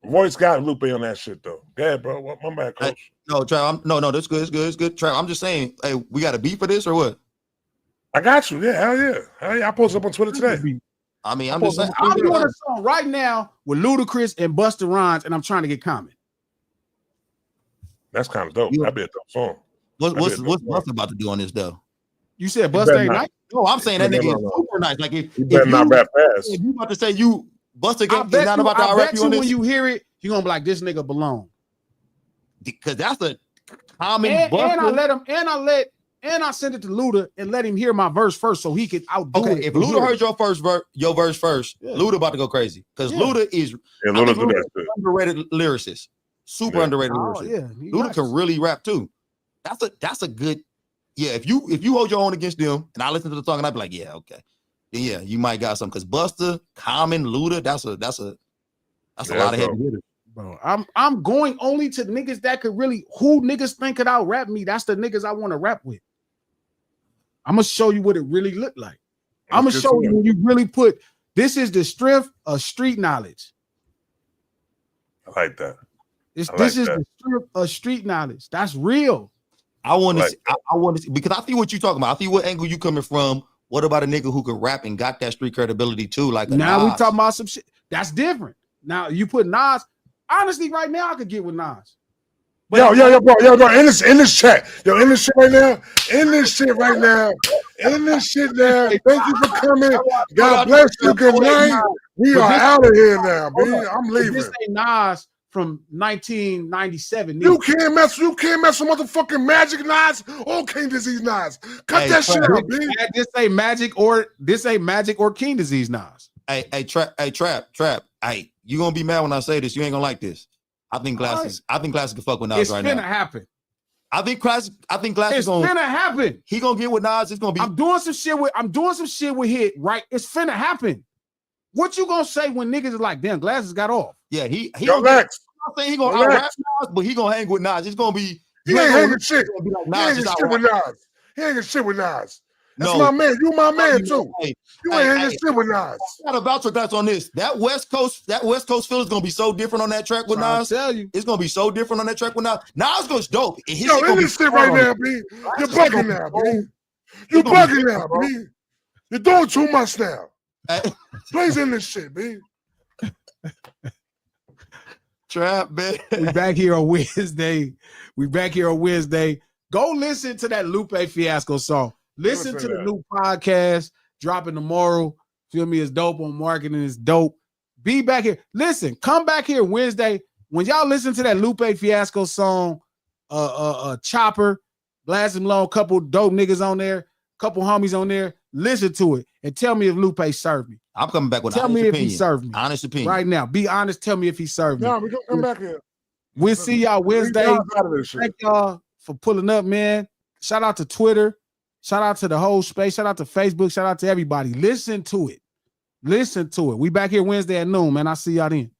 Voice got Lupe on that shit though. Yeah, bro. My bad, coach. Hey, no, Trap. No, that's good. It's good. Trap. I'm just saying, hey, we got a beat for this or what? I got you. Yeah, hell yeah. I posted up on Twitter today. I mean, I'm just saying. I'm doing a song right now with Ludacris and Busta Rhymes, and I'm trying to get Common. That's kind of dope. That'd be a dope song. What's Busta about to do on this though? You said Busta ain't nice? No, I'm saying that nigga is super nice. Like if you better not rap fast. If you about to say Busta is not about to rap you on this, when you hear it, you're gonna be like, this nigga belong. Because that's a common Busta. And I sent it to Luda and let him hear my verse first so he could outdo it. If Luda heard your verse first, Luda about to go crazy. Because Luda is underrated lyricist. Super underrated lyricist. Luda can really rap too. That's a good. Yeah, if you hold your own against them, and I listen to the song and I be like, yeah, okay, then yeah, you might got something. Because Busta, Common, Luda, that's a lot of heavy hitters. Bro, I'm going only to niggas that could really who niggas think could out rap me. That's the niggas I want to rap with. I'm gonna show you what it really looked like. I'm gonna show you when you really put this is the strength of street knowledge. I like that. This is the strength of street knowledge. That's real. I want to see because I see what you're talking about. I see what angle you coming from. What about a nigga who could rap and got that street credibility too? Like now Nas? We talking about some shit that's different. Now you put Nas. Honestly, right now I could get with Nas. But yo, bro, in this chat, in this shit right now, Thank you for coming. God bless you. Good night. We are out of here now, man. I'm leaving. This ain't Nas from 1997. You can't mess with motherfucking Magic Nas or King Disease Nas. Cut that shit out, man. This ain't Magic or King Disease Nas. Hey, Trap. Hey, you gonna be mad when I say this? You ain't gonna like this. I think Classic can fuck with Nas right now. It's gonna happen. I think Classic it's gonna happen. He gonna get with Nas. It's gonna be. I'm doing some shit with Hit. Right, it's finna happen. What you gonna say when niggas is like, damn, Glasses got off? Yeah, he. I'm not saying he gonna rap Nas, but he gonna hang with Nas. It's gonna be. He ain't hanging shit. He ain't hanging shit with Nas. He ain't hanging shit with Nas. That's my man. You my man too. You ain't hanging shit with Nas. I got a voucher that's on this. That West Coast feel is gonna be so different on that track with Nas. I tell you, it's gonna be so different on that track with Nas. Nas goes dope. In this shit right now, B. You're bugging now, B. You're bugging now, B. You're doing too much now. Plays in this shit, B. Trap, man. We back here on Wednesday. Go listen to that Lupe Fiasco song. Listen to the new podcast. dropping tomorrow. Feel me? It's dope on marketing. It's dope. Be back here. Listen, come back here Wednesday. When y'all listen to that Lupe Fiasco song, Chopper, Blast and Malone, couple dope niggas on there, couple homies on there, listen to it and tell me if Lupe served me. I'm coming back with tell honest me opinion. If he served me. Honest opinion. Right now. Be honest. Tell me if he served me. No, we're gonna come back here. We'll see y'all Wednesday. Thank y'all for pulling up, man. Shout out to Twitter. Shout out to the whole space. Shout out to Facebook. Shout out to everybody. Listen to it. Listen to it. We back here Wednesday at noon, man. I'll see y'all then.